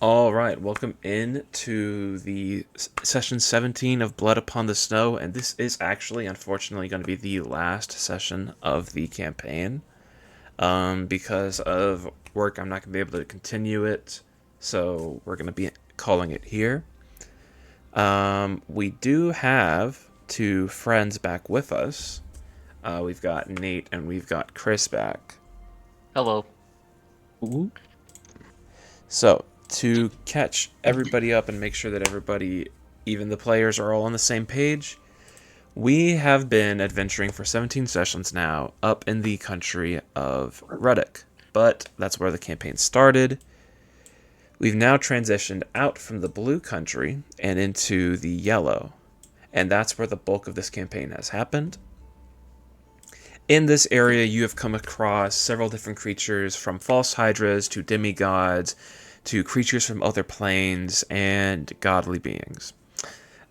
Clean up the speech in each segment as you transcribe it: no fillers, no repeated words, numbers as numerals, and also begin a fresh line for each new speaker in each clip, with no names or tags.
All right, welcome in to the session 17 of Blood Upon the Snow, and this is actually, unfortunately, going to be the last session of the campaign. Because of work, I'm not going to be able to continue it, so we're going to be calling it here. We do have two friends back with us. We've got Nate and we've got Chris back.
Hello.
Ooh.
So, to catch everybody up and make sure that everybody, even the players, are all on the same page, we have been adventuring for 17 sessions now up in the country of Ruddock. But that's where the campaign started. We've now transitioned out from the blue country and into the yellow. And that's where the bulk of this campaign has happened. In this area, you have come across several different creatures, from false hydras to demigods to creatures from other planes and godly beings.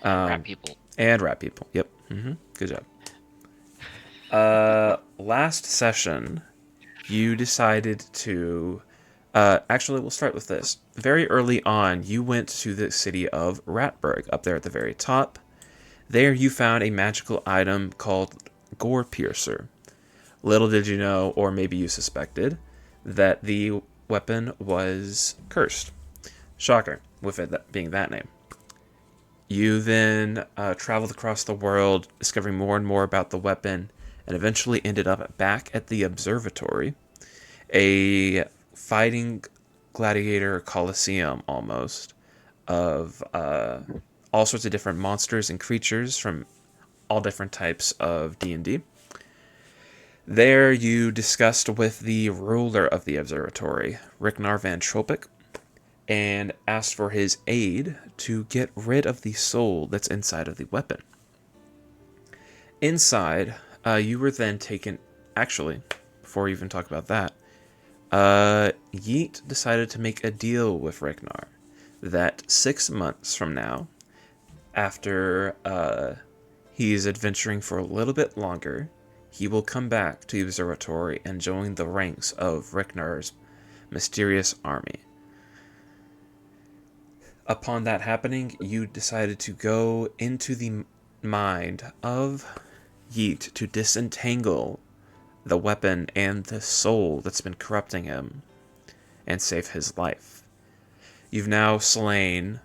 Rat people.
And rat people, yep. Good job. Last session, you decided to... actually, we'll start with this. Very early on, you went to the city of Ratburg, up there at the very top. There you found a magical item called Gore Piercer. Little did you know, or maybe you suspected, that the weapon was cursed. Shocker, with it being that name. You then traveled across the world, discovering more and more about the weapon, and eventually ended up back at the observatory, a fighting gladiator coliseum almost, of all sorts of different monsters and creatures from all different types of D&D. There you discussed with the ruler of the observatory, Ricknar Van Tropic, and asked for his aid to get rid of the soul that's inside of the weapon. Inside, you were then taken... Actually, before we even talk about that, Yeet decided to make a deal with Ricknar that 6 months from now, after he's adventuring for a little bit longer, he will come back to the observatory and join the ranks of Ricknar's mysterious army. Upon that happening, you decided to go into the mind of Yeet to disentangle the weapon and the soul that's been corrupting him and save his life. You've now slain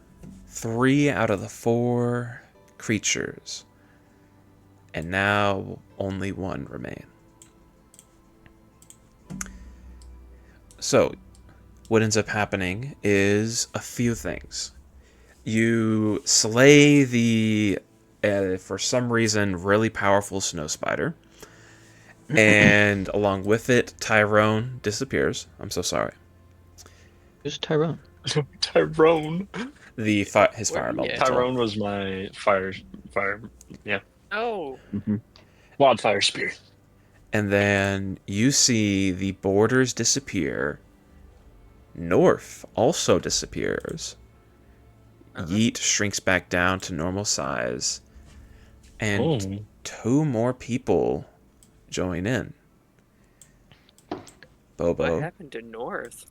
3 out of the 4 creatures, and now only 1 remain. So, what ends up happening is a few things. You slay the, for some reason, really powerful snow spider, and along with it, Tyrone disappears. I'm so sorry.
Who's Tyrone?
Tyrone.
His fire elemental.
Tyrone was my fire. Yeah.
Oh.
Wildfire spirit.
And then you see the borders disappear. North also disappears. Yeet shrinks back down to normal size. And 2 more people join in. Bobo.
What happened to North?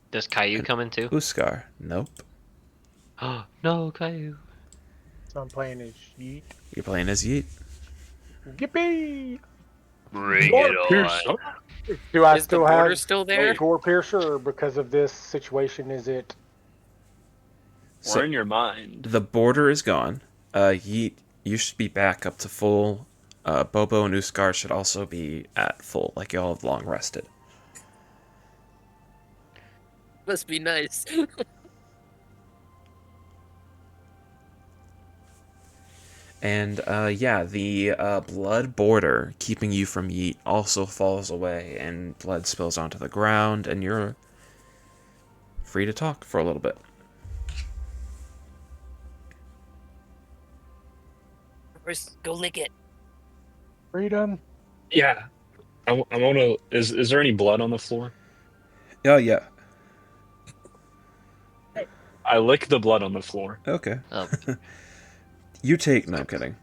Does Caillou come in too?
Uskar. Nope.
Oh, no, Caillou.
So I'm playing as Yeet.
You're playing as Yeet.
Yippee!
Bring
Gore
it
Piercer.
on.
Do I
Is the
still
border
have
still there?
Gore Piercer, or because of this situation, is it?
So
We're in your mind.
the border is gone. Yeet, you should be back up to full. Bobo and Uskar should also be at full, like y'all have long rested.
Must be nice.
And yeah, the blood border keeping you from Yeet also falls away, and blood spills onto the ground, and you're free to talk for a little bit.
First, go lick it.
Freedom.
Yeah. I want to. Is there any blood on the floor?
Oh yeah.
I lick the blood on the floor.
Okay.
Oh,
You take. No, I'm kidding.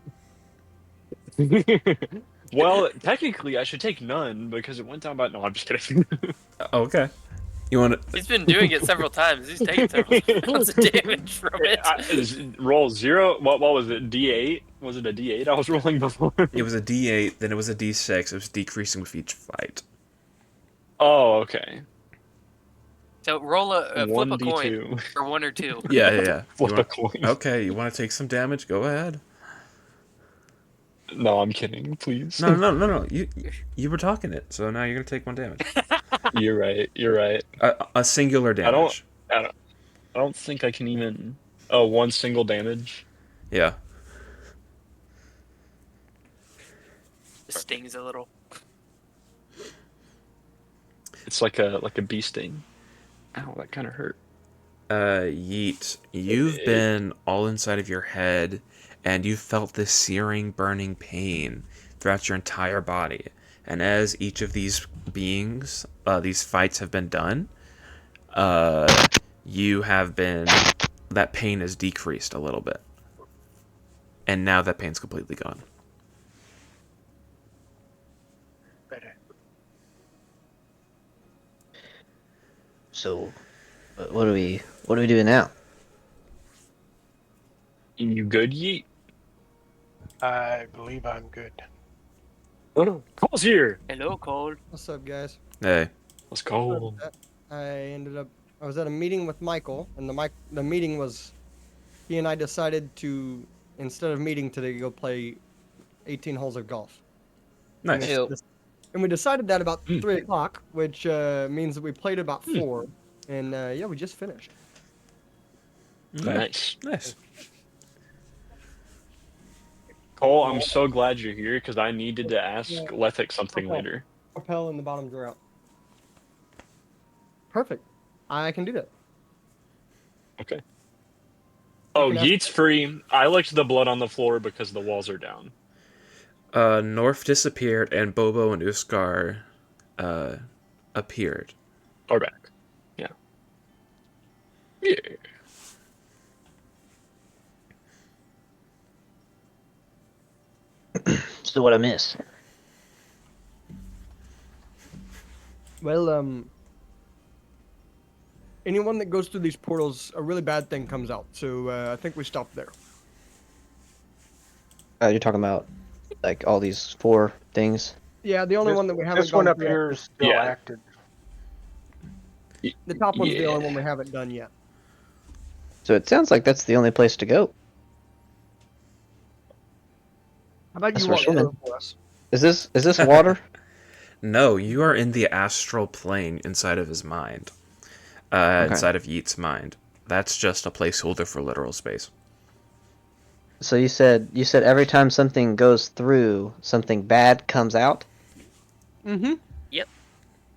Well, technically, I should take none because it went down by. No, I'm just kidding.
Okay. You want to?
He's been doing it several times. He's taken several rounds of damage from it.
Roll 0. What was it? D8? Was it a D8 I was rolling before?
It was a D8, then it was a D6. It was decreasing with each fight.
Oh, okay.
So roll a flip a coin
1d2.
or 1 or 2.
Yeah.
Flip a coin.
Okay, you want to take some damage? Go ahead.
No, I'm kidding. Please.
No. You were talking it, so now you're gonna take 1 damage.
You're right. You're right.
A singular damage.
I don't think I can even. Oh, 1 single damage.
Yeah.
It stings a little.
It's like a bee sting. Ow, that kind of hurt.
Yeet, you've been all inside of your head, and you've felt this searing, burning pain throughout your entire body. And as each of these beings, these fights have been done, you have been, that pain has decreased a little bit. And now that pain's completely gone.
So, what are we doing now?
You good, Yeet?
I believe I'm good.
Oh, Cole's here.
Hello, Cole.
What's up, guys?
Hey.
Let's go.
I was at a meeting with Michael, and the meeting was, he and I decided to, instead of meeting today, go play 18 holes of golf.
Nice.
And we decided that about 3 o'clock, which means that we played about 4, and yeah, we just finished.
Nice.
Nice.
Cole, I'm so glad you're here because I needed to ask Lethic something later.
Propel in the bottom drawer out. Perfect. I can do that.
Okay. Oh,
can ask-
Yeet's free. I licked the blood on the floor because the walls are down.
Norf disappeared, and Bobo and Uskar appeared.
Or back. Yeah. Yeah.
So what I miss?
Well, anyone that goes through these portals, a really bad thing comes out. So I think we stop there.
You're talking about like all these 4 things.
Yeah, the only one that we haven't
This one
gone
up
through
here is still
Yeah.
active.
The top one's the only
Yeah.
one we haven't done yet.
So it sounds like that's the only place to go.
How about
That's
you
for
walk
sure.
through for us?
Is this water?
No, you are in the astral plane inside of his mind. Inside of Yeet's mind. That's just a placeholder for literal space.
So you said every time something goes through, something bad comes out,
Mm-hmm.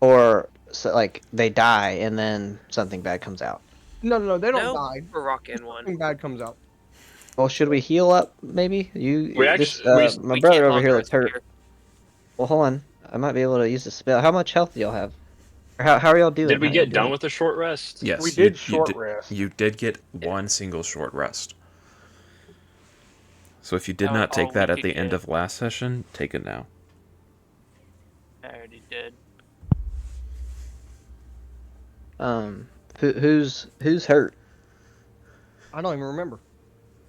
or so, like they die and then something bad comes out.
No, they don't
No,
die.
we're rocking one.
Something bad comes out.
Well, should we heal up? Maybe
We actually-
my
We
brother
can't
over
long
here
rest
looks hurt.
here.
Well, hold on. I might be able to use the spell. How much health do y'all have? Or how are y'all doing?
Did we
How y'all
get done
doing?
with the short rest?
Yes,
We
you-
did
you
short
did-
rest.
You did get 1 single short rest. So if you did
Oh,
not take
oh,
that
we
at the
could
end
get-
of last session, take it now.
I already did.
Who's hurt?
I don't even remember.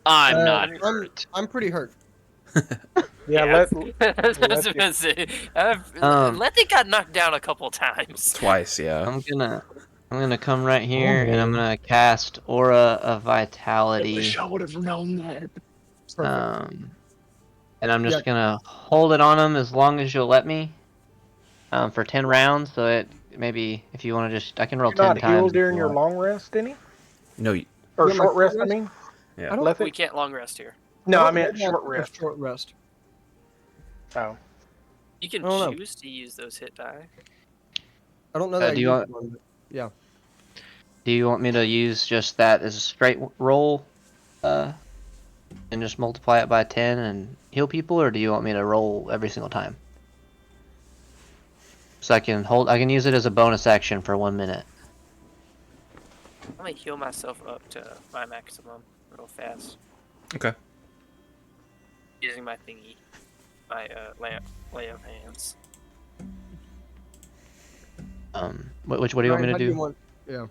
I'm not
I'm,
hurt.
I'm pretty hurt.
Yeah,
I
let
was gonna say,
Um,
Letty got knocked down a couple times.
Twice, yeah.
I'm gonna come right here and I'm gonna cast Aura of
I
Vitality.
wish I would have known that.
Perfect.
And I'm just
Yeah.
gonna hold it on him as long as you'll let me. For 10 rounds, so it maybe if you want to just I can roll
you
10
not
times.
heal
if
during
you
your
want.
long rest, any?
No,
Or
Yeah, my
short rest,
short
I mean?
yeah.
I don't
Let
We
it.
can't long rest here.
No, I
don't
meant
have
short
a
rest.
Short rest.
Oh.
You can
I don't know.
choose to use those hit die.
I don't know that I
do you
used
want-
one, but yeah.
Do you want me to use just that as a straight roll, and just multiply it by 10 and heal people, or do you want me to roll every single time? So I can use it as a bonus action for 1 minute.
I'm gonna heal myself up to my maximum real fast
Okay.
using my thingy, my lay of hands.
What do you want me to
Ryan, how
do?
Yeah.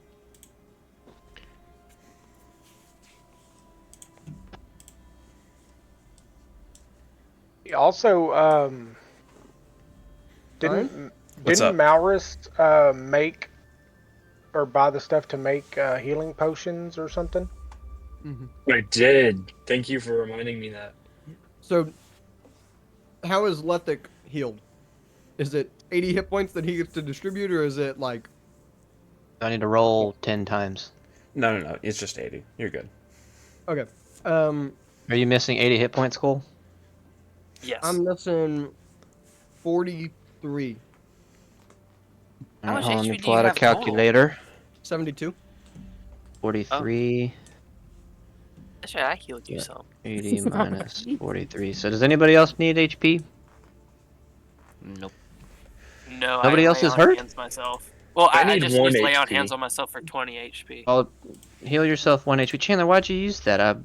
Also,
Ryan?
What's
didn't
up?
Maurus make or buy the stuff to make healing potions or something?
I did. Thank you for reminding me that.
So, how is Lethic healed? Is it 80 hit points that he gets to distribute, or is it like...
I need to roll 10 times.
No. It's just 80. You're good.
Okay.
Are you missing 80 hit points, Cole?
Yes.
I'm missing 43.
How much
Hold on, let me
HP do
pull
you
out a
have total?
calculator.
72.
43,
That's right, I healed you
Yeah.
some.
80 minus 43. So does anybody else need HP?
Nope.
No,
Nobody
I
else
lay
is
on
hurt?
hands myself. Well,
I
I
need
just
1
used lay on
HP.
hands on myself for 20 HP.
Well, heal yourself 1 HP. Chandler, why'd you use that? I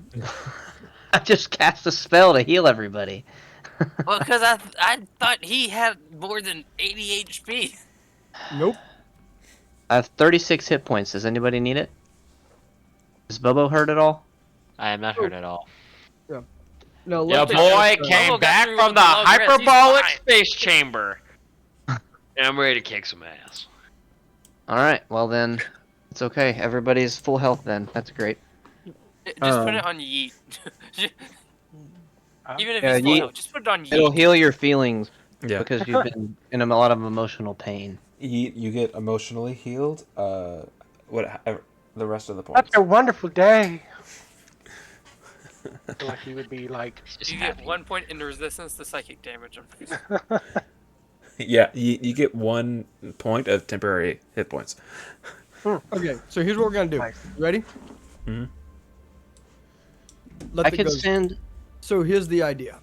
just cast a spell to heal everybody.
Well, because I thought he had more than 80 HP.
Nope.
I have 36 hit points. Does anybody need it? Is Bobo hurt at all?
I am not hurt at all.
No,
Your
Lethic
boy
has,
came
Bobo got
back
through
from
with
the
the long rest. He's
hyperbolic
fine.
space chamber. And I'm ready to kick some ass.
Alright, well then, it's okay. Everybody's full health then. That's great.
Just put it on Yeet. Even if
Yeah,
he's full
Yeet-
health, just put it on Yeet.
It'll heal your feelings
Yeah.
because you've been in a lot of emotional pain.
You get emotionally healed. The rest of the points.
That's a wonderful day. I feel like he would be like,
Just
You
happy.
get 1 point in resistance to psychic damage.
Yeah, you get 1 point of temporary hit points.
Okay, so here's what we're gonna do.
Nice.
You ready?
Mhm.
I can send.
So here's the idea.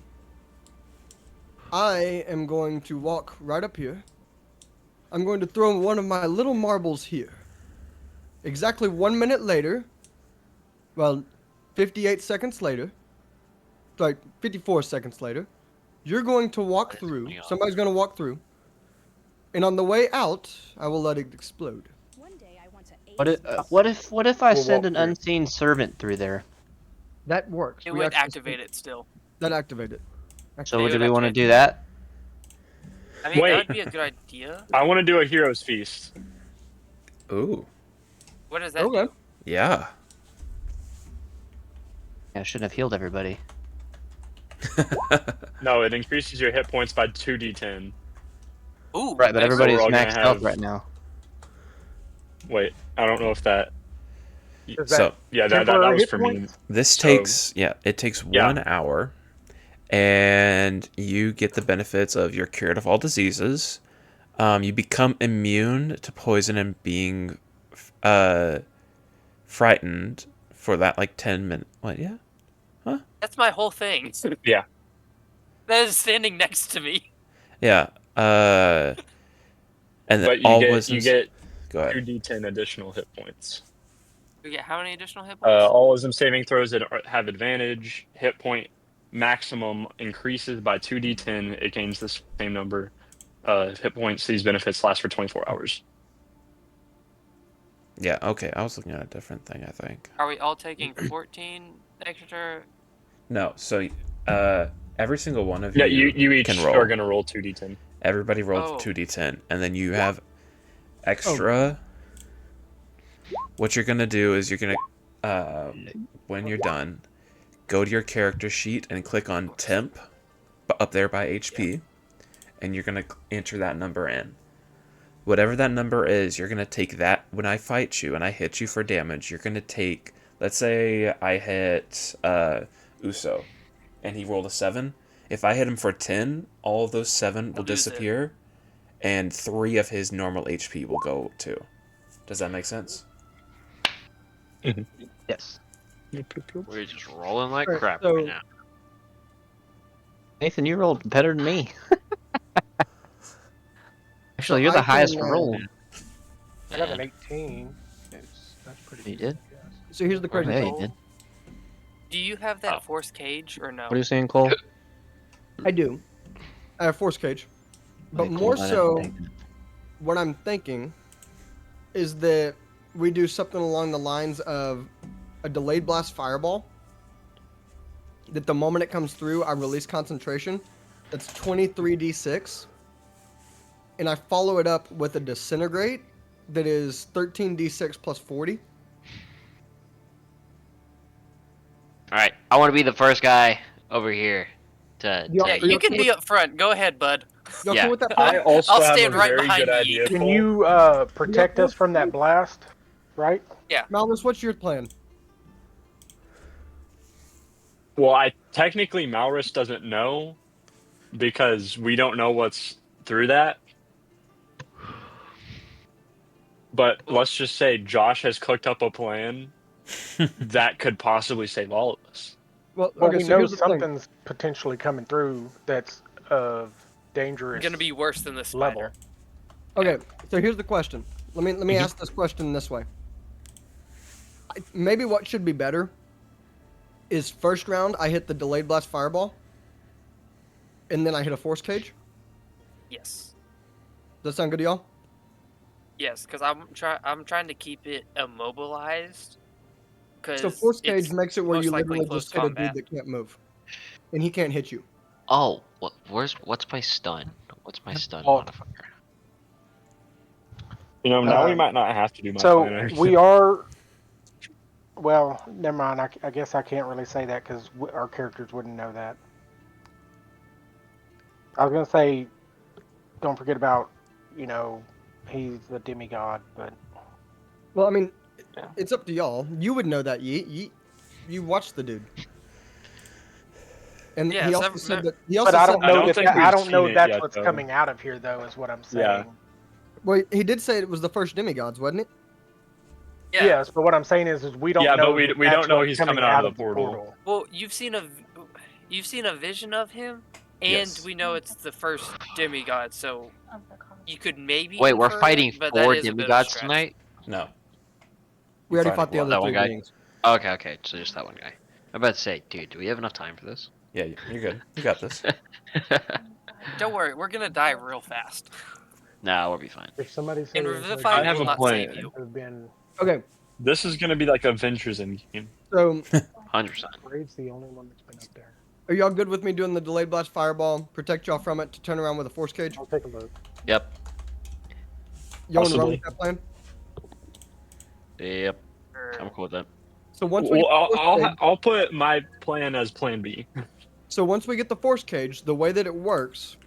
I am going to walk right up here. I'm going to throw one of my little marbles here. Exactly 1 minute later, well, 58 seconds later, like 54 seconds later, you're going to walk through. Somebody's going to walk through. And on the way out, I will let it explode.
What if I
We'll
send
walk
an
through.
unseen servant through there?
That works.
It
We
would
actually-
activate it still.
That activate it.
So
They
do
would
we want to
activate
do
it.
that?
I mean,
Wait.
that would be a good idea.
I want to do a hero's feast.
Ooh.
What does that
Okay.
do?
Yeah.
Yeah, I shouldn't have healed everybody.
No, it increases your hit points by 2d10.
Ooh,
Right, but
nice.
everybody's
we're all gonna
maxed out
have-
right now.
Wait, I don't know if that.
is
So
that
Yeah, that
temporary
was
hit
for me.
points?
this
So-
takes it takes
Yeah.
1 hour, and you get the benefits of you're cured of all diseases. You become immune to poison and being frightened for that like 10 minutes. What? Yeah.
That's my whole thing.
Yeah.
That is standing next to me.
Yeah. And then
But
all
you
wisdom.
get
Go ahead.
2d10 additional hit points.
We get how many additional hit points?
All wisdom saving throws that have advantage. Hit point maximum increases by 2d10. It gains the same number of hit points. These benefits last for 24 hours.
Yeah. Okay. I was looking at a different thing. I think.
Are we all taking 14 extra?
No. So, every single one of
Yeah,
you
you each
can roll.
are going to roll 2d10.
Everybody rolls
Oh.
2d10, and then you have extra. What you're gonna do is you're gonna, when you're done, go to your character sheet and click on temp, up there by HP, and you're gonna enter that number in. Whatever that number is, you're gonna take that. When I fight you and I hit you for damage, you're gonna take. Let's say I hit Uso, and he rolled a 7. If I hit him for 10, all of those 7 will
I'll lose it.
disappear, and 3 of his normal HP will go too. Does that make sense?
Yes.
We're just rolling like
Alright,
crap
so-
right now.
Nathan, you rolled better than me. Actually,
So
you're the
I
highest
can,
roll.
I got an 18. That's pretty
You
good.
did?
So here's the crazy
Yeah,
thing.
you did.
Do you have that force cage or no?
What are you saying, Cole?
I do. I have force cage. But
Wait,
more
Cole, I
so,
didn't think-
what I'm thinking is that we do something along the lines of a delayed blast fireball. That the moment it comes through, I release concentration. That's 23d6. And I follow it up with a disintegrate that is 13d6 plus 40.
All right, I want to be the first guy over here to.
Yeah,
Yeah,
are you
you can
okay
be up front. Go ahead, bud.
You okay
Yeah.
with that
I
plan?
also
I'll
have
stand
a
right
very
behind
good
you.
idea.
Can
Cole.
you protect us from that blast? Right?
Malvis, what's your plan?
Well, technically Malrus doesn't know because we don't know what's through that. But let's just say Josh has cooked up a plan that could possibly save all of us.
Well,
Well,
okay,
we
so
know
here's the thing.
something's potentially coming through that's of dangerous
Gonna be worse than the
level.
spider.
Okay, so here's the question. Let me ask this question this way. Maybe what should be better is first round I hit the delayed blast fireball, and then I hit a force cage.
Yes.
Does that sound good to y'all?
Yes, because I'm trying to keep it immobilized.
So force cage makes it where you
most likely
literally
close
just hit a
combat.
dude that can't move, and he can't hit you.
Oh, what's my stun? What's my stun
Oh.
modifier?
You know, now we
Uh,
might not have to do my
So
plan.
we are. Well, never mind. I guess I can't really say that because our characters wouldn't know that. I was gonna say, don't forget about, he's the demigod, but
Well, I mean,
Yeah.
it's up to y'all. You would know that, you watched the dude, and
Yeah,
he
so
also said that. He also
but I
said
don't
I
know
don't
that.
think
I
we've
don't know
seen it
that's
yet,
what's
though.
coming out of here, though. Is what I'm saying.
Yeah.
Well, he did say it was the first demigods, wasn't it?
Yeah.
Yes, but what I'm saying is we don't
Yeah,
know.
but we
that
don't
that's
know
what's
he's
coming
coming out
out
of the portal.
Well, you've seen a vision of him, and
Yes.
we know it's the first demigod, so you could maybe.
Wait, we're
infer
fighting
it, but that
4
is a bit of a
demigods
stretch.
tonight?
No.
We already
Fighting
fought the
one.
other
That one
three
guy?
beings.
Okay, so just that one guy. I'm about to say, dude, do we have enough time for this?
Yeah, you're good. You got this.
Don't worry, we're gonna die real fast.
Nah, we'll be fine.
If somebody said
And
it was
Revivify
I have
will
a
not
plan.
save you.
have been
Okay,
This is gonna be like Avengers Endgame.
so
100%.
Raid's the only one that's been up there.
are y'all good with me doing the delayed blast fireball, protect y'all from it, to turn around with a force cage?
I'll take a look.
Yep.
Y'all want to run
Possibly.
with that plan?
Yep.
Or-
I'm cool with that.
So once we
Well,
get the force cage,
I'll put my plan as Plan B.
so once we get the force cage, the way that it works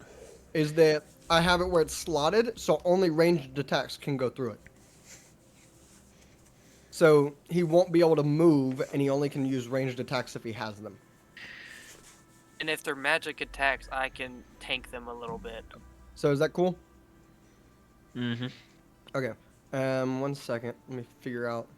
is that I have it where it's slotted, so only ranged attacks can go through it. So he won't be able to move, and he only can use ranged attacks if he has them.
And if they're magic attacks, I can tank them a little bit.
So is that cool?
Mm-hmm.
Okay. 1 second. Let me figure out.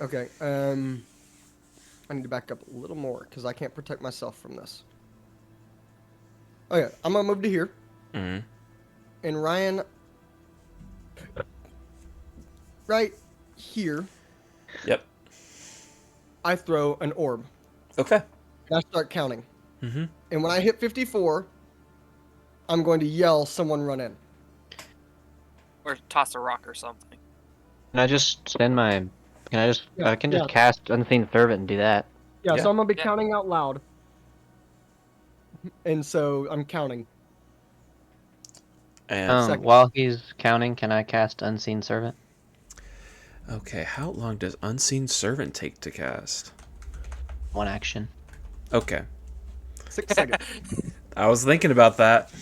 Okay. I need to back up a little more because I can't protect myself from this. Okay, I'm gonna move to here,
hmm
and Ryan, right here,
Yep.
I throw an orb.
Okay.
And I start counting,
hmm
and when I hit 54, I'm going to yell, "Someone run in!"
Or toss a rock or something.
Can I just spend my? Can I just?
Yeah,
I can just
yeah.
cast Unseen Servant and do that.
Yeah,
Yeah.
so I'm gonna be
Yeah.
counting out loud, and so I'm counting.
And
Second.
While he's counting, can I cast Unseen Servant?
okay, how long does Unseen Servant take to cast?
1 action.
Okay.
6 seconds.
I was thinking about that.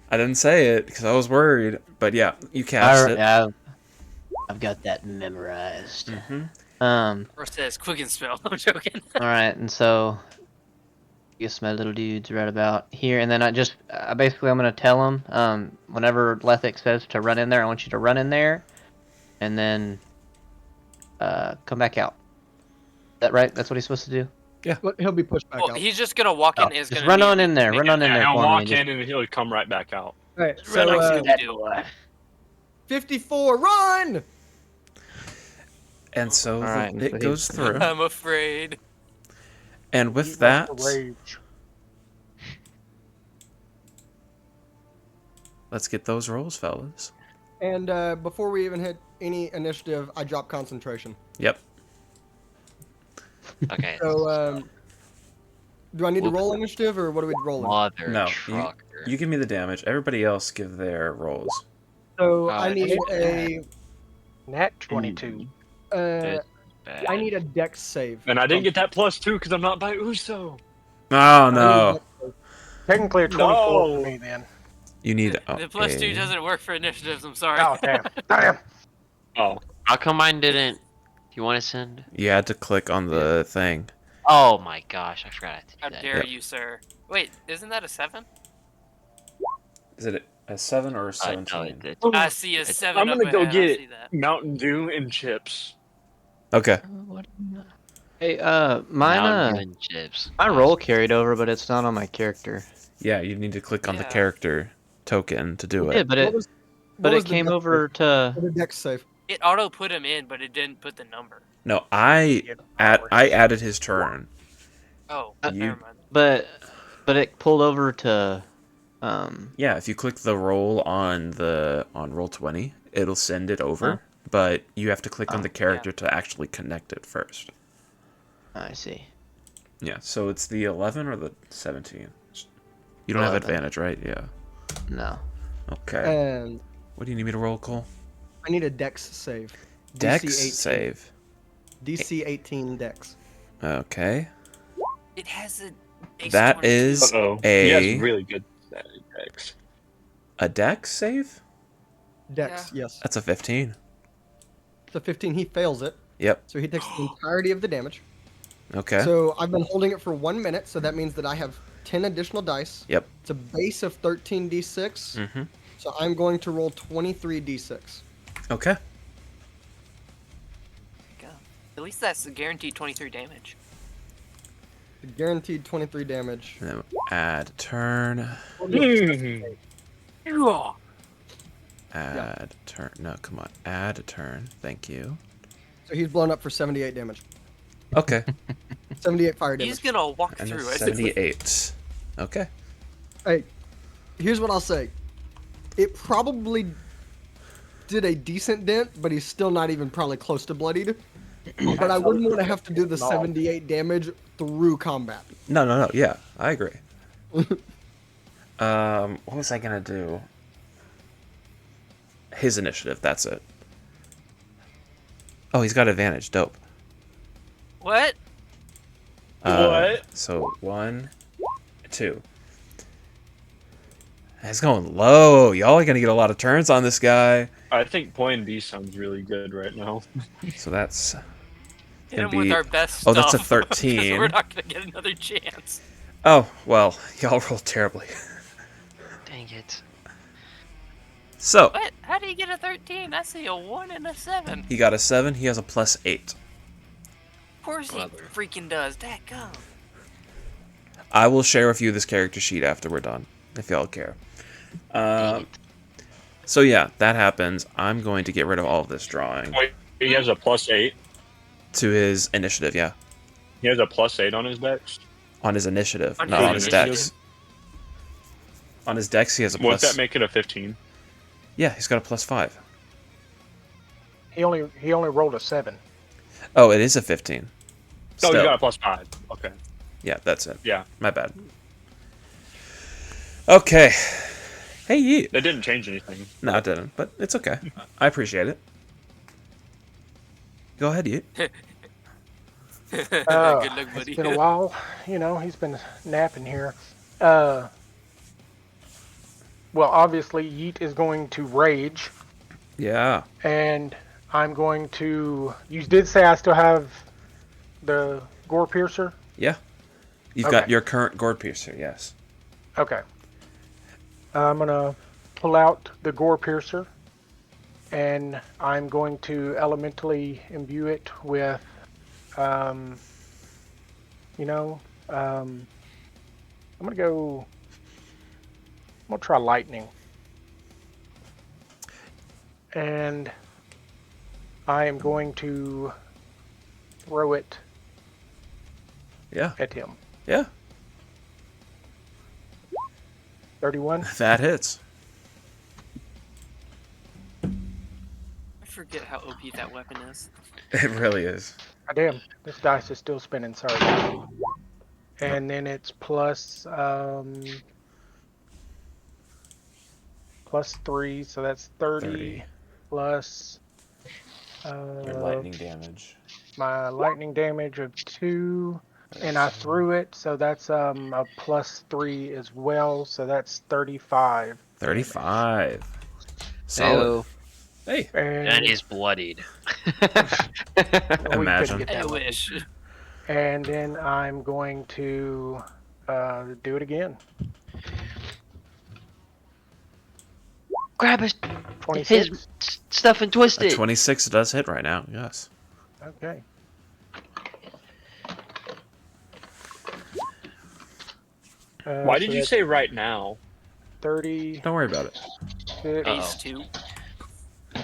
I didn't say it because I was worried, but yeah, you cast it.
I've got that memorized.
hmm
Or it says quicken spell. I'm joking.
All right, and so I guess my little dude's right about here, and then basically I'm gonna tell him whenever Lethic says to run in there, I want you to run in there, and then come back out. Is that right? That's what he's supposed to do.
But he'll be pushed back
Well,
out.
he's just gonna walk in.
Oh,
And is
just
gonna
run on
immediately
in there.
make
Run
it
on in
back.
there
He'll
for me.
walk
Just
in and he'll come right back out.
All right,
Run
so
on
that
do.
boy.
54, run!
And so
Alright,
it
so
goes through.
I'm afraid.
And
He
with
wants
that,
to rage.
let's get those rolls, fellas.
And before we even hit any initiative, I drop concentration.
Yep.
Okay.
So, do I need to
Whoop.
roll initiative, or what are we rolling?
Mother
No,
trucker.
you give me the damage. Everybody else give their rolls.
So
Oh,
I need
it's
a
Nat 22.
It's bad.
I need a dex save.
And I didn't get that +2 because I'm not by Uso.
Oh
I need a
no!
dex save.
Technically a 24 for
No.
me then.
You need
The +2 doesn't work for initiatives. I'm sorry.
Oh, damn. Damn.
Oh,
How come mine didn't? You want to send?
You had to click on the thing.
Oh my gosh, I forgot to
How
do that.
dare
Yep.
you, sir? Wait, isn't that a 7?
Is it a 7 or a
No,
17?
I see a 7
I'm
up
gonna go
ahead. I
get
see that.
Mountain Dew and chips.
Okay.
Hey, mine,
Mountain Dew chips.
my roll carried over, but it's not on my character.
Yeah, you need to click on the
Yeah.
character token to do
Yeah,
it.
but
What
it
was the
came
dex
over
save?
to.
What a dex save.
It auto put him in, but it didn't put the number.
No, I
Yeah,
added his turn.
Oh,
You-
never mind.
But it pulled over to.
Yeah, if you click the roll on roll 20, it'll send it over, but you have to click on the character to actually connect it first.
I see.
Yeah, so it's the 11 or the 17. You don't have
11.
advantage, right? Yeah.
No.
Okay.
And
What do you need me to roll, Cole?
I need a dex save.
Dex
DC 18.
save.
DC 18 dex.
Okay.
It has a. Ace
That
22.
is
Uh-oh.
A-
He has really good attacks.
a dex save?
Dex, yes.
That's a 15.
It's a 15. He fails it,
Yep.
so he takes the entirety of the damage.
Okay.
So I've been holding it for 1 minute, so that means that I have 10 additional dice.
Yep.
It's a base of 13d6.
Mm-hmm.
So I'm going to roll 23d6.
Okay.
Go. At least that's a guaranteed 23 damage.
Guaranteed 23 damage.
And then add turn. Add turn. No, come on. Add a turn. Thank you.
So he's blown up for 78 damage.
Okay.
78 fire
He's
damage.
gonna walk
And
through
it's
it.
78. Okay.
Hey, here's what I'll say. It probably did a decent dent, but he's still not even probably close to bloodied. But I wouldn't want to have to do the 78 damage through combat.
No. Yeah, I agree. What was I gonna do? His initiative. That's it. Oh, he's got advantage. Dope.
What?
What?
So 1, 2. It's going low. Y'all are gonna get a lot of turns on this guy.
I think Plan B sounds really good right now.
So that's
Hit
gonna
him with
be.
our best
Oh, that's a
stuff, 'cause
13.
We're not gonna get another chance.
Oh well, y'all rolled terribly.
Dang it.
So
What? How do you get a 13? I see a 1 and a 7.
he got a 7. He has a +8.
Of course he
Brother.
freaking does. That gum.
I will share with you this character sheet after we're done, if y'all care. So yeah, that happens. I'm going to get rid of all of this drawing
Wait, he has a +8.
to his initiative. Yeah,
He has a +8 on his dex.
on his initiative,
On
not
his
on his
initiative.
dex. On his dex, he has a
Won't
plus.
that make it a 15?
Yeah, he's got a +5.
He only rolled a 7.
Oh, it is a 15.
Oh,
Still.
you got a +5. Okay.
Yeah, that's it.
Yeah.
My bad. Okay. Hey, Yeet.
That didn't change anything.
No, it didn't, but it's okay. I appreciate it. Go ahead, Yeet.
Good luck, buddy.
It's been a while. He's been napping here. Well, obviously, Yeet is going to rage,
Yeah.
and I'm going to. You did say I still have the gore piercer.
Yeah. You've got
Okay.
your current gourd piercer, yes.
Okay. I'm gonna pull out the gore piercer, and I'm going to elementally imbue it with, I'm gonna try lightning, and I am going to throw it
Yeah.
at him.
Yeah.
31.
That hits.
forget how OP that weapon is.
It really is.
Damn, this dice is still spinning. Sorry. And then it's plus +3, so that's 30. Plus
Your lightning damage.
my lightning damage of 2, and I threw it, so that's a +3 as well, so that's 35.
35. Solid.
So,
Hey.
and he's bloodied.
we couldn't
Imagine.
get that
I
one.
wish.
And then I'm going to do it again.
Grab his
26.
stuff and twist
A
it.
26 does hit right now. Yes.
Okay.
Why did you say right now?
30?
Don't worry about it.
Phase 2.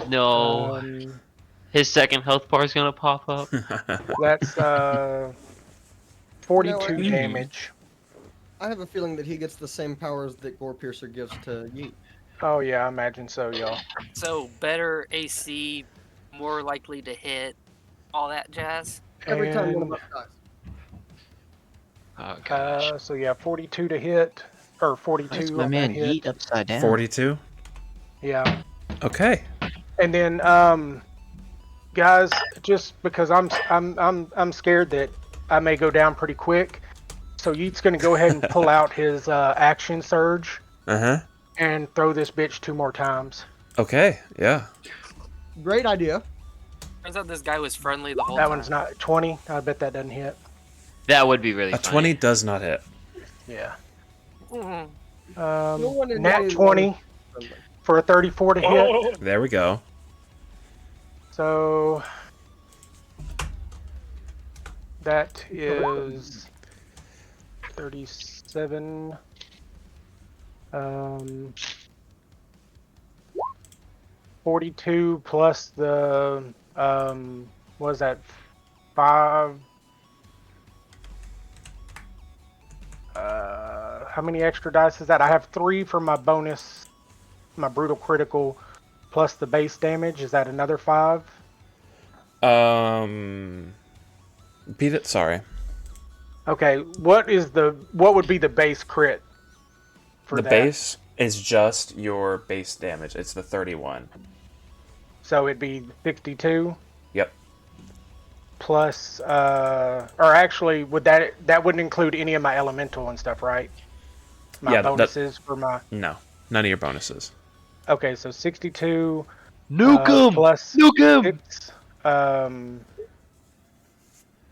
No, his second health bar is gonna pop up.
That's 42
No, I-
damage.
I have a feeling that he gets the same powers that Gore Piercer gives to Yeet.
Oh yeah, I imagine so, y'all.
So better AC, more likely to hit, all that jazz.
Every time one of
And,
us dies.
Oh gosh.
so yeah, 42 to hit, or 42
That's my
on
man
that hit.
Yeet upside down.
42.
Yeah.
Okay.
And then, guys, just because I'm scared that I may go down pretty quick, so Yeet's gonna go ahead and pull out his action surge
Uh-huh.
and throw this bitch 2 more times.
Okay. Yeah.
Great idea.
Turns out this guy was friendly the whole
That
time.
one's not 20. I bet that doesn't hit.
That would be really
A
funny.
20 does not hit.
Yeah.
Mhm.
No one in
Nat
any
20 for a 34 to hit.
Oh,
There we go.
So that is 37. 42 plus the what was that 5? How many extra dice is that? I have 3 for my bonus, my brutal critical, plus the base damage. Is that another 5?
Beat it. Sorry.
Okay, what would be the base crit for
The
that?
base is just your base damage. It's the 31.
So it'd be 62
Yep.
plus or actually would that wouldn't include any of my elemental and stuff, right? My
Yeah, that-
bonuses for my
No. None of your bonuses.
Okay, so 62
Nuke him!
plus
Nuke him!
6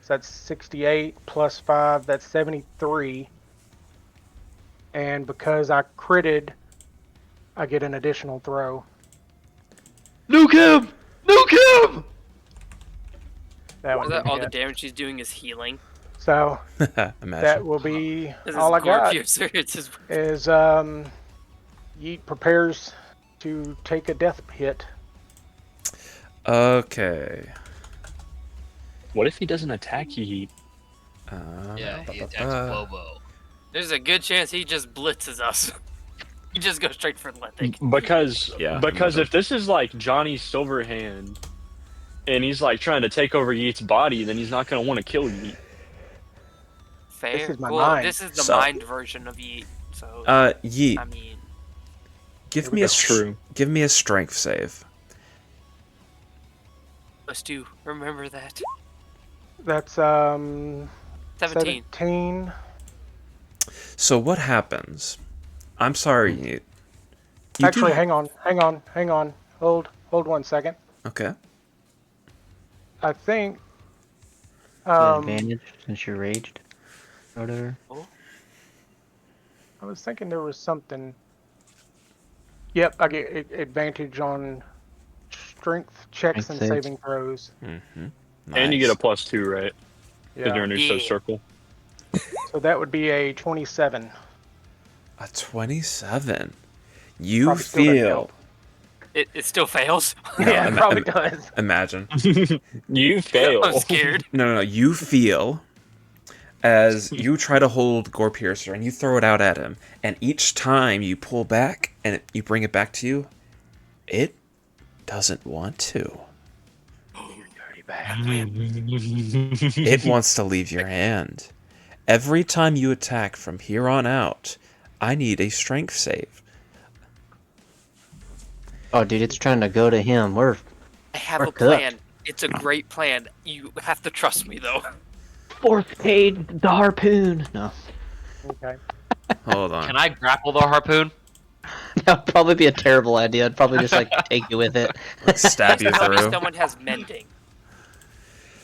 so that's 68 plus 5, that's 73. And because I critted, I get an additional throw.
Nuke him! Nuke him!
That
Or
one.
that all the
didn't hit.
damage he's doing is healing.
So
Imagine.
that will be
This
all
is
I
gore
got.
piercer. It's his
Is Yeet prepares to take a death hit.
Okay.
what if he doesn't attack you?
Yeah, he attacks
uh,
Bobo.
There's a good chance he just blitzes us. He just goes straight for Lithic.
Because
Yeah,
because
imagine.
if this is like Johnny Silverhand, and he's like trying to take over Yeet's body, then he's not gonna want to kill Yeet.
Fair.
This is my
well,
mind.
this is the
So-
mind version of Yeet. So
Yeet,
I mean,
give me
That's true.
Give me a strength save.
let's do. Remember that.
That's
17.
17.
So what happens? I'm sorry, Yeet. You
Actually,
do...
hang on. Hold 1 second.
Okay.
I think
Advantage since you're raged. Or whatever.
I was thinking there was something. Yep, I get advantage on strength checks and
Strength saves.
saving throws.
Mm-hmm.
And you get a +2, right? Because you're
Yeah.
in your
Yeah.
circle.
So that would be a 27.
a 27. You
Probably still doesn't
feel.
help.
It still fails.
Yeah, it probably does.
Imagine.
You fail.
I'm scared.
No. You feel as you try to hold Gore Piercer and you throw it out at him, and each time you pull back and you bring it back to you, it doesn't want to. It wants to leave your hand. Every time you attack from here on out, I need a strength save.
Oh, dude, it's trying to go to him.
I have
We're
a
cooked.
plan. It's a great plan. You have to trust me, though.
Fourth aid the harpoon. No,
Okay.
Hold on.
Can I grapple the harpoon?
that would probably be a terrible idea. I'd probably just like take you with it.
Stab you
Tell me
through.
someone has mending.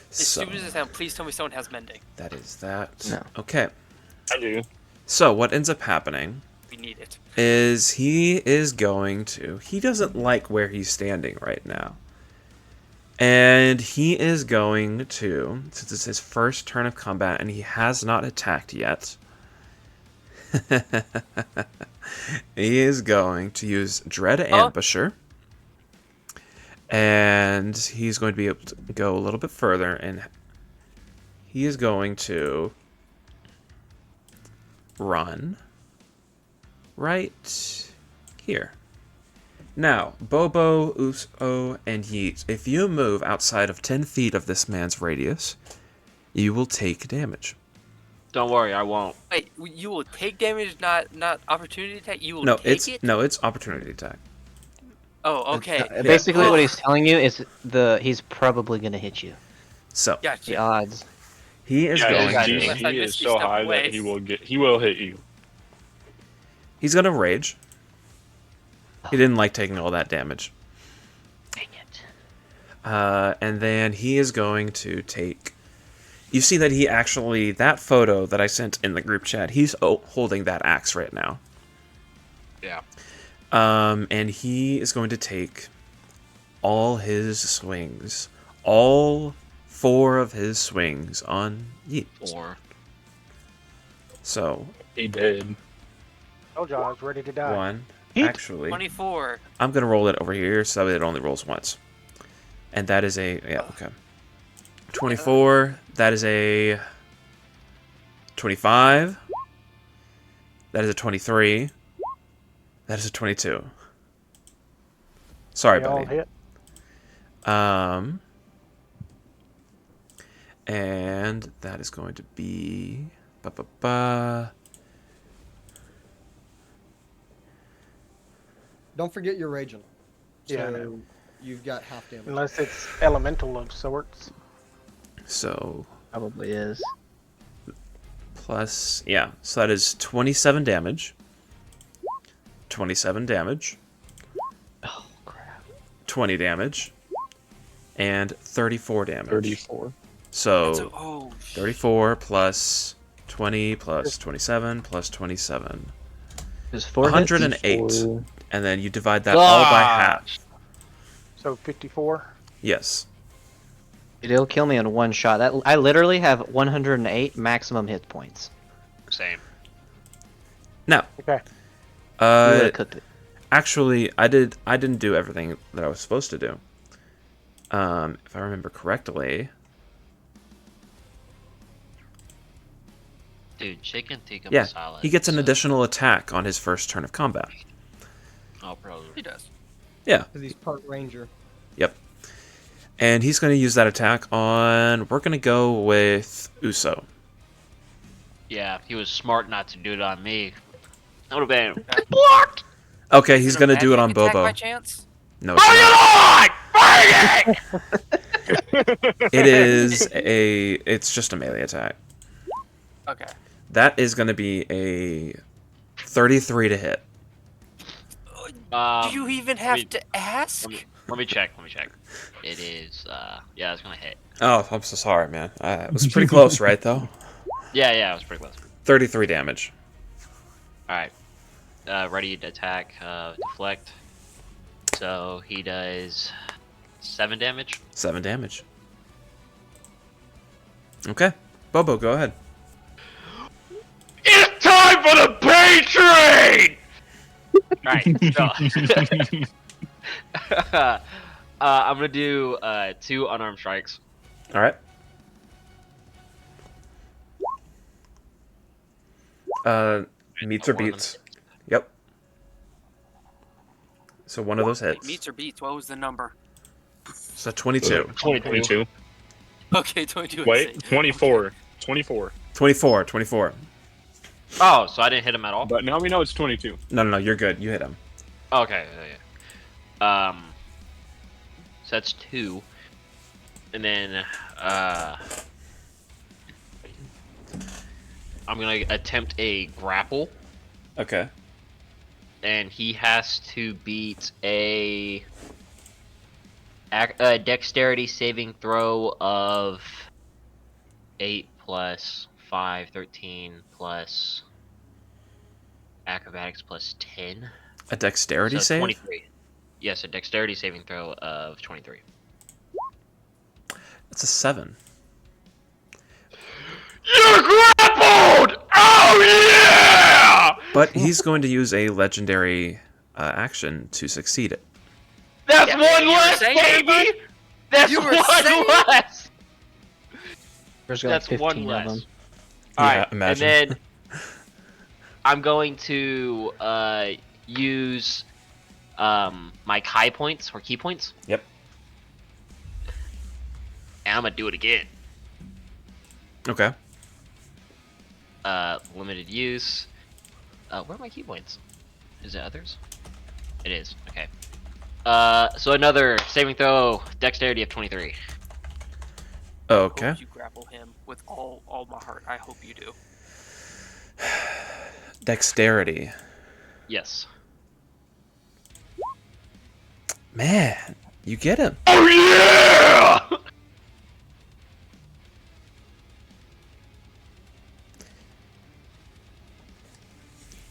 As
So,
soon as it's down, please tell me someone has mending.
that is that.
No.
Okay.
I do.
So what ends up happening
We need it.
is he is going to... He doesn't like where he's standing right now. And he is going to, since it's his first turn of combat and he has not attacked yet, he is going to use Dread Ambusher. And he's going to be able to go a little bit further, and he is going to run right here. Now, Bobo, Uso, and Yeet, if you move outside of 10 feet of this man's radius, you will take damage.
Don't worry, I won't.
Wait, you will take damage, not opportunity attack. You will
No,
take it.
it's opportunity attack.
Oh, okay.
Basically, what he's telling you is he's probably gonna hit you.
So,
Gotcha.
The odds.
he is
Yeah,
going
his
to...
Unless I
DC is
miss you
so
step
high
away.
that he will hit you.
He's going to rage. He didn't like taking all that damage.
Dang it.
And then he is going to take... You see that he actually... That photo that I sent in the group chat, he's holding that axe right now.
Yeah.
And he is going to take all his swings. All 4 of his swings on Yeet.
4.
So,
He did.
Told y'all I was ready to die.
1.
Yeet.
Actually,
24.
I'm going to roll it over here so that it only rolls once. And that is a... Yeah, okay. 24. That is a 25. That is a 23. That is a 22. Sorry,
They all
buddy.
hit.
And that is going to be... Ba-ba-ba.
Don't forget you're raging. So
Yeah, I know.
you've got half damage.
Unless it's elemental of sorts.
So,
Probably is.
plus... Yeah, so that is 27 damage. 27 damage.
Oh crap.
20 damage. And 34 damage.
34.
So,
So, oh,
34 plus 20 plus 27 plus 27.
There's 4 hits.
108. And then you divide that all by half.
So 54.
Yes.
Dude, it'll kill me in one shot. I literally have 108 maximum hit points.
Same.
Now,
Okay.
You would've cooked it.
actually, I didn't do everything that I was supposed to do. If I remember correctly,
Dude, chicken tikka
yeah,
masala.
he gets an
is,
additional attack on his first turn of combat.
Oh, probably.
he does.
Yeah,
Because he's part ranger.
yep. And he's going to use that attack on... We're going to go with Uso.
Yeah, he was smart not to do it on me. That would have been.
Okay, he's
Is it a
going to do it on
magic attack
Bobo.
by chance?
No, it's not. It is a... It's just a melee attack.
Okay.
That is going to be a 33 to hit.
Do you even have
wait.
to ask?
Let me check. It is, yeah, it's gonna hit.
Oh, I'm so sorry, man. It was pretty close, right, though?
Yeah, it was pretty close.
33 damage.
Alright. Ready to attack, deflect. So he does 7 damage.
7 damage. Okay. Bobo, go ahead.
It's time for the pay train! Alright, so I'm gonna do 2 unarmed strikes.
All right. Meets or
One of them
beats. Yep. So one of those
Wait,
hits.
meets or beats? What was the number?
So 22.
22.
Okay, 22.
Wait,
insane.
24. 24.
24, 24.
Oh, so I didn't hit him at all.
But now we know it's 22.
No, you're good. You hit him.
Okay. So that's 2, and then I'm gonna attempt a grapple,
Okay.
and he has to beat a dexterity saving throw of 8 plus 5, 13 plus acrobatics plus 10.
A dexterity
So
save?
23. Yes, a dexterity saving throw of 23.
That's a 7.
You're grappled! Oh yeah!
But he's going to use a legendary action to succeed it.
That's
Yeah,
one
you were
less,
saying it,
baby! That's
You were
one
saying it.
less!
There's like
That's
15
one
of
less.
them.
Alright,
imagine.
and then I'm going to use my high points or key points.
Yep.
And I'm gonna do it again.
Okay.
Limited use. Where are my key points? Is it others? It is. Okay. So another saving throw, dexterity of 23.
I
Okay.
hope you grapple him with all my heart. I hope you do.
Dexterity.
Yes.
Man, you get him.
Oh yeah!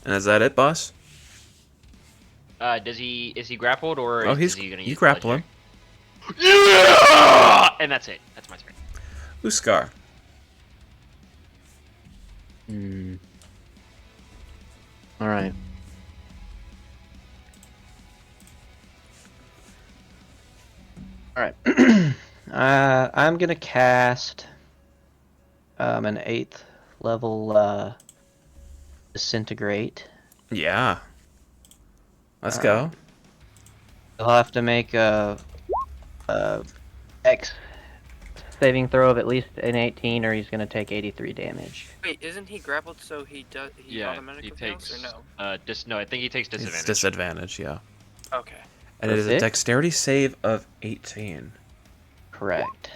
And is that it, boss?
Is he grappled or
Oh,
is he gonna use
you grapple him.
Yeah! And that's it. That's my turn.
Uskar.
All right. All right. I'm gonna cast an 8th level disintegrate.
Yeah. Let's go.
He'll have to make a X saving throw of at least an 18, or he's gonna take 83 damage.
Wait, isn't he grappled so he does he
Yeah,
automatically
he
fails
takes.
or no?
No, I think he takes
It's
disadvantage.
disadvantage, yeah.
Okay,
And it is a
Perfect.
dexterity save of 18.
Correct.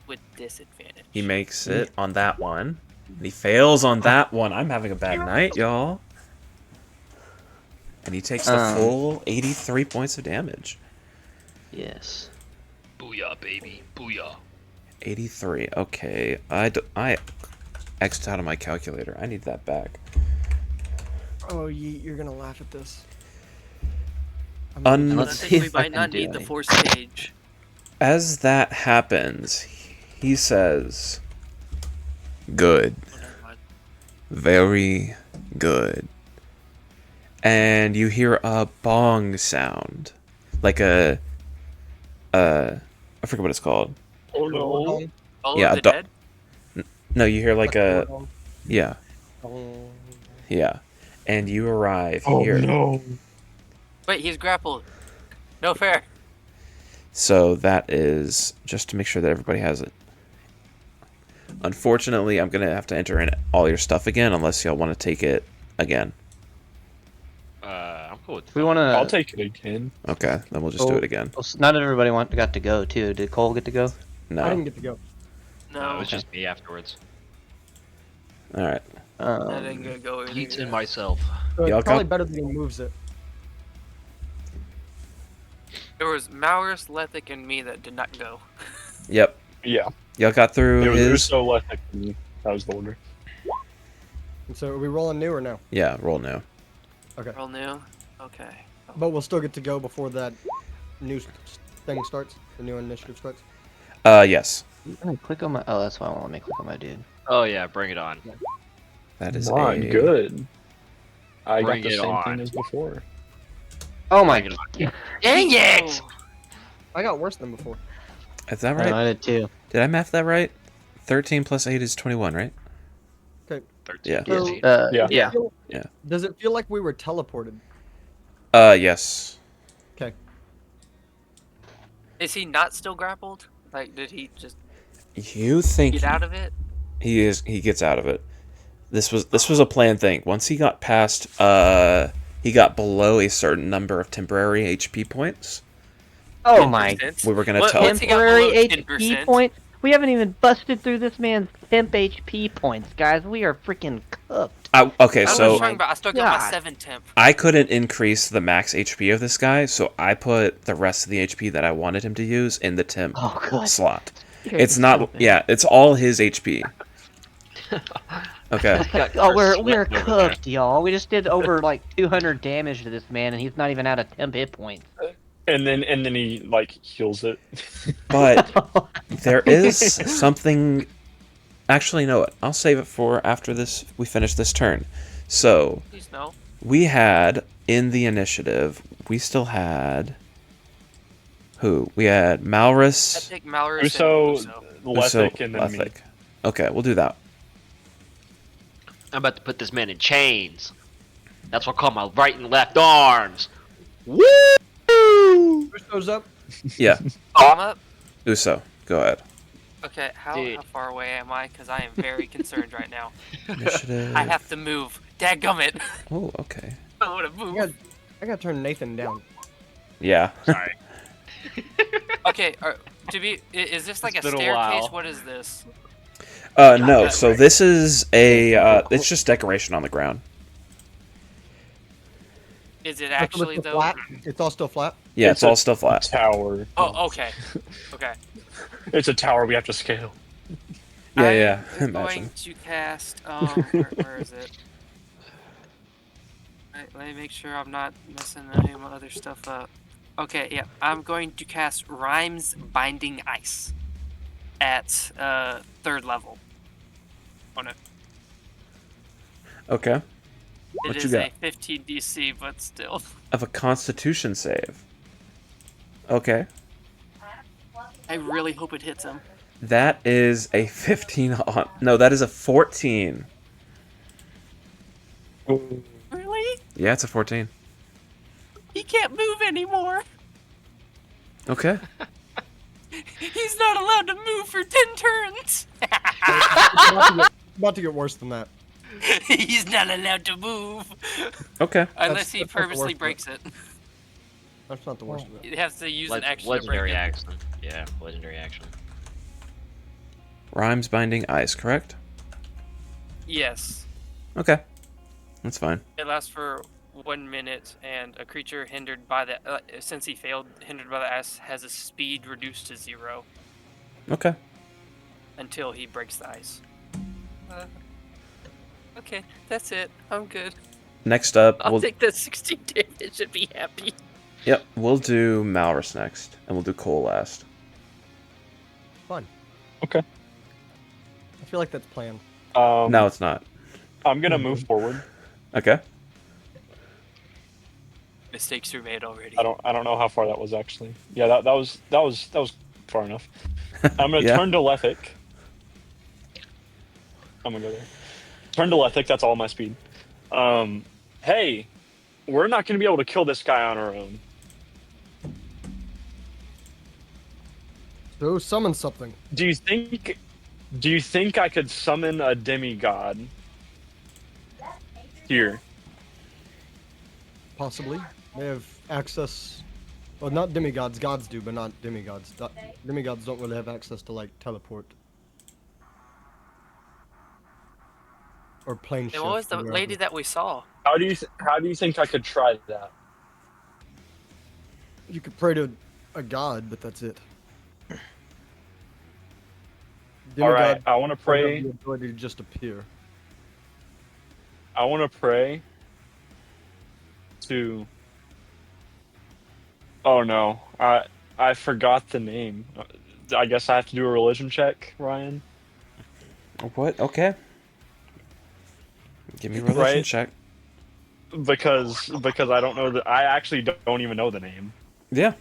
with disadvantage.
He makes it on that one. And he fails on that one. I'm having a bad night, y'all. And he takes the full 83 points of damage.
Yes.
Booyah, baby, booyah.
83. Okay. I X'd out of my calculator. I need that back.
Oh, you're gonna laugh at this.
Un-
I
Let's
think
see
we
if I
might
can
not
do
need the
anything.
force stage.
As that happens, he says, "Good.
Oh, never mind.
Very good." And you hear a bong sound. Like I forget what it's called.
Oh no.
All
Yeah,
of the
do-
dead?
No, you hear like a yeah. Yeah. And you arrive
Oh
here.
no.
Wait, he's grappled. No fair.
So that is just to make sure that everybody has it. Unfortunately, I'm going to have to enter in all your stuff again unless y'all want to take it again.
I'm cool with
We want
I'll
to.
take it again.
Okay, then we'll just do it again.
Not everybody got to go too. Did Cole get to go?
I
No.
didn't get to go.
No,
it was just me afterwards.
All right.
that ain't gonna go either.
Yeats and myself.
So
Y'all
it's probably
got-
better than he moves it.
There was Maurus, Lethic, and me that did not go.
Yep.
Yeah.
Y'all got through
It was
his.
so less than that was the order.
And so are we rolling new or no?
Yeah, roll now.
Okay.
Roll new. Okay.
But we'll still get to go before that new thing starts. The new initiative starts.
Yes.
Click on my. Oh, that's why I want to make click on my dude.
Oh yeah, bring it on.
That is
Not
a
good. I
Bring
got the
it
same
on.
thing as before.
Oh my.
Bring it on. Dang it!
I got worse than before.
Is that
Right.
right?
I did too.
Did I math that right? 13 plus 8 is 21, right?
13,
Yeah.
So-
15.
Yeah.
Yeah.
Yeah.
Does it feel like we were teleported?
Yes.
Okay.
Is he not still grappled? Like, did he just?
You think
Get out of it.
he gets out of it. This was a planned thing. Once he got past he got below a certain number of temporary HP points,
Oh my
10%.
we were gonna
What-
tell
once he got
temporary
below
HP
10%.
points. We haven't even busted through this man's temp HP points, guys. We are freaking cooked.
okay,
I was
so
talking about. I still got my
God.
7 temp.
I couldn't increase the max HP of this guy, so I put the rest of the HP that I wanted him to use in the temp
Oh, good.
slot.
You're
It's not,
stupid.
yeah, it's all his HP. Okay.
Oh, we're cooked, y'all. We just did over like 200 damage to this man, and he's not even out of temp hit points.
And then he like heals it.
But there is something. Actually, no. I'll save it for after this. We finish this turn. So
Please no.
we had in the initiative. We still had who? We had
I
Malrus,
take Malrus
Uso,
and Uso.
Lethic, and then me.
Lethic. Okay, we'll do that.
I'm about to put this man in chains. That's what I call my right and left arms. Woo!
Push those up.
Yeah,
Oh, I'm up.
Uso, go ahead.
Okay, how
Dude.
far away am I? Because I am very concerned right now.
Initiative.
I have to move. Dadgummit.
Oh, okay.
I want to move.
I gotta turn Nathan down.
Yeah.
Sorry.
Okay, is this like
It's
a
been a
staircase?
while.
What is this?
No. So this is a. It's just decoration on the ground.
Is it
That's what's
actually
still
though?
flat. It's all still flat.
Yeah,
It's
it's all
a-
still flat.
Tower.
Oh, okay. Okay.
It's a tower we have to scale.
Yeah.
I'm
Imagine.
going to cast. Where is it? Alright, let me make sure I'm not messing any of my other stuff up. Okay, yeah, I'm going to cast Rhymes Binding Ice at 3rd level on it.
Okay.
It
What you
is
got?
a 15 DC, but still.
Of a Constitution save. Okay.
I really hope it hits him.
That is a 15 on. No, that is a 14.
Really?
Yeah, it's a 14.
He can't move anymore.
Okay.
He's not allowed to move for 10 turns.
About to get worse than that.
He's not allowed to move.
Okay.
Unless he
that's not the
purposely
worst
breaks it.
That's not the worst of it.
He has to use an action to break
Legendary
it.
action. Yeah, legendary action.
Rhymes binding ice, correct?
Yes.
Okay. That's fine.
It lasts for 1 minute, and a creature hindered by the since he failed hindered by the ice has a speed reduced to 0
Okay.
until he breaks the ice. Okay, that's it. I'm good.
Next up,
I'll
we'll
take the 16 damage and be happy.
yep, we'll do Malrus next, and we'll do Cole last.
Fun.
Okay.
I feel like that's planned.
No, it's not.
I'm gonna move forward.
Okay.
Mistakes were made already.
I don't know how far that was actually. Yeah, that was far enough. I'm gonna
Yeah.
turn to Lethic. I'm gonna go there. Turn to Lethic. That's all my speed. Hey, we're not gonna be able to kill this guy on our own.
So summon something.
Do you think I could summon a demigod here?
Possibly. They have access. Well, not demigods. Gods do, but not demigods. Demigods don't really have access to like teleport or plane shift.
And what was the
or whatever.
lady that we saw?
How do you think I could try that?
You could pray to a god, but that's it.
All right,
Demigods
I want to
don't
pray.
have the ability to just appear.
I want to pray to. Oh no, I forgot the name. I guess I have to do a religion check, Ryan.
What? Okay. Give me a religion
Right.
check.
Because I don't know that. I actually don't even know the name.
Yeah.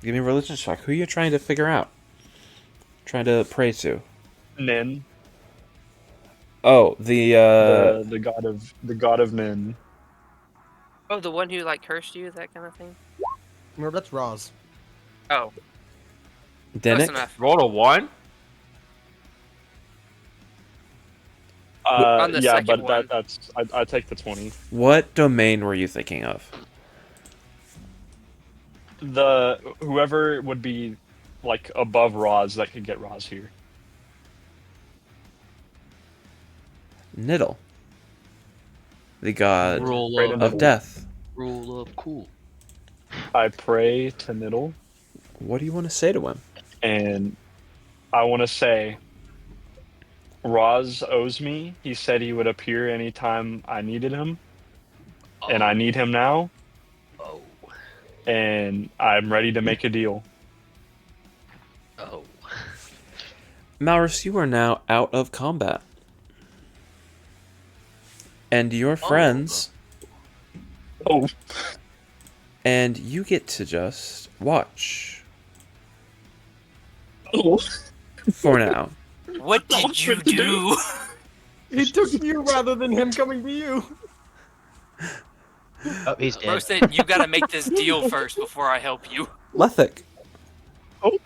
Give me a religion check. Who are you trying to figure out? Trying to pray to?
Nin,
Oh,
the god of Nin.
Oh, the one who like cursed you, that kind of thing.
Remember, that's Roz.
Oh, close
Dennick?
enough.
Rolled a 1?
On the
Yeah,
second
but
one.
that's I take the 20.
What domain were you thinking of?
The whoever would be like above Roz that could get Roz here.
Niddle, the god
Roll
Pray to
up,
of
Niddle.
death.
roll up, cool.
I pray to Niddle,
What do you want to say to him?
and I want to say, Roz owes me. He said he would appear anytime I needed him, and I need him now,
Oh,
and I'm ready to make a deal.
oh.
Maurus, you are now out of combat. And your friends,
Oh,
and you get to just watch
oh.
for now.
What did you do?
He took you rather than him coming to you.
Oh, he's dead.
Bro said you gotta make this deal first before I help you.
Lethic,
Let's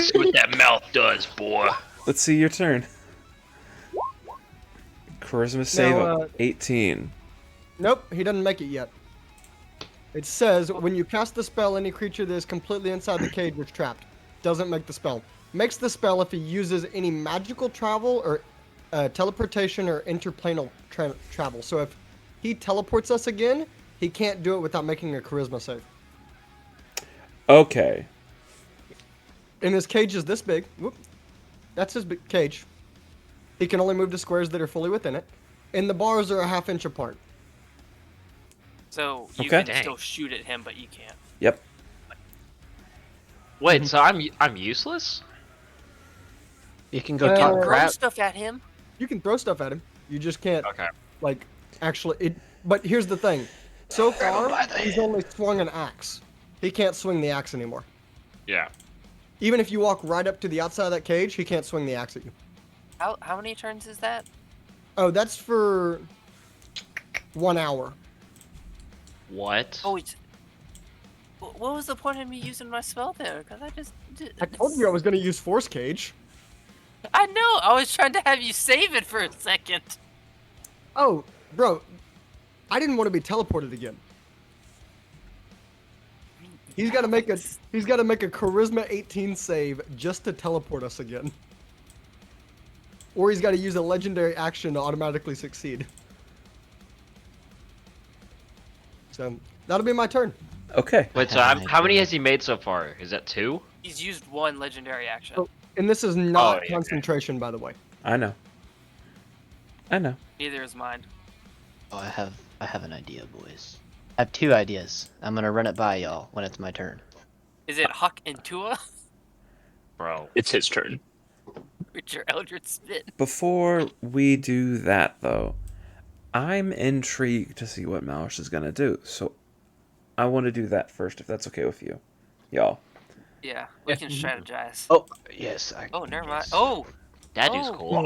see what that mouth does, boy.
let's see your turn. Charisma save
Now,
of 18.
Nope, he doesn't make it yet. It says when you cast the spell, any creature that is completely inside the cage is trapped. Doesn't make the spell. Makes the spell if he uses any magical travel or teleportation or interplanal travel. So if he teleports us again, he can't do it without making a charisma save.
Okay.
And his cage is this big. Whoop. That's his big cage. He can only move to squares that are fully within it. And the bars are a half-inch apart.
So you
Okay.
can still shoot at him, but you can't.
Yep.
Wait, so I'm useless?
You can go
Uh,
talk
Throw
crap.
stuff at him.
You can throw stuff at him. You just can't,
Okay.
like, actually... But here's the thing. So far, he's only swung an axe. He can't swing the axe anymore.
Yeah.
Even if you walk right up to the outside of that cage, he can't swing the axe at you.
How many turns is that?
Oh, that's for 1 hour.
What?
Oh, what was the point of me using my spell there? Because I just did.
I told you I was going to use Force Cage.
I know. I was trying to have you save it for a second.
Oh, bro. I didn't want to be teleported again. He's got to make a charisma 18 save just to teleport us again. Or he's got to use a legendary action to automatically succeed. So, that'll be my turn.
Okay.
Wait, so how many has he made so far? Is that 2?
He's used one legendary action.
Oh. And this is not
yeah,
concentration, by the way.
I know.
Neither is mine.
Oh, I have an idea, boys. I have 2 ideas. I'm gonna run it by y'all when it's my turn.
Is it Huck and Tua
Bro.
It's his turn.
with your Eldritch Spit?
Before we do that, though, I'm intrigued to see what Maurus is going to do. So I want to do that first, if that's okay with you. Y'all.
Yeah, we can strategize.
Oh, yes.
Oh, never mind.
yes.
Oh,
That dude's
Oh.
cool.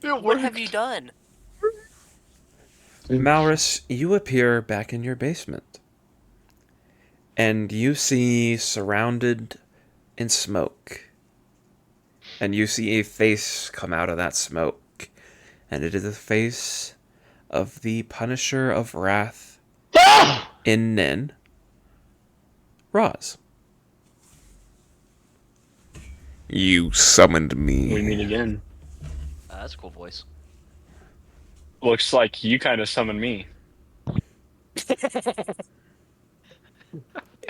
Oh,
what have you done?
Maurus, you appear back in your basement. And you see surrounded in smoke. And you see a face come out of that smoke. And it is the face of the Punisher of Wrath in Nin, Roz. You summoned
We
me.
meet again.
That's a cool voice.
Looks like you kind of summoned me.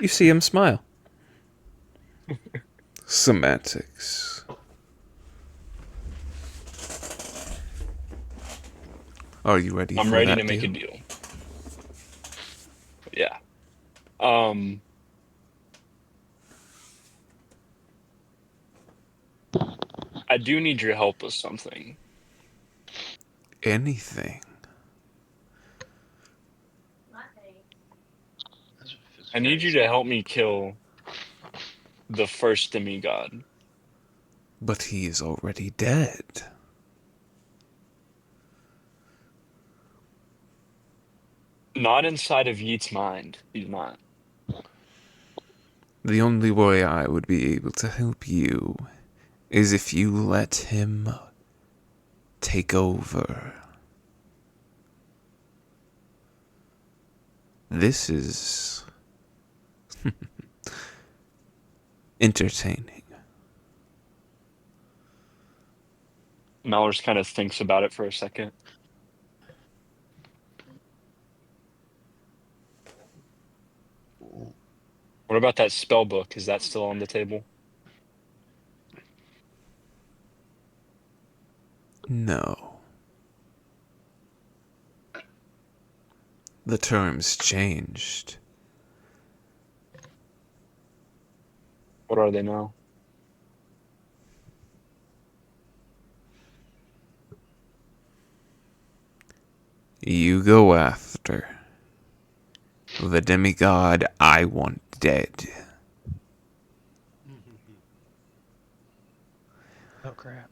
You see him smile. Semantics. Are you ready
I'm
for
ready
that
to make
deal?
a deal. Yeah. I do need your help with something.
Anything.
I need you to help me kill the first demigod.
But he is already dead.
Not inside of Yeet's mind. He's not.
The only way I would be able to help you is if you let him take over. This is entertaining.
Malorus kind of thinks about it for a second. What about that spell book? Is that still on the table?
No. The terms changed.
What are they now?
You go after the demigod I want dead.
Oh crap.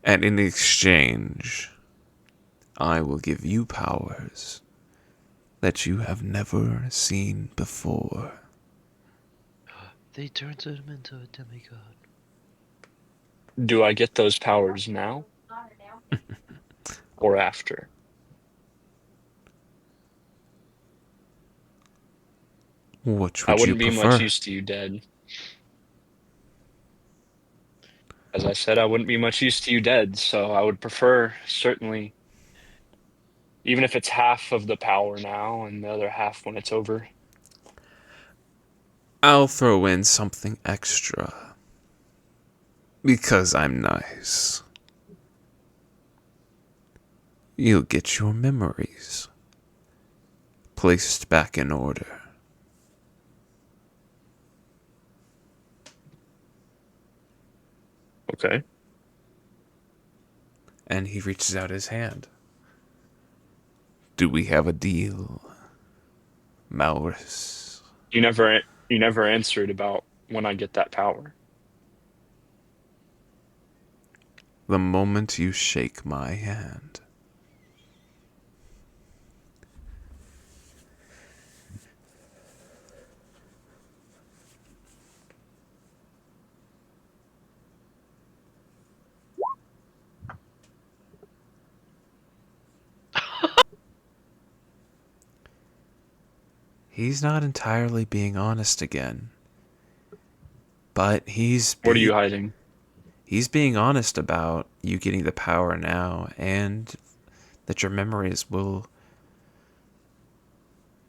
And in exchange, I will give you powers that you have never seen before.
They turned him into a demigod.
Do I get those powers now or after?
Which
I
would you
wouldn't be much
prefer?
use to you dead. As I said, I wouldn't be much use to you dead, so I would prefer, certainly, even if it's half of the power now and the other half when it's over.
I'll throw in something extra. Because I'm nice. You'll get your memories placed back in order.
Okay.
And he reaches out his hand. Do we have a deal, Malrus?
You never answered about when I get that power.
The moment you shake my hand. He's not entirely being honest again. But he's
What are you hiding?
he's being honest about you getting the power now and that your memories will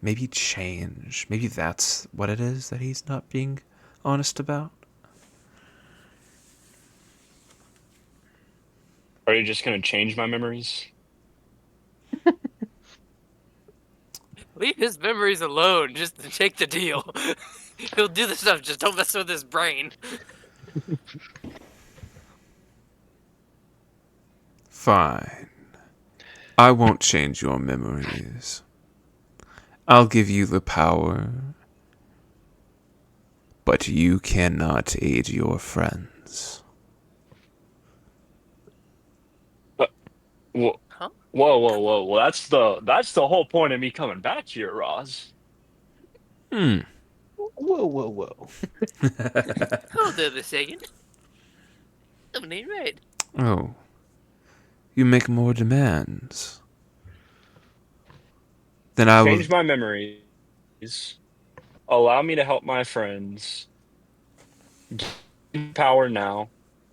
maybe change. Maybe that's what it is that he's not being honest about.
Are you just going to change my memories?
Leave his memories alone. Just take the deal. He'll do the stuff. Just don't mess with his brain.
Fine. I won't change your memories. I'll give you the power. But you cannot aid your friends.
Whoa,
Huh?
whoa. Well, that's the whole point of me coming back here, Roz.
Hmm.
Whoa.
Hold on a second. Something ain't right.
Oh. You make more demands. Then I will...
Change my memories. Allow me to help my friends. Give me power now.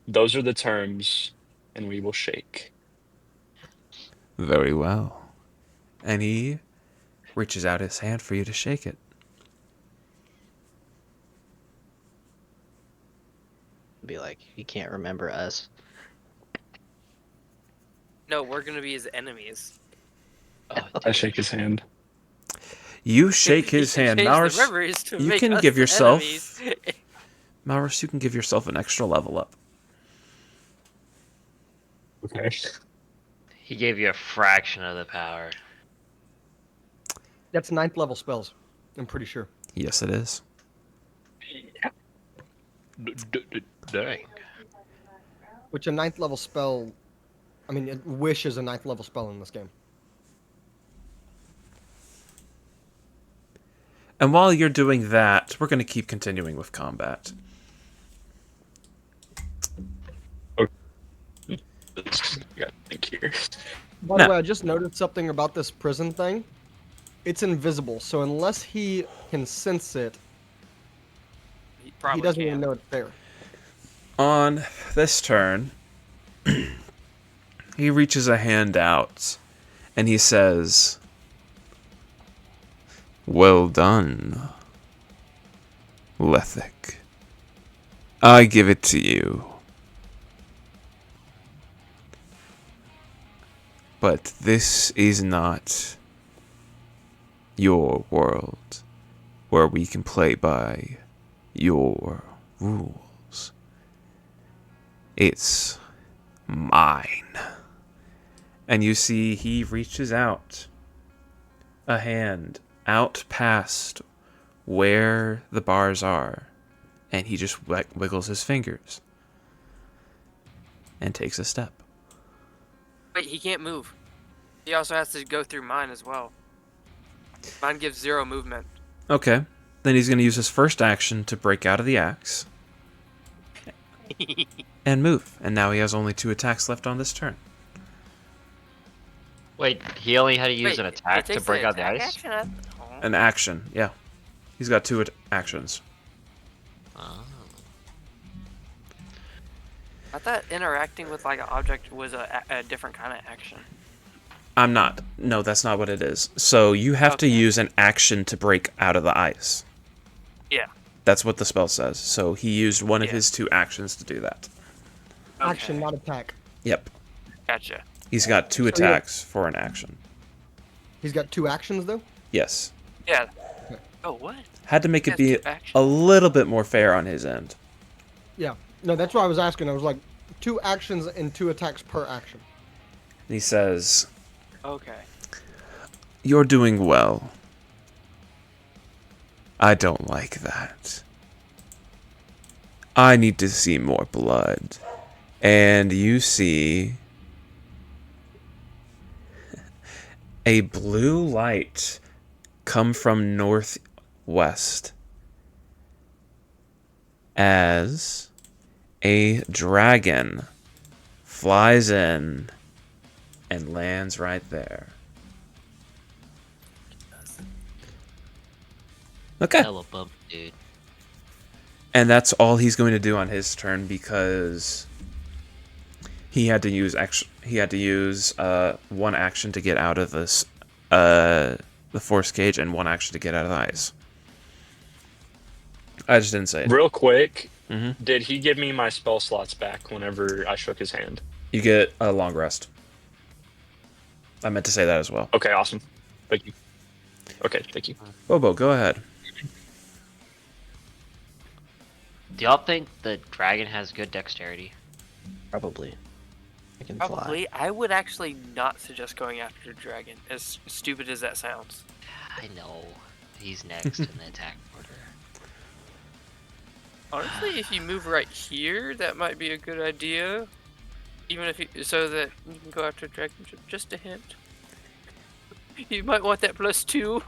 Those are the terms, and we will shake.
Very well. And he reaches out his hand for you to shake it.
Be like, he can't remember us.
No, we're gonna be his enemies.
Oh,
I shake his hand.
You shake his
You
hand.
change the
Maurus,
memories to
you
make
can
us
give
the
yourself...
enemies.
Maurus, you can give yourself an extra level up.
Okay.
He gave you a fraction of the power.
That's 9th level spells. I'm pretty sure.
Yes, it is.
Dang.
Which a 9th level spell. I mean, Wish is a 9th level spell in this game.
And while you're doing that, we're going to keep continuing with combat.
Let's here.
By
No.
the way, I just noticed something about this prison thing. It's invisible, so unless he can sense it,
He probably
he doesn't
can.
even know it's there.
On this turn, he reaches a hand out and he says, "Well done, Lethic. I give it to you. But this is not your world where we can play by your rules. It's mine." And you see he reaches out a hand out past where the bars are, and he just wiggles his fingers and takes a step.
Wait, he can't move. He also has to go through mine as well. Mine gives 0 movement.
Okay. Then he's going to use his first action to break out of the axe and move. And now he has only 2 attacks left on this turn.
Wait, he only had to use
Wait,
an
it
attack to
takes
break
an
out the
attack
ice?
action? Oh.
An action, yeah. He's got 2 actions.
Oh.
I thought interacting with like an object was a different kind of action.
I'm not. No, that's not what it is. So you have to
Okay.
use an action to break out of the ice.
Yeah.
That's what the spell says. So he used one of
Yeah.
his 2 actions to do that.
Action,
Okay.
not attack.
Yep.
Gotcha.
He's got 2
So, yeah.
attacks for an action.
He's got 2 actions though.
Yes.
Yeah. Oh, what?
Had to make
He
it
has
be
2 actions.
a little bit more fair on his end.
Yeah. No, that's why I was asking. I was like, 2 actions and 2 attacks per action.
He says,
Okay.
"You're doing well. I don't like that. I need to see more blood." And you see a blue light come from northwest as a dragon flies in and lands right there. Okay.
Hella bump, dude.
And that's all he's going to do on his turn because he had to use one action to get out of this the force cage and one action to get out of the ice. I just didn't say it.
Real quick,
Mhm.
did he give me my spell slots back whenever I shook his hand?
You get a long rest. I meant to say that as well.
Okay, awesome. Thank you. Okay, thank you.
Bobo, go ahead.
Do y'all think the dragon has good dexterity?
Probably. I can fly.
Probably. I would actually not suggest going after the dragon, as stupid as that sounds.
I know. He's next in the attack order.
Honestly, if you move right here, that might be a good idea. Even if you, so that you can go after a dragon. Just a hint. You might want that +2.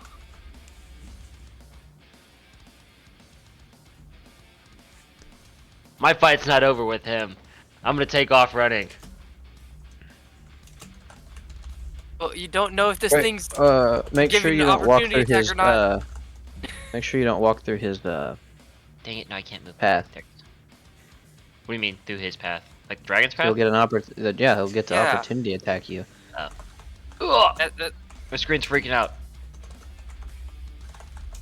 My fight's not over with him. I'm gonna take off running.
Well, you don't know if this
Wait,
thing's.
make
give
sure
him
you
the
don't walk
opportunity
through
attack
his.
or not.
Make sure you don't walk through his
Dang it, no I can't move.
path.
What do you mean, through his path? Like the dragon's path?
He'll get an opportunity. Yeah, he'll get the
Yeah.
opportunity to attack you.
Ugh,
That,
my screen's freaking out.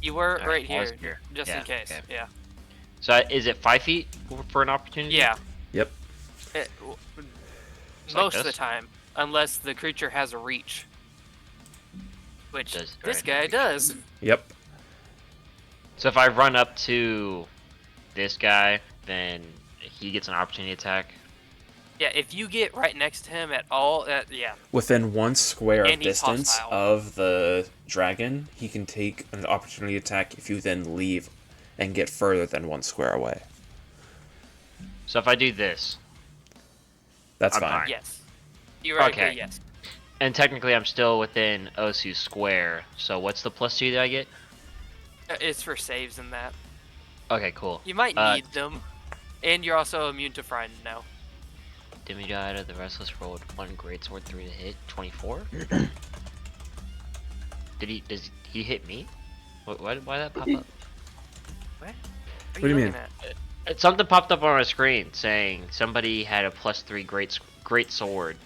you were
Alright,
right
I was
here,
here.
just
Yeah,
in case.
okay.
Yeah.
So is it 5 feet for an opportunity?
Yeah.
Yep.
It's
Most
like
of the
this?
time, unless the creature has a reach, which
Does
this
dragon
guy
reach?
does.
Yep.
So if I run up to this guy, then he gets an opportunity attack.
Yeah, if you get right next to him at all, yeah.
Within 1 square of
And he's
distance
hostile.
of the dragon, he can take an opportunity attack if you then leave and get further than 1 square away.
So if I do this,
That's
I'm
fine.
fine.
Yes. You're right
Okay.
here, yes.
and technically I'm still within Osu's square, so what's the +2 that I get?
It's for saves and that.
Okay, cool.
You might
Uh,
need them. And you're also immune to frightened now.
Demigod of the Restless rolled 1 greatsword 3 to hit. 24. Does he hit me? Why did that pop up?
What?
What do you mean?
Something popped up on my screen saying somebody had a +3 great sword,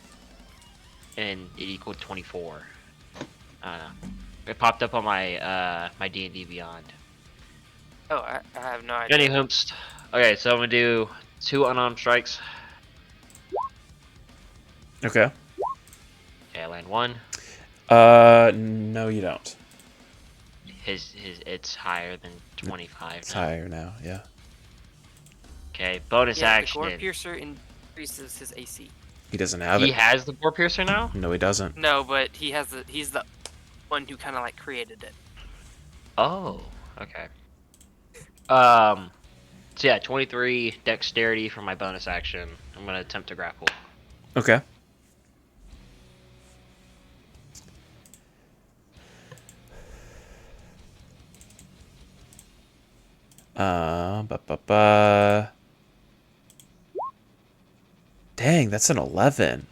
and it equaled 24. I don't know. It popped up on my my D&D Beyond.
Oh, I have no idea.
Any hoomst. Okay, so I'm gonna do 2 unarmed strikes.
Okay.
Okay, I land 1.
No, you don't.
His it's higher than 25
It's
now.
higher now. Yeah.
Okay, bonus
Yeah, the
action.
Gore Piercer increases his AC.
He doesn't have
He
it.
has the Boar Piercer now?
No, he doesn't.
No, but he's the one who kind of like created it.
Oh, okay. So yeah, 23 dexterity for my bonus action. I'm gonna attempt to grapple.
Okay. Ba, ba, ba. Dang, that's an 11.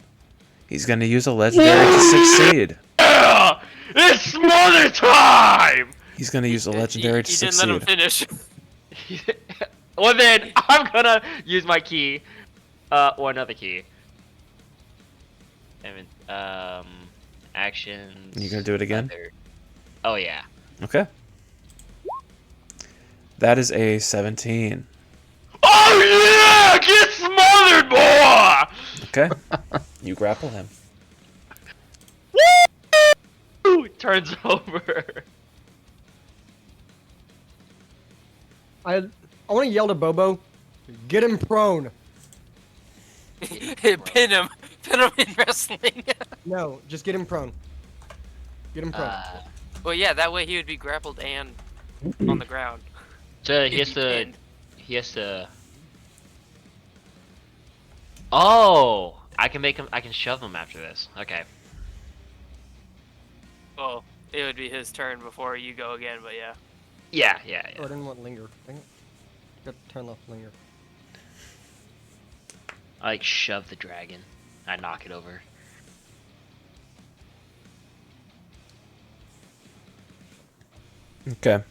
He's gonna use a legendary to succeed.
Yeah! It's smother time!
He's gonna use a legendary to
He didn't let him
succeed.
finish.
Well then, I'm gonna use my key. Or another key. And actions.
You gonna do it again?
Other. Oh yeah.
Okay. That is a 17.
Oh yeah! Get smothered, boy!
Okay. You grapple him.
Woo! Turns over.
I want to yell to Bobo, get him prone.
Pin him in wrestling.
No, just get him prone. Get him prone.
Well, yeah, that way he would be grappled and on the ground.
So
He'd
he has
be
to.
pinned.
He has to. Oh, I can make him. I can shove him after this. Okay.
Well, it would be his turn before you go again, but yeah.
Yeah.
Oh, I didn't want linger. Dang it. Got to turn off linger.
I like shove the dragon. I knock it over.
Okay.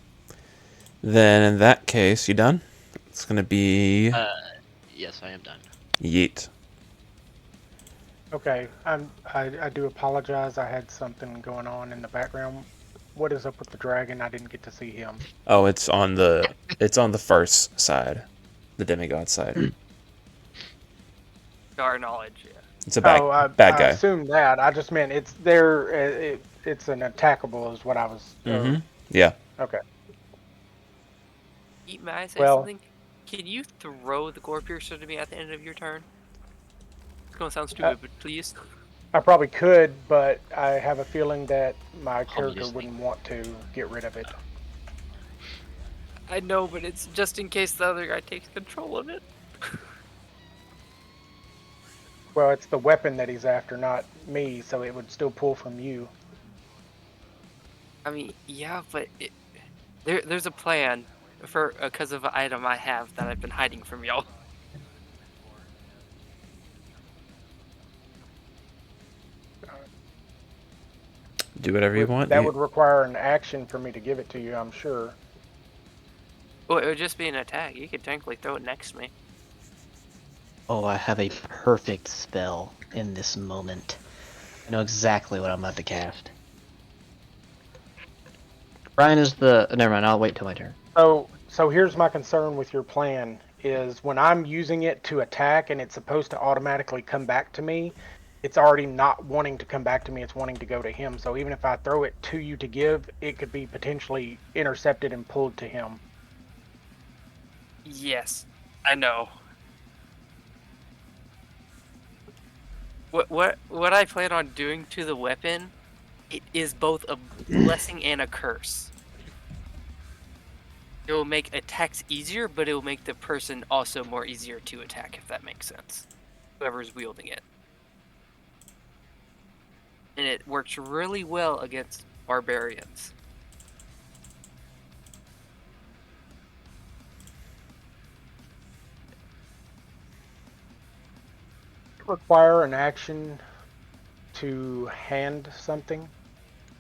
Then in that case, you done? It's gonna be
Yes, I am done.
yeet.
Okay, I do apologize. I had something going on in the background. What is up with the dragon? I didn't get to see him.
Oh, it's on the first side, the demigod side.
To our knowledge, yeah.
It's a bad
I
guy.
assumed that. I just meant it's there. It's an attackable, is what I was.
Mm-hmm. Yeah.
Okay.
May I say
Well-
something? Can you throw the Gore Piercer to me at the end of your turn? It's gonna sound stupid, but please.
I probably could, but I have a feeling that my character
just
wouldn't want to get rid of it.
I know, but it's just in case the other guy takes control of it.
Well, it's the weapon that he's after, not me, so it would still pull from you.
I mean, yeah, but there's a plan for because of an item I have that I've been hiding from y'all.
Do whatever you want.
That
You-
would require an action for me to give it to you, I'm sure.
Well, it would just be an attack. You could technically throw it next to me.
Oh, I have a perfect spell in this moment. I know exactly what I'm about to cast. Brian is the. Never mind. I'll wait till my turn.
So here's my concern with your plan: is when I'm using it to attack and it's supposed to automatically come back to me, it's already not wanting to come back to me. It's wanting to go to him. So even if I throw it to you to give, it could be potentially intercepted and pulled to him.
Yes, I know. What I plan on doing to the weapon, it is both a blessing and a curse. It will make attacks easier, but it will make the person also more easier to attack, if that makes sense. Whoever's wielding it. And it works really well against barbarians.
require an action to hand something?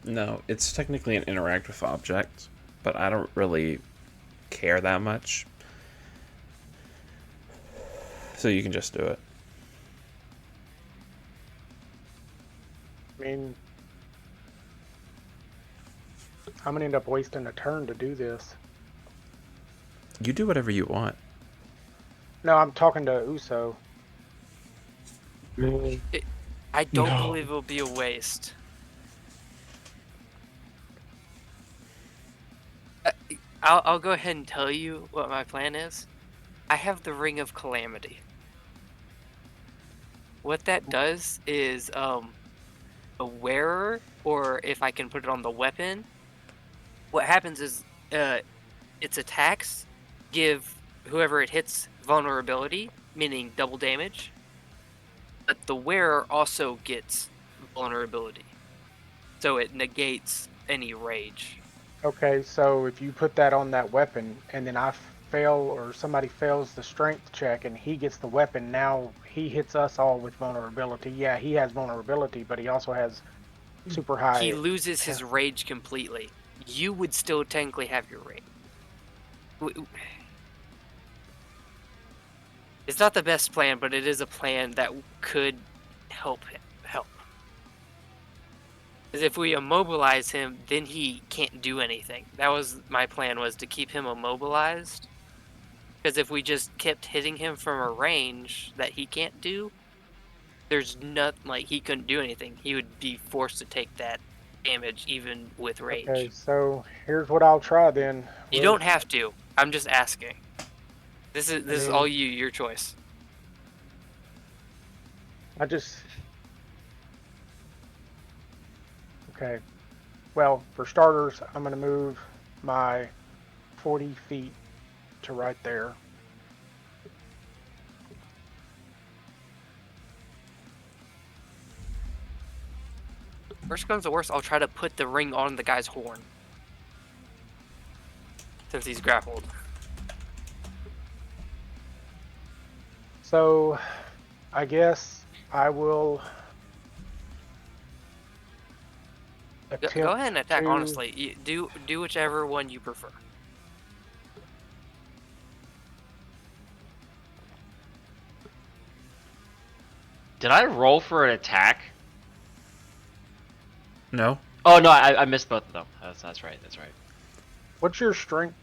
No, it's technically an interactive object, but I don't really care that much. So you can just do it.
I mean, I'm gonna end up wasting a turn to do this.
You do whatever you want.
No, I'm talking to Uso.
I don't
No.
believe it'll be a waste. I'll go ahead and tell you what my plan is. I have the Ring of Calamity. What that does is, a wearer, or if I can put it on the weapon, what happens is, its attacks give whoever it hits vulnerability, meaning double damage. But the wearer also gets vulnerability, so it negates any rage.
Okay, so if you put that on that weapon and then I fail or somebody fails the strength check and he gets the weapon, now he hits us all with vulnerability. Yeah, he has vulnerability, but he also has super high.
He loses his rage completely. You would still technically have your rage. It's not the best plan, but it is a plan that could help. Because if we immobilize him, then he can't do anything. That was my plan, was to keep him immobilized. Because if we just kept hitting him from a range that he can't do, there's nothing, like, he couldn't do anything. He would be forced to take that damage even with rage.
Okay, so here's what I'll try then.
You don't have to. I'm just asking. This is all you, your choice.
Okay. Well, for starters, I'm going to move my 40 feet to right there.
Worst comes to worst, I'll try to put the ring on the guy's horn. Since he's grappled.
So, I guess I will
Go ahead and attack,
to-
honestly. You do whichever one you prefer.
Did I roll for an attack?
No?
Oh no, I missed both of them. That's right. That's right.
What's your strength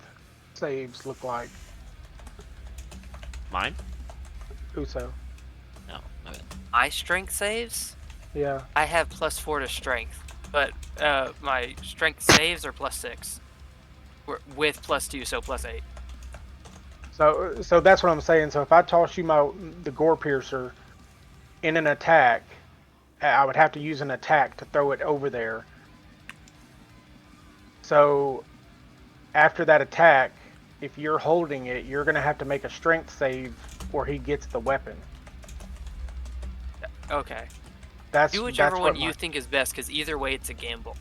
saves look like,
Mine?
Uso?
No. My bad.
My strength saves?
Yeah.
I have +4 to strength, but my strength saves are +6. With +2, so +8.
So that's what I'm saying. So if I toss you the gore piercer in an attack, I would have to use an attack to throw it over there. So after that attack, if you're holding it, you're gonna have to make a strength save or he gets the weapon.
Okay.
That's
Do whichever
what
one you think is best, because either way it's a gamble.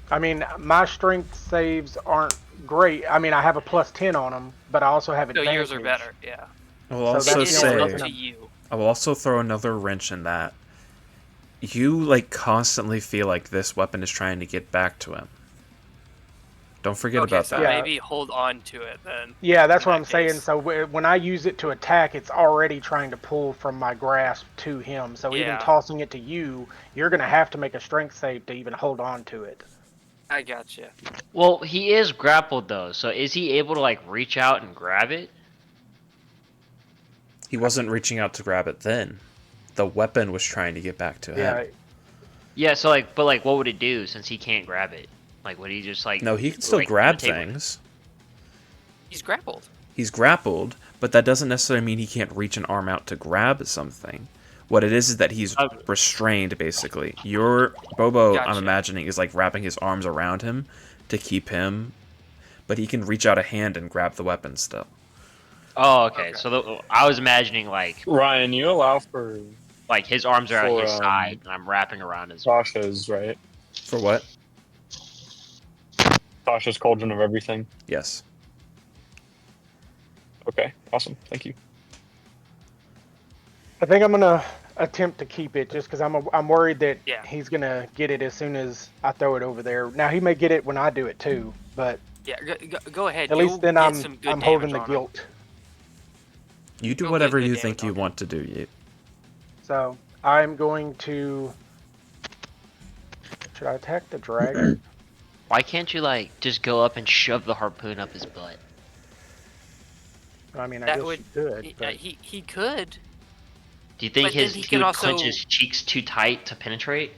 I mean, my strength saves aren't great. I mean, I have a +10 on them, but I also have
So
advantage.
yours are better, yeah.
I will
So
also
that's
It is
the only
up
say,
reason
to you.
I will also throw another wrench in that. You, like, constantly feel like this weapon is trying to get back to him. Don't forget
Okay,
about
so
that.
Yeah.
maybe hold on to it then.
Yeah, that's
in
what
that
I'm saying.
case.
So when I use it to attack, it's already trying to pull from my grasp to him. So even
Yeah.
tossing it to you, you're going to have to make a strength save to even hold on to it.
I gotcha.
Well, he is grappled though, so is he able to like reach out and grab it?
He wasn't reaching out to grab it then. The weapon was trying to get back to
Yeah.
him.
Yeah. So like, but like, what would it do since he can't grab it? Like, would he just like?
No, he can still
like,
grab
take-
things.
He's grappled.
He's grappled, but that doesn't necessarily mean he can't reach an arm out to grab something. What it is that he's restrained, basically. Your Bobo, I'm
Gotcha.
imagining, is like wrapping his arms around him to keep him, but he can reach out a hand and grab the weapon still.
Oh, okay.
Okay.
So I was imagining like
Ryan, you allow for
his arms are
For,
at his side and I'm wrapping around his.
Sasha's, right?
For what?
Sasha's Cauldron of Everything.
Yes.
Okay, awesome. Thank you.
I think I'm going to attempt to keep it just because I'm worried that
Yeah.
he's gonna get it as soon as I throw it over there. Now he may get it when I do it too, but
Yeah, go ahead.
at
You'll
least then
get some good
I'm holding
damage
the
on him.
guilt.
You do
You'll
whatever
get good
you
damage
think you
on him.
want to do, Yeet.
So I'm going to. Should I attack the dragon?
Why can't you like just go up and shove the harpoon up his butt?
I mean, I
That
guess
would
you could.
he,
But
he could,
Do you think
But then he
he
can
would
also-
clench his cheeks too tight to penetrate?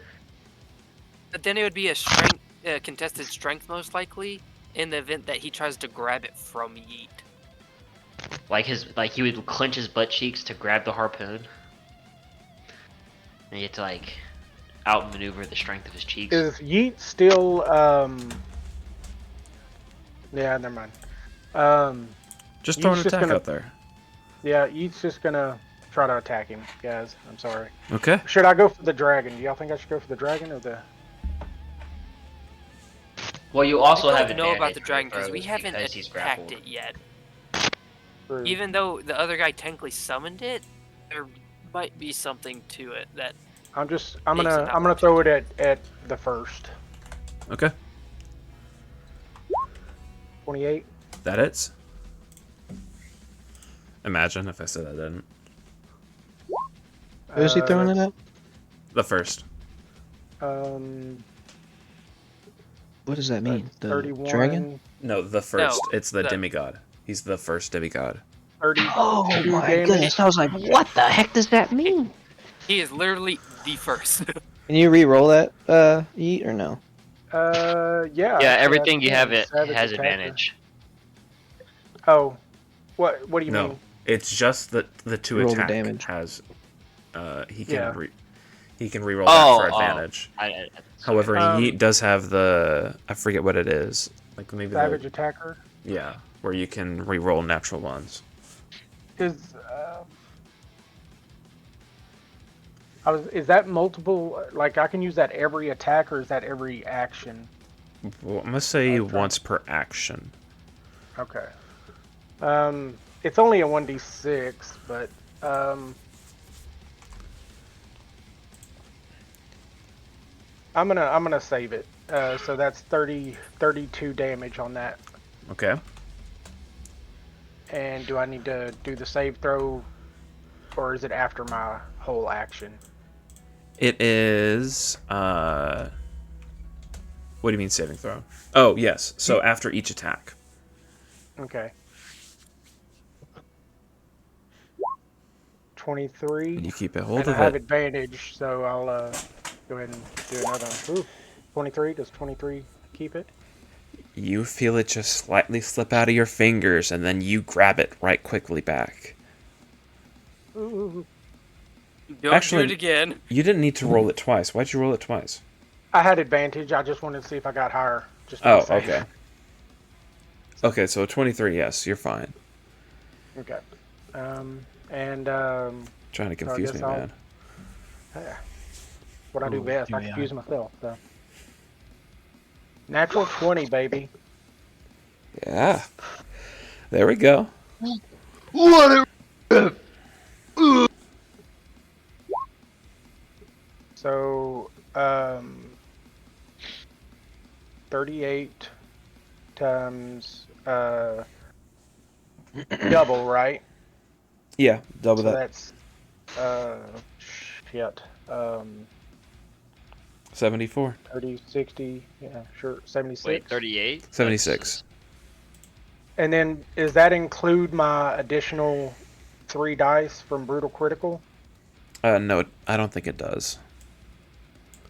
but then it would be a strength contested strength most likely in the event that he tries to grab it from Yeet.
Like he would clench his butt cheeks to grab the harpoon. And you have to like outmaneuver the strength of his cheeks.
is Yeet still? Yeah, never mind.
Just throw an
Yeet's just
attack
gonna-
out there.
Yeah, Yeet's just gonna try to attack him, guys. I'm sorry.
Okay.
Should I go for the dragon? Do y'all think I should go for the dragon or the?
Well, you also
I
have
don't know about the
advantage
dragon
when
because
he
we
throws
haven't
because he's
attacked
grappled.
it yet.
For...
Even though the other guy technically summoned it, there might be something to it that
I'm
Makes it
gonna
not
I'm gonna
much.
throw it at the first.
Okay.
28.
That hits. Imagine if I said I didn't.
Who is he throwing it at?
The first.
Um,
What does that mean? The
31.
dragon?
No, the first.
No,
It's the
the-
demigod. He's the first demigod.
32
Oh my
damage.
goodness! I was like, what the heck does that mean?
he is literally the first.
Can you re-roll that, Yeet, or no?
Yeah.
Yeah,
actually,
everything
I
you
can.
have it
Savage
has
attacker.
advantage.
Oh, what do you
No,
mean?
it's just that the two
Roll the
attack
damage.
has. He can
Yeah.
he can reroll
Oh,
that for
oh.
advantage.
I-
However,
Um,
Yeet does have the I forget what it is. Like maybe
Savage attacker
yeah, where you can reroll natural ones.
is. Is that multiple? Like I can use that every attack, or is that every action?
Well, I'm gonna say
Okay.
once per action.
Okay. It's only a 1d6, but I'm gonna save it. So that's 32 damage on that.
Okay.
And do I need to do the save throw, or is it after my whole action?
It is. What do you mean saving throw? Oh yes. So after each attack.
Okay. 23.
And you keep a hold
And I
of
have
it.
advantage, so I'll go ahead and do another one. Ooh, 23. Does 23 keep it?
You feel it just slightly slip out of your fingers, and then you grab it right quickly back.
Ooh.
Don't
Actually-
do it again.
You didn't need to roll it twice. Why'd you roll it twice?
I had advantage. I just wanted to see if I got higher. Just to be
Oh,
safe.
okay. Okay, so 23, yes, you're fine.
Okay. And
Trying to
So I
confuse me,
guess I'll-
man.
what I do
Ooh,
best,
here
I
we
confuse myself. So. Natural 20, baby.
Yeah. There we go.
So 38 times double, right?
Yeah, double
So
that.
that's shit.
74.
30, 60, yeah, sure, 76.
Wait, 38?
76.
And then does that include my additional 3 dice from brutal critical?
No, I don't think it does.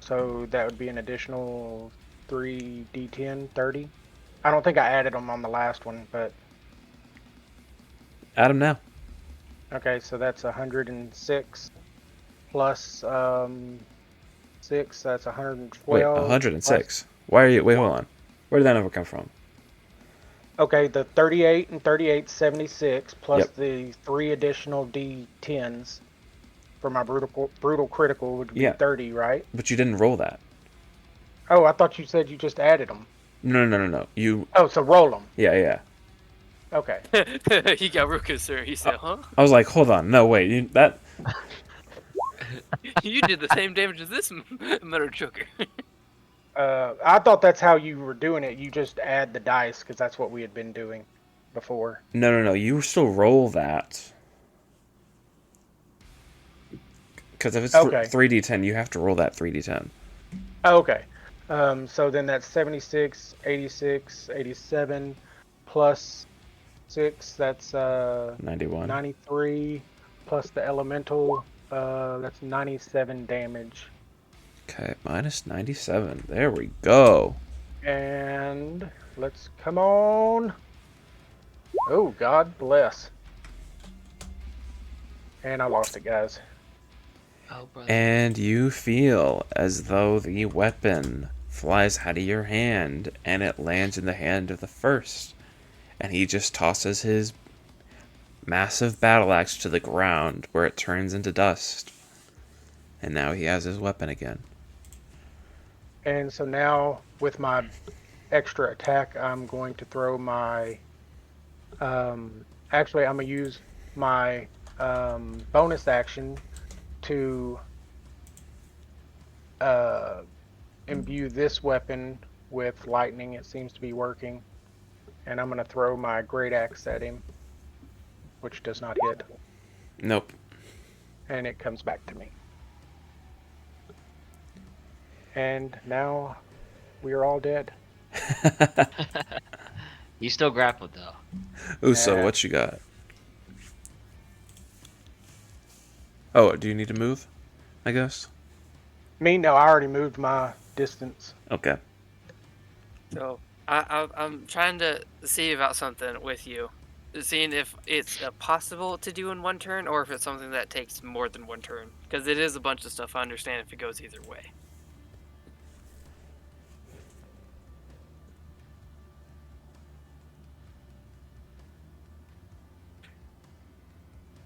So that would be an additional 3d10, 30. I don't think I added them on the last one, but
Add 'em now.
okay, so that's 106 plus 6, that's 112.
Wait, 106. Why are you... Wait, hold on. Where did that number come from?
Okay, the 38 and 38, 76, plus
Yep.
the 3 additional d10s for my brutal critical would be
Yeah.
30, right?
But you didn't roll that.
Oh, I thought you said you just added them.
No. You...
Oh, so roll them.
Yeah.
Okay.
He got real concerned. He said, "Huh?"
I was like, hold on. No, wait. That...
You did the same damage as this Metal Choker.
I thought that's how you were doing it. You just add the dice because that's what we had been doing before.
No. You still roll that. Because if it's
Okay.
3d10, you have to roll that 3d10.
Okay. So then that's 76, 86, 87 plus 6. That's
91.
93 plus the elemental. That's 97 damage.
Okay, minus 97. There we go.
And let's come on. Oh, God bless. And I lost it, guys.
Oh, brother.
And you feel as though the weapon flies out of your hand and it lands in the hand of the first. And he just tosses his massive battle axe to the ground where it turns into dust. And now he has his weapon again.
And so now with my extra attack, I'm going to throw my. Actually, I'm going to use my bonus action to imbue this weapon with lightning. It seems to be working. And I'm going to throw my great axe at him, which does not hit.
Nope.
And it comes back to me. And now we are all dead.
You still grappled though.
Uso,
Yeah.
what you got? Oh, do you need to move? I guess.
Me? No, I already moved my distance.
Okay.
So I'm trying to see about something with you, seeing if it's possible to do in one turn or if it's something that takes more than one turn. Because it is a bunch of stuff. I understand if it goes either way.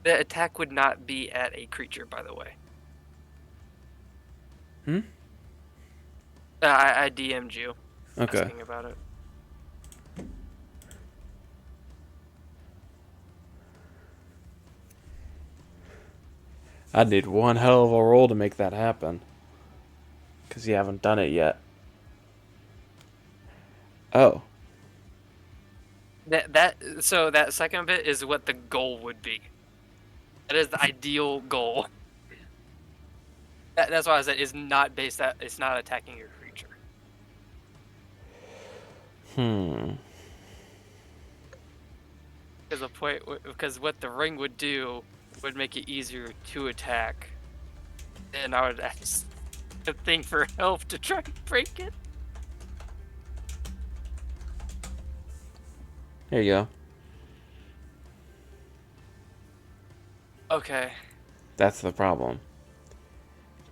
The attack would not be at a creature, by the way. I DM'd you.
Okay.
Asking about it.
I'd need one hell of a roll to make that happen. Because you haven't done it yet. Oh.
So that second bit is what the goal would be. That is the ideal goal. That's why I said it's not based that it's not attacking your creature. Because what the ring would do would make it easier to attack. And I would ask a thing for help to try and break it.
There you go.
Okay.
That's the problem.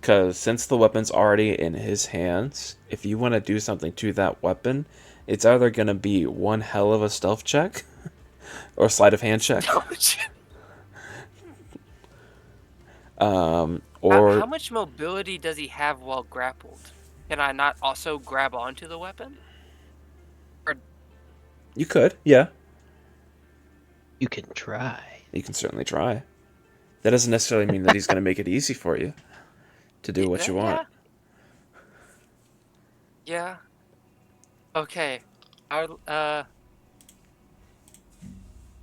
Because since the weapon's already in his hands, if you want to do something to that weapon, it's either going to be one hell of a stealth check or sleight of hand check. Or
How much mobility does he have while grappled? Can I not also grab onto the weapon?
you could, yeah.
You can try.
You can certainly try. That doesn't necessarily mean that he's going to make it easy for you to do what you want.
Yeah. Okay. I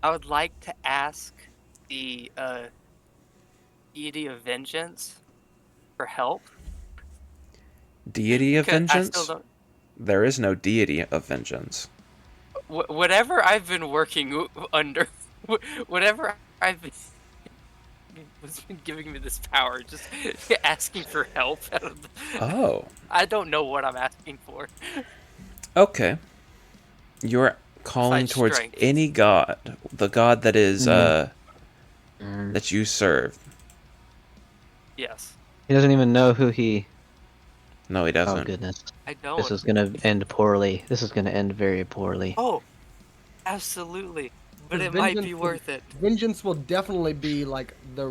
would like to ask the deity of vengeance for help.
Deity of
'Cause I
vengeance?
still don't.
There is no deity of vengeance.
Whatever I've been working under, whatever I've been was been giving me this power, just asking for help.
Oh.
I don't know what I'm asking for.
Okay. You're calling
Besides
towards
strength.
any god. The god that is, that you serve.
Yes.
He doesn't even know who he.
No, he doesn't.
Oh goodness.
I don't.
This is gonna end poorly. This is gonna end very poorly.
Oh, absolutely. But
His
it might be
vengeance
worth it.
Vengeance will definitely be like the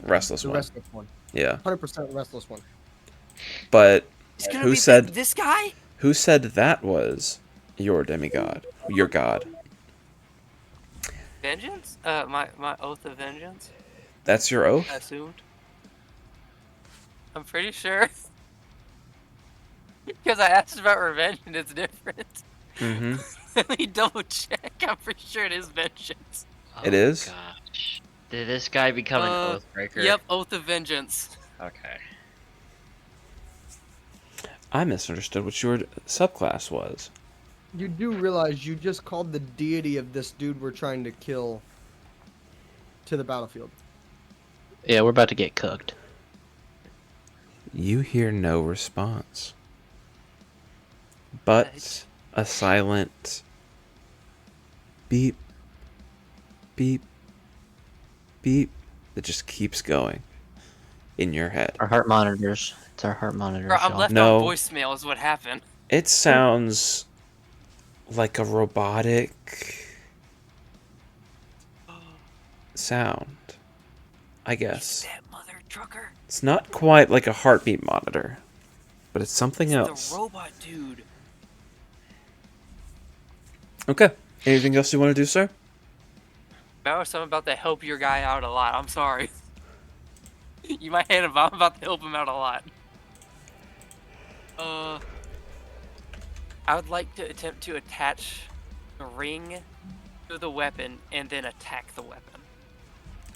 Restless one.
restless one.
Yeah.
100% restless one.
But
It's gonna
who
be
said
this guy?
who said that was your demigod? Your god.
Vengeance? My oath of vengeance.
That's your oath?
I assumed. I'm pretty sure. Because I asked about revenge and it's different.
Mm-hmm.
Let me double check. I'm pretty sure it is vengeance.
It is?
Gosh. Did this guy become an oath breaker?
Yep, Oath of Vengeance.
Okay.
I misunderstood what your subclass was.
You do realize you just called the deity of this dude we're trying to kill to the battlefield.
Yeah, we're about to get cooked.
You hear no response. But a silent beep, beep, beep that just keeps going in your head.
Our heart monitors. It's our heart monitors.
Bro, I'm
y'all.
left
No.
on voicemail is what happened.
It sounds like a robotic sound, I guess.
That mother trucker.
It's not quite like a heartbeat monitor, but it's something
It's
else.
the robot dude.
Okay. Anything else you want to do, sir?
Mouse, I'm about to help your guy out a lot. I'm sorry. You might hate him, but I'm about to help him out a lot. I would like to attempt to attach the ring to the weapon and then attack the weapon.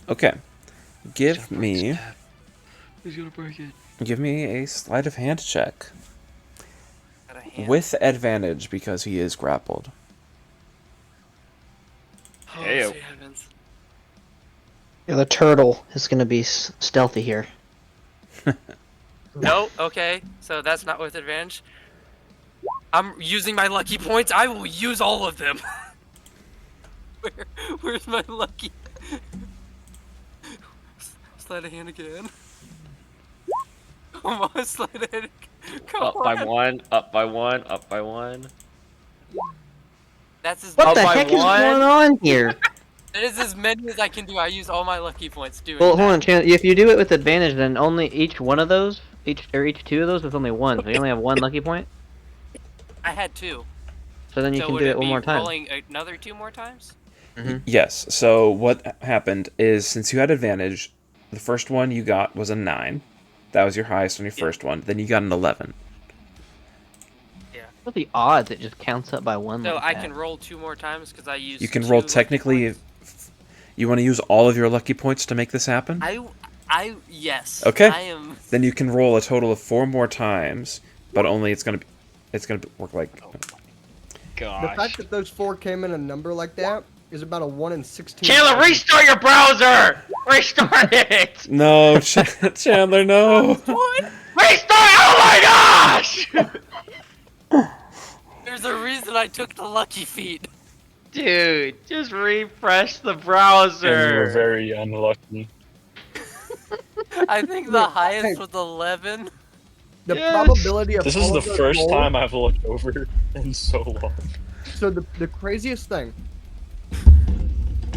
Okay. Give me
He's gonna break it.
a sleight of hand check
Got a hand.
with advantage because he is grappled.
Oh,
Heyo.
sweet heavens.
Yeah, the turtle is gonna be stealthy here.
No, okay, so that's not with advantage. I'm using my lucky points. I will use all of them. Where's my lucky? Sleight of hand again. Come on, sleight of hand. Come
Up
on.
by one, up by one, up by one.
That's as
What
Up
the
by
heck is
one?
going on here?
That is as many as I can do. I use all my lucky points doing
Well,
that.
hold on, Chan. If you do it with advantage, then only each one of those, each two of those, is only one. So you only have one lucky point.
I had two.
So then you
So
can
would
do
it
it one
be
more time.
rolling another two more times?
Yes. So what happened is since you had advantage, the first one you got was a 9. That was your highest on your first one. Then you got an 11.
What's the odds it just counts up by one?
So
like
I
that?
can roll two more times because I used.
You can
two
roll
lucky
technically.
points.
You want to use all of your lucky points to make this happen?
Yes.
Okay.
I am.
Then you can roll a total of 4 more times, but only it's gonna work like.
The
Gosh.
fact that those 4 came in a number like that is about a 1 in 16.
Chandler, restart your browser! Restart it!
No, Chandler, no.
What?
Restart! Oh my gosh!
There's a reason I took the lucky feet.
Dude, just refresh the
And you were
browser.
very unlucky.
I think the highest was 11.
The
Yes.
probability of
This is
all
the
of those
first
rolls-
time I've looked over in so long.
So the craziest thing,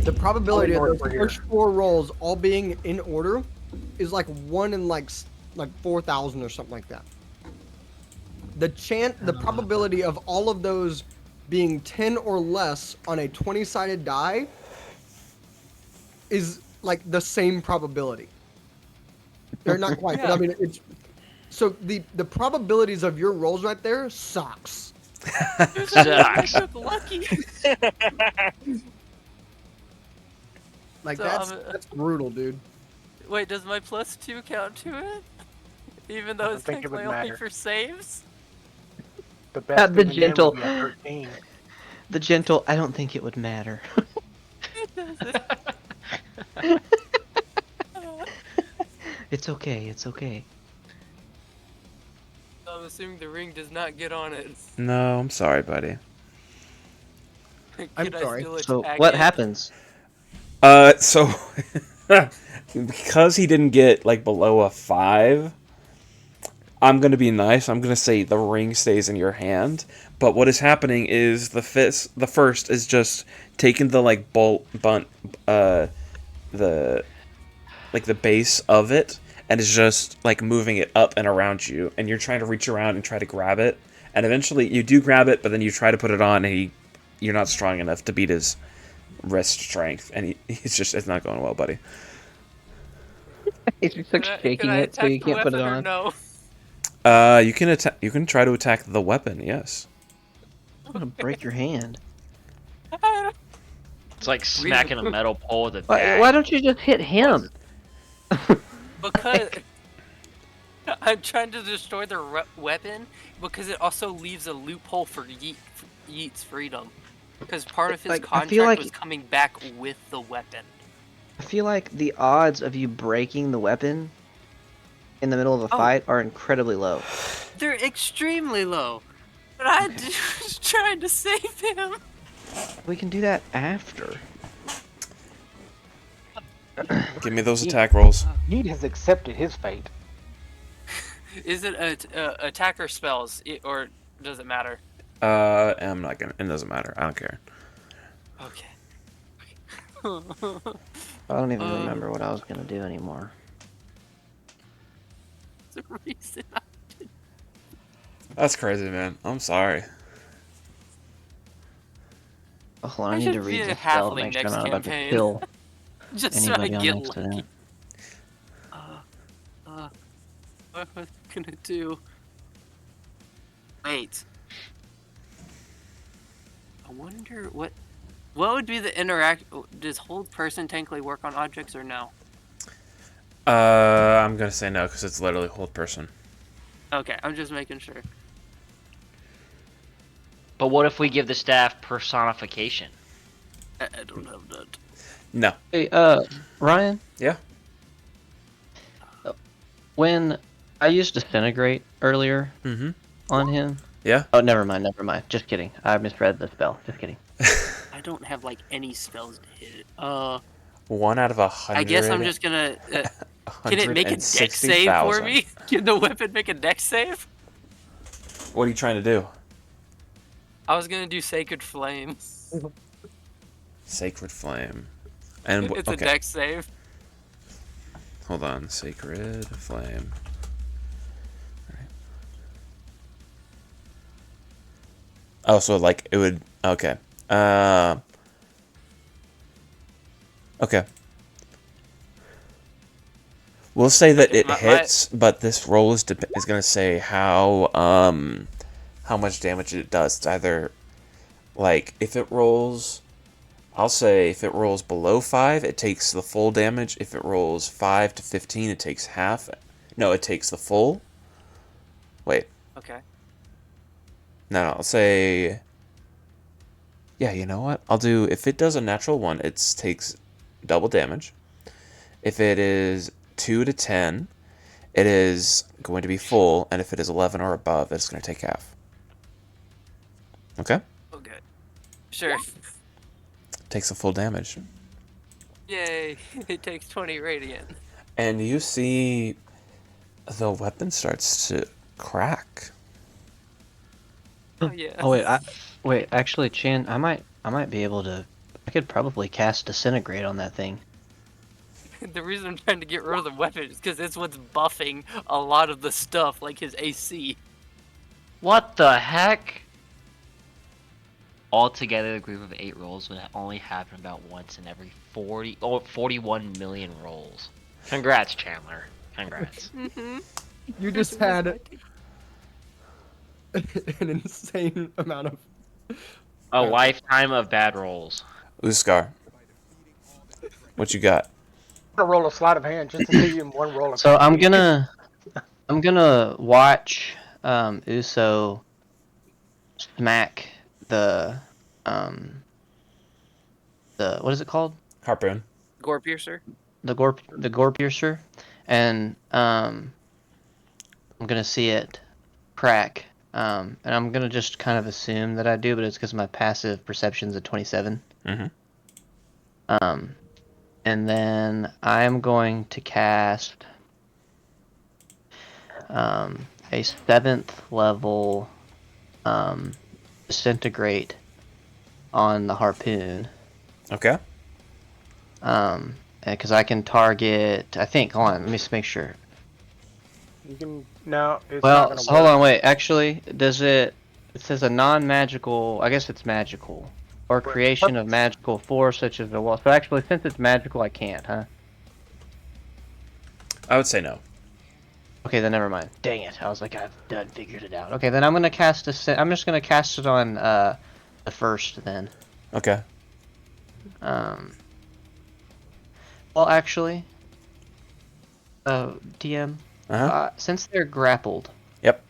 the probability of
North
those
over here.
first 4 rolls all being in order is like 1 in like 4,000 or something like that. The probability of all of those being 10 or less on a 20-sided die is like the same probability. They're not quite, but I mean it's so the probabilities of your rolls right there sucks.
I took lucky.
Like
So,
that's brutal, dude.
Wait, does my +2 count to it? Even though
I
it's
think it would
technically only
matter.
for saves?
The best
the
thing in there
gentle.
would be a 13.
The gentle. I don't think it would matter. It's okay. It's okay.
I'm assuming the ring does not get on it.
No, I'm sorry, buddy.
Can
I'm
I
sorry.
still
So
attack
what
it?
happens?
So because he didn't get like below a 5, I'm gonna be nice. I'm gonna say the ring stays in your hand. But what is happening is the first is just taking the like the base of it and is just like moving it up and around you, and you're trying to reach around and try to grab it, and eventually you do grab it, but then you try to put it on, and you're not strong enough to beat his wrist strength, and it's not going well, buddy.
He's just like shaking it so you can't put it on.
No.
You can attack. You can try to attack the weapon. Yes.
I'm gonna break your hand.
It's like smacking a metal pole with a
Why
bat.
don't you just hit him?
Because I'm trying to destroy the weapon because it also leaves a loophole for Yeet's freedom. Because part of his
Like, I
contract
feel like-
was coming back with the weapon.
I feel like the odds of you breaking the weapon in the middle of a fight are incredibly low.
They're extremely low. But I was trying to save him.
We can do that after.
Give me those attack rolls.
Yeet has accepted his fate.
Is it attacker spells, or does it matter?
I'm not gonna. It doesn't matter. I don't care.
Okay.
I don't even remember what I was gonna do anymore.
The reason
That's crazy, man. I'm sorry.
Oh, hold on, I need to
should be
read
a
this spell to
halfling
make sure I'm
next
not about to
campaign.
kill
just so I
anybody on
get
accident.
lucky. What was I gonna do? Wait. I wonder what would be the interact. Does hold person technically work on objects or no?
I'm gonna say no because it's literally hold person.
Okay, I'm just making sure.
But what if we give the staff personification?
I don't have that.
No.
Hey, Ryan?
Yeah.
When I used Disintegrate earlier
Mm-hmm.
on him...
Yeah.
Oh, never mind. Just kidding. I misread the spell. Just kidding.
I don't have like any spells to hit it.
1 out of 100.
I guess I'm just gonna. Can it make a dex save for me? Can the weapon make a dex save?
What are you trying to do?
I was gonna do Sacred Flame.
Sacred Flame. And
It's a dex save.
Hold on. Sacred Flame. Alright. Oh, so like it would. Okay. Okay. We'll say that it hits, but this roll is going to say how much damage it does. It's either like if it rolls, I'll say if it rolls below 5, it takes the full damage. If it rolls 5 to 15, it takes half. No, it takes the full. Wait.
Okay.
No, I'll say. Yeah, you know what? I'll do if it does a natural 1, it takes double damage. If it is 2 to 10, it is going to be full, and if it is 11 or above, it's going to take half. Okay?
Okay. Sure.
Takes the full damage.
Yay! It takes 20 radiant.
And you see the weapon starts to crack.
Oh yeah.
Oh wait, actually, Chan, I might be able to. I could probably cast Disintegrate on that thing.
The reason I'm trying to get rid of the weapon is because it's what's buffing a lot of the stuff, like his AC.
What the heck? Altogether, the group of 8 rolls would only happen about once in every 41 million rolls. Congrats, Chandler. Congrats.
You just had an insane amount of.
A lifetime of bad rolls.
Uskar. What you got?
I'm gonna roll a sleight of hand just to see you in one roll.
So I'm gonna watch Uso smack the what is it called?
Harpoon.
Gore Piercer.
The gore piercer, and I'm gonna see it crack. And I'm gonna just kind of assume that I do, but it's because my passive perception's at 27.
Mm-hmm.
And then I'm going to cast a 7th level Disintegrate on the harpoon.
Okay.
Because I can target. I think. Hold on. Let me just make sure.
You can no. It's not
Well,
gonna
so hold
work.
on. Wait. Actually, does it? It says a non-magical. I guess it's magical. Or creation of magical force, such as a wall. So actually, since it's magical, I can't, huh?
I would say no.
Okay, then never mind. Dang it! I was like, I've done figured it out. Okay, then I'm gonna cast I'm just gonna cast it on the first then.
Okay.
Um. Well, actually, DM,
Uh-huh.
since they're grappled,
Yep.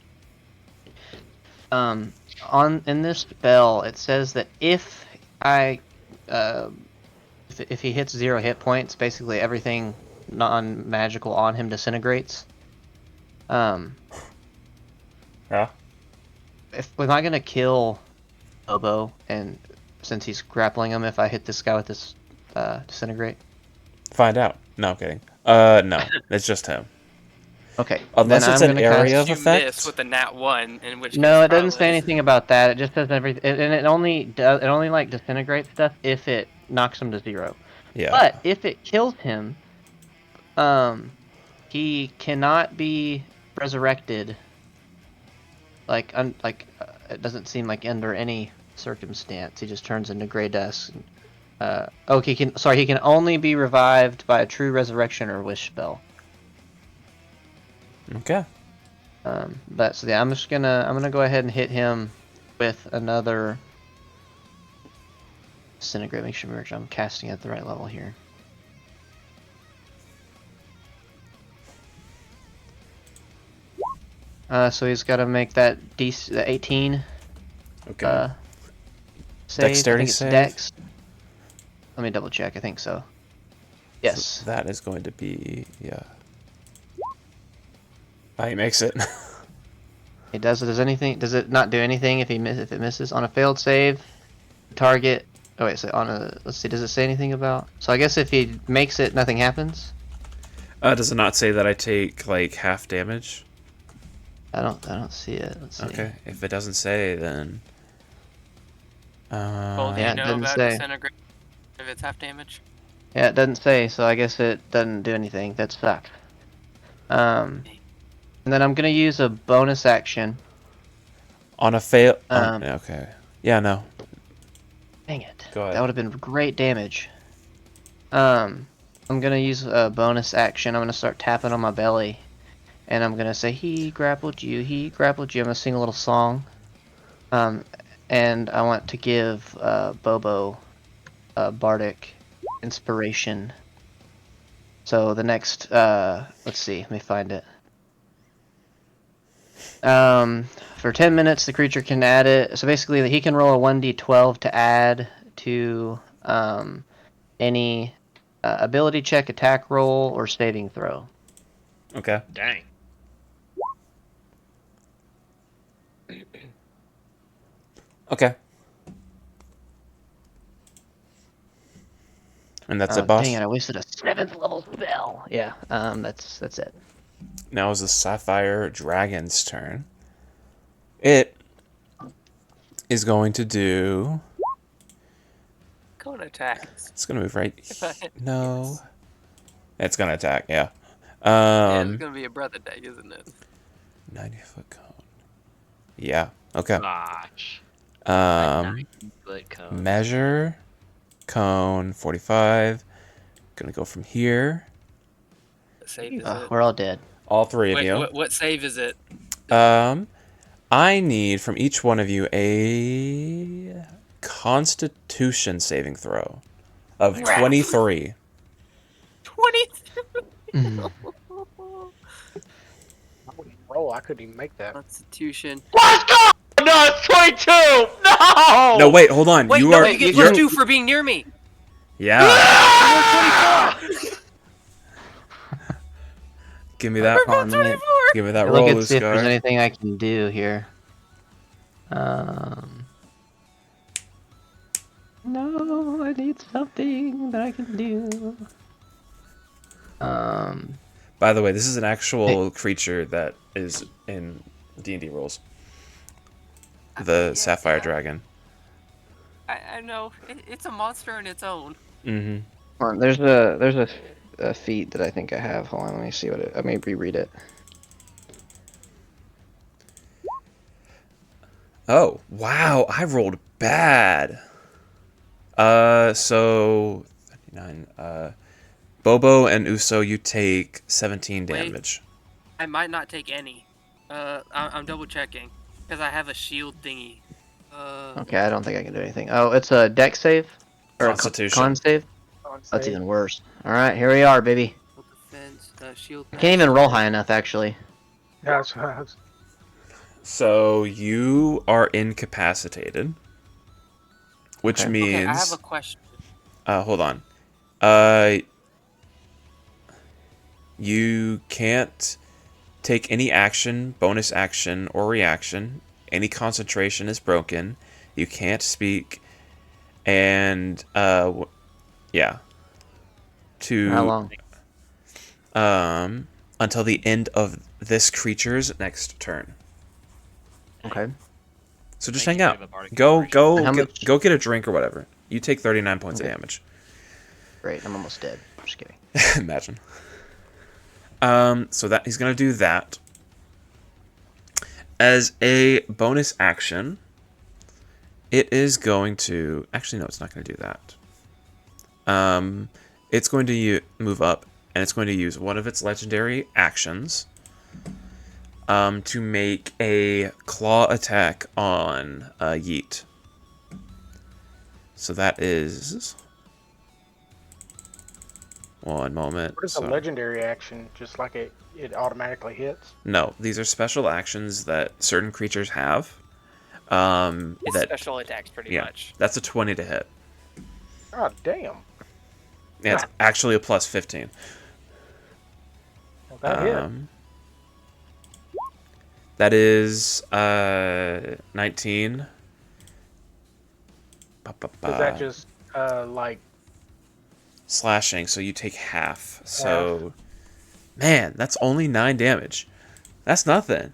in this spell, it says that if I, if he hits 0 hit points, basically everything non-magical on him disintegrates.
Yeah.
If we're not gonna kill Bobo, and since he's grappling him, if I hit this guy with this disintegrate.
Find out. No, I'm kidding. No. It's just him.
Okay.
Unless
then
it's
I'm
an
gonna
area of
You
effect.
miss with a nat 1, in which
No,
case
it doesn't say
probably-
anything about that. It just says everything, and it only like disintegrates stuff if it knocks him to 0.
Yeah.
But if it kills him, he cannot be resurrected. It doesn't seem like under any circumstance. He just turns into gray dust. He can. Sorry, he can only be revived by a true resurrection or wish spell.
Okay.
But so yeah, I'm gonna go ahead and hit him with another disintegrate. Make sure I'm casting at the right level here. So he's got to make that the 18
Okay.
save. I
Dexterity
think it's
save?
Dex. Let me double check. I think so. Yes.
So that is going to be, yeah. He makes it.
It does. Does anything? Does it not do anything if if it misses on a failed save? Target. Oh wait. So on a. Let's see. Does it say anything about? So I guess if he makes it, nothing happens.
Does it not say that I take like half damage?
I don't see it. Let's see.
Okay. If it doesn't say, then.
Well, do
Yeah,
you
it
know
doesn't
about
say.
disintegrate if it's half damage?
Yeah, it doesn't say. So I guess it doesn't do anything. That sucks. And then I'm gonna use a bonus action.
On a fail.
Um,
Okay. Yeah. No.
Dang it.
Go ahead.
That would have been great damage. I'm gonna use a bonus action. I'm gonna start tapping on my belly, and I'm gonna say, "He grappled you. He grappled you." I'm gonna sing a little song. And I want to give Bobo bardic inspiration. So the next, let's see, let me find it. For 10 minutes, the creature can add it. So basically, he can roll a 1d12 to add to any ability check, attack roll, or saving throw.
Okay.
Dang.
Okay. And that's
Oh,
it, boss.
Dang it! I wasted a 7th level spell. Yeah. That's it.
Now is the Sapphire Dragon's turn. It is going to do.
Go and attack.
It's going to move right.
I-
No. It's going to attack. Yeah.
Yeah, it's gonna be a brother deck, isn't it?
90-foot cone. Yeah. Okay.
Gosh. Code.
Measure. Cone 45. Gonna go from here.
What save is it?
We're all dead.
All three of
Wait,
you.
what save is it?
I need from each one of you a Constitution saving throw of 23.
20
Roll, I couldn't even make that.
Constitution.
Let's go! No, it's 22! No!
No, wait, hold on.
Wait,
you
no,
are.
you get
you're-
+2 for being near me.
Yeah. Give me that.
Hold on, let me
Give me that
look
roll,
and see if there's
Luskar.
anything I can do here. No, I need something that I can do.
By the way, this is an actual creature that is in D&D rules. The
Yeah,
Sapphire
yeah.
Dragon.
I know. It's a monster in its own.
Mm-hmm.
Hold on, there's a feat that I think I have. Hold on, let me see what it. I may reread it.
Oh, wow, I rolled bad. So 39. Bobo and Uso, you take 17
Wait.
damage.
I might not take any. I'm double checking because I have a shield thingy.
Okay, I don't think I can do anything. Oh, it's a deck save? Or
Constitution.
a con save? That's even worse. Alright, here we are, baby.
Defense, shield.
I can't even roll high enough, actually.
That's
So you are incapacitated, which
Okay.
means.
Okay, I have a question.
Hold on. You can't take any action, bonus action, or reaction. Any concentration is broken. You can't speak, and yeah.
How long?
Until the end of this creature's next turn.
Okay.
So just
Thank
hang
you
out.
for the bardic
Go
inspiration.
How
go
much-
go get a drink or whatever. You take 39 points
Okay.
of damage.
Great, I'm almost dead. Just kidding.
Imagine. So that he's gonna do that. As a bonus action, it is going to actually no, it's not going to do that. It's going to move up, and it's going to use one of its legendary actions to make a claw attack on Yeet. So that is one moment.
What is
So-
a legendary action? Just like it automatically hits?
No, these are special actions that certain creatures have.
It's
That
special attacks, pretty
yeah,
much.
that's a 20 to hit.
Oh, damn.
Yeah, it's actually a plus 15.
Well, that hit.
That is 19.
Is that just like
Slashing, so you take half. So, man, that's only 9 damage. That's nothing.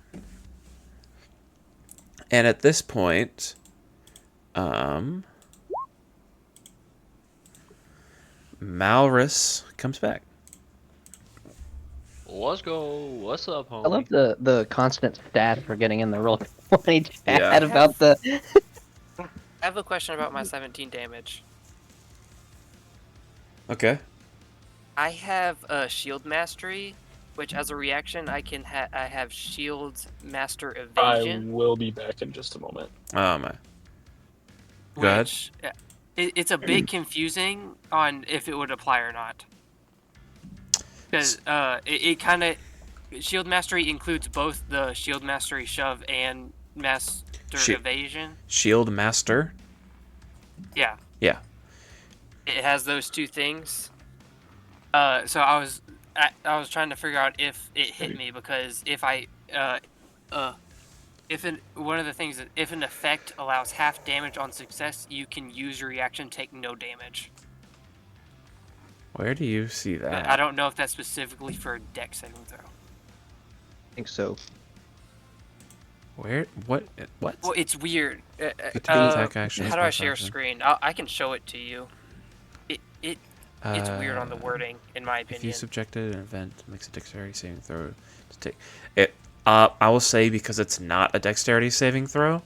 And at this point, Malrus comes back.
Let's go. What's up, homie?
I love the constant stat for getting in the roll 20 chat
Yeah.
about the.
I have a question about my 17 damage.
Okay.
I have a shield mastery, which as a reaction I can I have shield master
I
evasion.
will be back in just a moment.
Oh, my. Go ahead.
Which it's a bit confusing on if it would apply or not. Because it kind of shield mastery includes both the shield mastery shove and master evasion.
Shield Master.
Yeah.
Yeah.
It has those two things. So I was trying to figure out if it hit me because if one of the things that if an effect allows half damage on success, you can use your reaction, take no damage.
Where do you see
But
that?
I don't know if that's specifically for a deck saving throw.
I think so.
Where? What? What?
Well, it's weird.
Between attack action,
How do I
bonus
share
action.
screen? I can show it to you. It's weird on the wording, in my
If you
opinion.
subjected an event that makes a dexterity saving throw to take it, I will say because it's not a dexterity saving throw,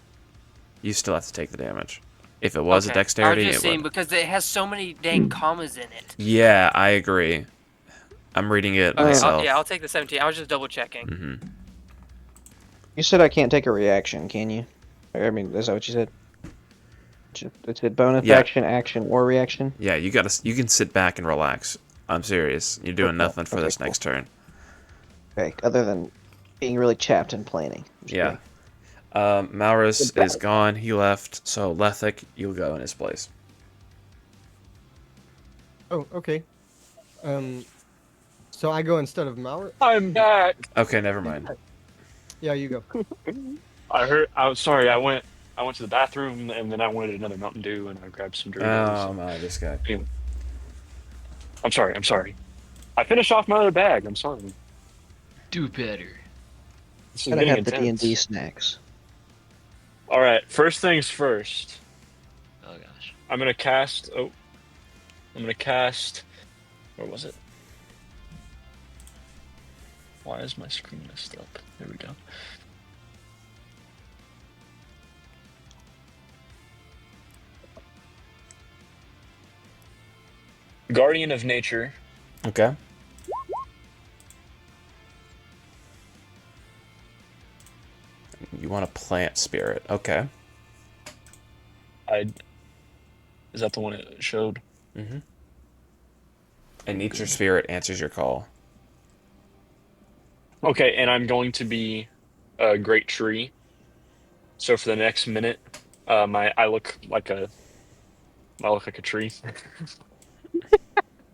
you still have to take the damage. If it was a
Okay.
dexterity,
I was
it
just saying
would.
because it has so many dang commas in it.
Yeah, I agree. I'm reading it
Okay,
myself.
I'll take the 17. I was just double checking.
Hmm.
You said I can't take a reaction, can you? I mean, is that what you said? It's a bonus
Yeah.
action, or reaction?
Yeah, you can sit back and relax. I'm serious. You're doing
Okay,
nothing for
okay,
this
cool.
next turn.
Okay, other than being really chapped and planning. Just
Yeah.
kidding.
Malrus
Goodbye.
is gone. He left. So Lethic, you'll go in his place.
Oh, okay. So I go instead of Mauer?
I'm back.
Okay, never mind.
Yeah, you go.
I was sorry. I went to the bathroom and then I wanted another Mountain Dew and I grabbed some Doritos.
Oh my, this guy.
Anyway. I'm sorry. I finished off my other bag. I'm sorry.
Do better.
This is
Gotta
getting
have the
intense.
D&D snacks.
All right. First things first.
Oh gosh.
I'm gonna cast. Where was it? Why is my screen messed up? There we go. Guardian of Nature
Okay. You want a plant spirit. Okay.
Is that the one it showed?
Mm-hmm. And nature spirit answers your call.
Okay, and I'm going to be a great tree. So for the next minute, I look like a tree.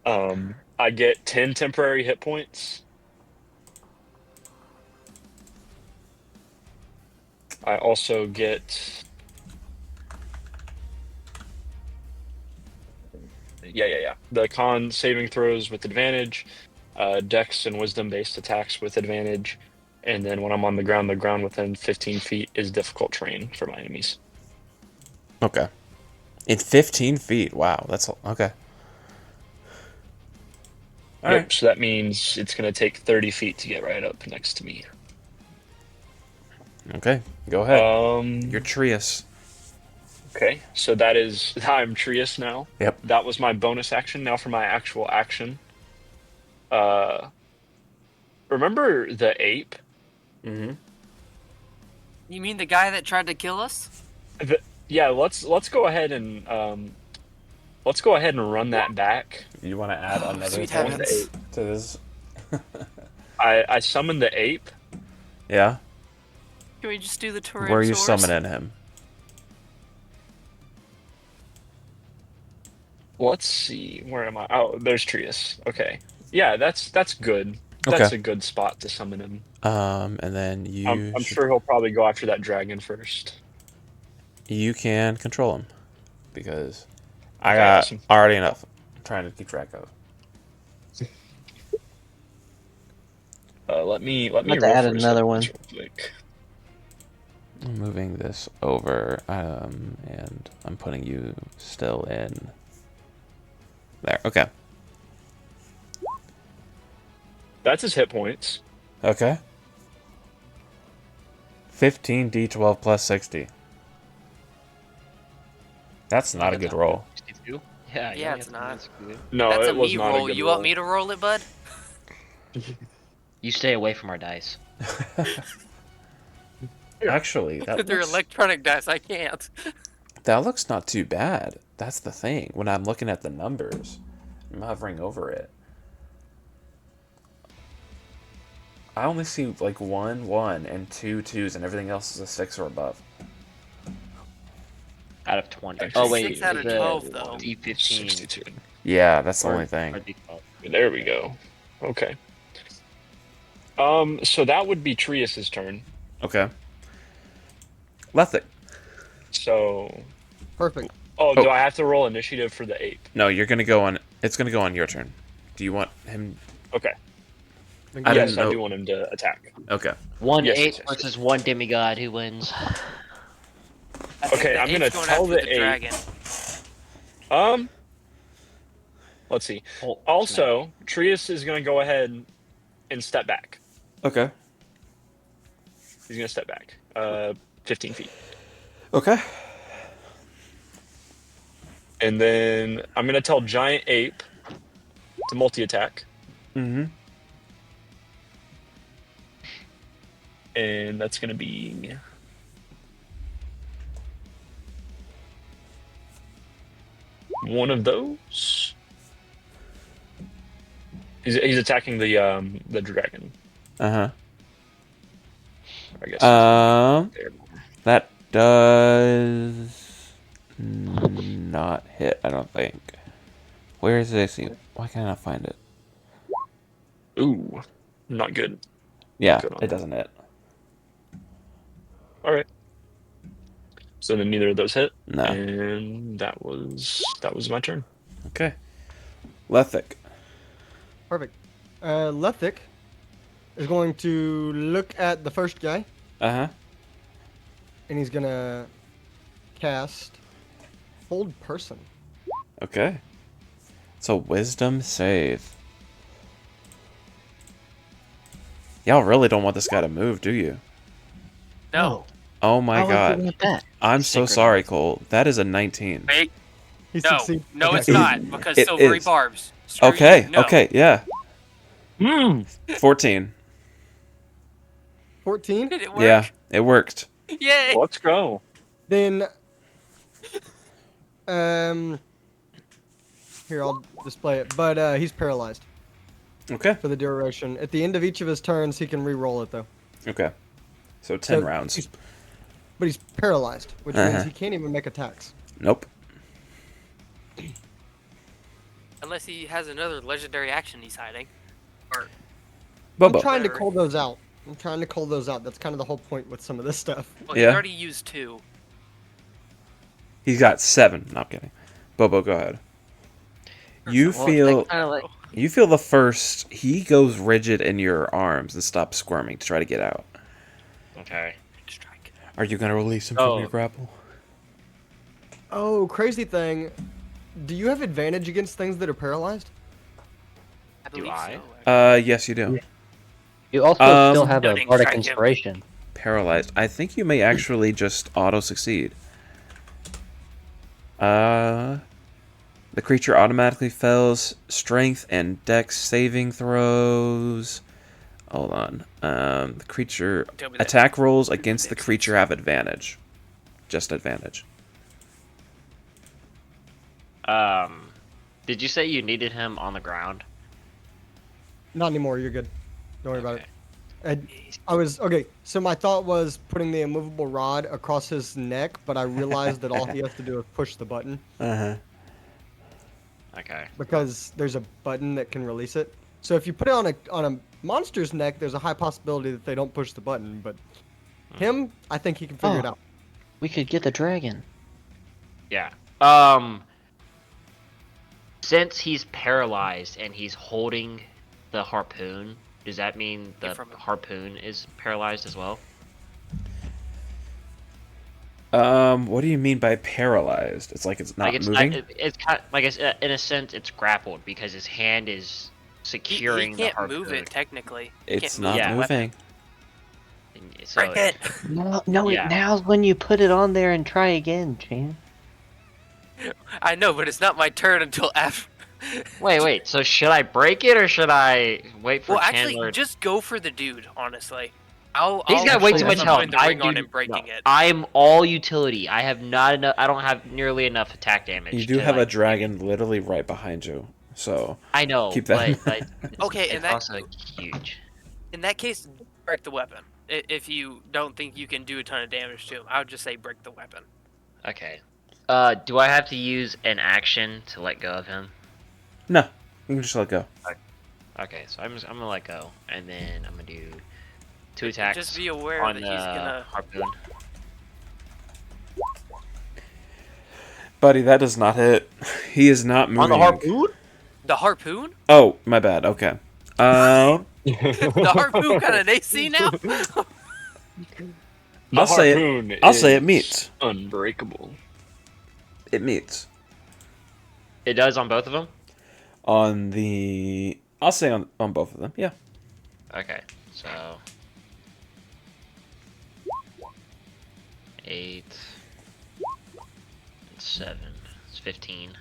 I get 10 temporary hit points. I also get the con saving throws with advantage, dex and wisdom based attacks with advantage, and then when I'm on the ground within 15 feet is difficult terrain for my enemies.
Okay. In 15 feet. Wow. That's okay. All
Yep.
right.
So that means it's going to take 30 feet to get right up next to me.
Okay. Go ahead. You're
Um.
Trius.
Okay. So that is I'm Trius now.
Yep.
That was my bonus action. Now for my actual action. Uh. Remember the ape?
Mm-hmm.
You mean the guy that tried to kill us?
Yeah. Let's go ahead and run that back.
You want to add
Oh,
another
sweet
thing
heavens.
to this?
I summoned the ape.
Yeah.
Can we just do the
Where are you
Tyrannosaurus?
summoning him?
Let's see. Where am I? Oh, there's Trius. Okay. Yeah, that's good.
Okay.
That's a good spot to summon him.
And then
I'm sure he'll probably go after that dragon first.
you can control him because I
Okay,
got
awesome.
already enough. I'm trying to keep track of.
Let me
about to
roll
add
for his
another
hit
one.
points real quick.
I'm moving this over, and I'm putting you still in there. Okay.
That's his hit points.
Okay. 15d12 plus 60. That's not a good roll.
62? Yeah,
Yeah, it's not.
That's good.
No,
That's a
it was
me
not
roll.
a good
You
roll.
want me to roll it, bud?
You stay away from our dice.
Actually, that
They're
looks,
electronic dice. I can't.
that looks not too bad. That's the thing. When I'm looking at the numbers, I'm hovering over it. I only see like 1, 1, and 2 2s, and everything else is a 6 or above.
Out of 20.
Actually,
Oh, wait.
6 out of
the
12, though.
D15.
62.
Yeah, that's the
Or-
only thing.
or D12.
There we go. Okay. So that would be Trius's turn.
Okay. Lethic.
So,
Perfect.
do I have to roll initiative for the ape?
No, you're gonna go on. It's gonna go on your turn. Do you want him?
Okay.
I
Yes,
didn't
I
know.
do want him to attack.
Okay.
One
Yes,
ape
yes, yes,
versus one demigod. Who wins?
I think
Okay,
the
I'm gonna
ape's going
tell
after
the
the
ape.
dragon.
Let's see.
Oh,
Also, Trius is gonna go ahead and step back.
Okay.
He's gonna step back. 15 feet.
Okay.
And then I'm gonna tell Giant Ape to multi-attack.
Mm-hmm.
And that's gonna be one of those. He's attacking the dragon,
Uh
I guess.
huh.
There.
That does not hit. I don't think. Where is this? Why can't I find it?
Ooh, not good.
Yeah,
Good on
it
that.
doesn't hit.
All right. So then neither of those hit,
No.
and that was my turn.
Okay. Lethic.
Perfect. Lethic is going to look at the first guy,
Uh huh.
and he's gonna cast Hold Person.
Okay. It's a wisdom save. Y'all really don't want this guy to move, do you?
No.
Oh my
Why would you
god.
want that?
I'm so
Sacred
sorry,
knife.
Cole. That is a 19.
Fake.
He
No,
succeeds.
no,
Okay.
it's not because
It
silvery
is.
barbs. Screw
Okay,
you, no.
okay, yeah.
Mm.
14.
14.
Did it work?
Yeah, it worked.
Yay!
Let's go.
Then, here I'll display it. But he's paralyzed
Okay,
for the duration. At the end of each of his turns, he can re-roll it though.
okay. So 10
So
rounds.
But he's paralyzed, which
Uh-huh.
means he can't even make attacks.
Nope.
Unless he has another legendary action he's hiding. Or
Bobo.
I'm trying to
Whatever.
call those out. I'm trying to call those out. That's kind of the whole point with some of this stuff.
well, he
Yeah.
already used 2.
He's got 7. No, I'm kidding. Bobo, go ahead. You
Well,
feel
kind of like
you feel the first. He goes rigid in your arms and stops squirming to try to get out.
Okay.
Strike.
Are you gonna release him
Oh.
from your grapple?
Oh, crazy thing. Do you have advantage against things that are paralyzed?
I
Do
believe
I?
so.
Yes, you do.
you also still have a
Noting
bardic
strike him.
inspiration.
Paralyzed. I think you may actually just auto succeed. The creature automatically fails strength and dex saving throws. Hold on. The creature
Tell me that.
attack rolls against the creature have advantage. Just advantage.
Did you say you needed him on the ground?
Not anymore. You're good. Don't worry about it.
Okay.
I was okay. So my thought was putting the immovable rod across his neck, but I realized that all he has to do is push the button
Uh-huh.
Okay.
because there's a button that can release it. So if you put it on a monster's neck, there's a high possibility that they don't push the button. But him, I think he can figure it
Oh.
out.
We could get the dragon.
Yeah. Since he's paralyzed and he's holding the harpoon, does that mean the
Get from him.
harpoon is paralyzed as well?
What do you mean by paralyzed? It's like it's not
Like it's
moving?
it's kind like it's in a sense it's grappled because his hand is
He
securing the
can't
harpoon.
move it technically. He
It's
can't
not
move
Yeah.
the weapon.
moving.
And so
Break it.
No,
Yeah.
now's when you put it on there and try again, Chan.
I know, but it's not my turn until after.
Wait. So should I break it or should I wait for
Well,
Chandler?
actually, just go for the dude. Honestly,
He's
I'll
got way too
actually
much
end up
health.
putting the ring on and breaking it.
I'm all utility. I have not enough. I don't have nearly enough attack damage.
You do
to,
have a
like,
dragon literally right behind you. So
I know,
keep that in
but
mind.
Okay,
it's
and that-
also huge.
In that case, break the weapon. If you don't think you can do a ton of damage to him, I would just say break the weapon.
Okay. Do I have to use an action to let go of him?
No, you can just let go.
Okay, so I'm gonna let go, and then I'm gonna do 2 attacks.
Just be aware
on
that he's gonna.
harpoon.
Buddy, that does not hit. He is not moving.
On the harpoon?
The harpoon?
Oh, my bad. Okay.
The harpoon got an AC now?
I'll say it.
harpoon
I'll say it
is
meets.
Unbreakable.
It meets.
It does on both of them.
On the... I'll say on both of them, yeah.
Okay, so 8 and 7. It's 15.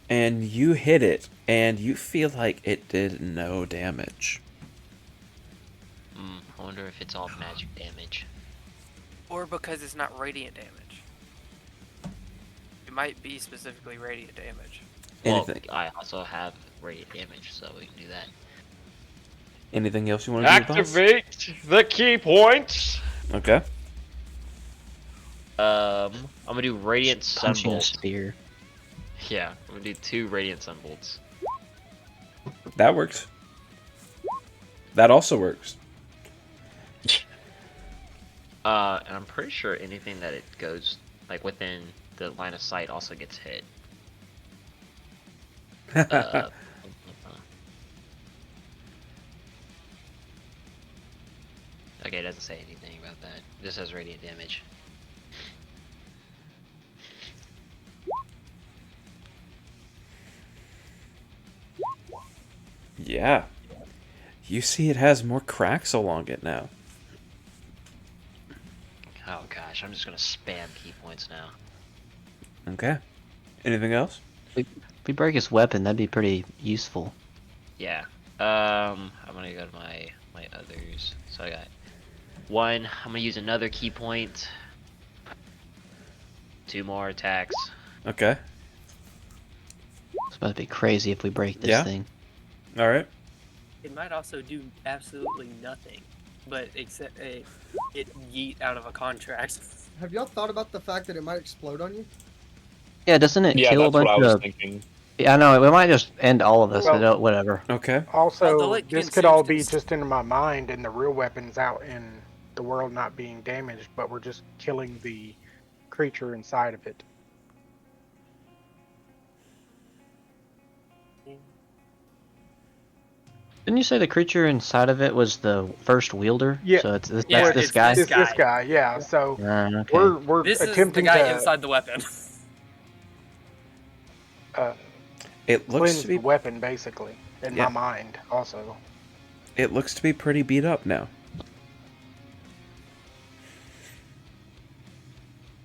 And you hit it, and you feel like it did no damage.
I wonder if it's all magic damage.
Or because it's not radiant damage. It might be specifically radiant damage.
Anything,
Well, I also have radiant damage, so we can do that.
anything else you want to do, boss?
Activate the key points.
Okay.
I'm gonna do radiant
Punching a
sunbolt.
spear.
Yeah, I'm gonna do 2 radiant sunbolts.
That works. That also works.
And I'm pretty sure anything that it goes like within the line of sight also gets hit. Okay, it doesn't say anything about that. It just says radiant damage.
Yeah. You see it has more cracks along it now.
Oh gosh, I'm just gonna spam key points now.
Okay. Anything else?
If we break his weapon, that'd be pretty useful.
Yeah. I'm gonna go to my others. So I got one. I'm gonna use another key point. 2 more attacks.
Okay.
It's about to be crazy if we break this
Yeah.
thing.
All right.
It might also do absolutely nothing, but except it yeet out of a contract.
Have y'all thought about the fact that it might explode on you?
Yeah, doesn't it
Yeah,
kill a
that's what
bunch
I was
of?
thinking.
Yeah, I know. We might just end all of us.
Well-
Whatever.
Okay.
Also,
Although it
this
can
could all
seem
be
to-
just in my mind, and the real weapon's out in the world not being damaged, but we're just killing the creature inside of it.
Didn't you say the creature inside of it was the first wielder?
Yeah.
So it's
Yeah,
that's this
it's
guy.
this
It's this guy, yeah. So
Okay.
we're
This is the
attempting
guy
to
inside the weapon.
It looks
cleanse
to
the
be.
weapon, basically, in
Yeah.
my mind, also.
It looks to be pretty beat up now.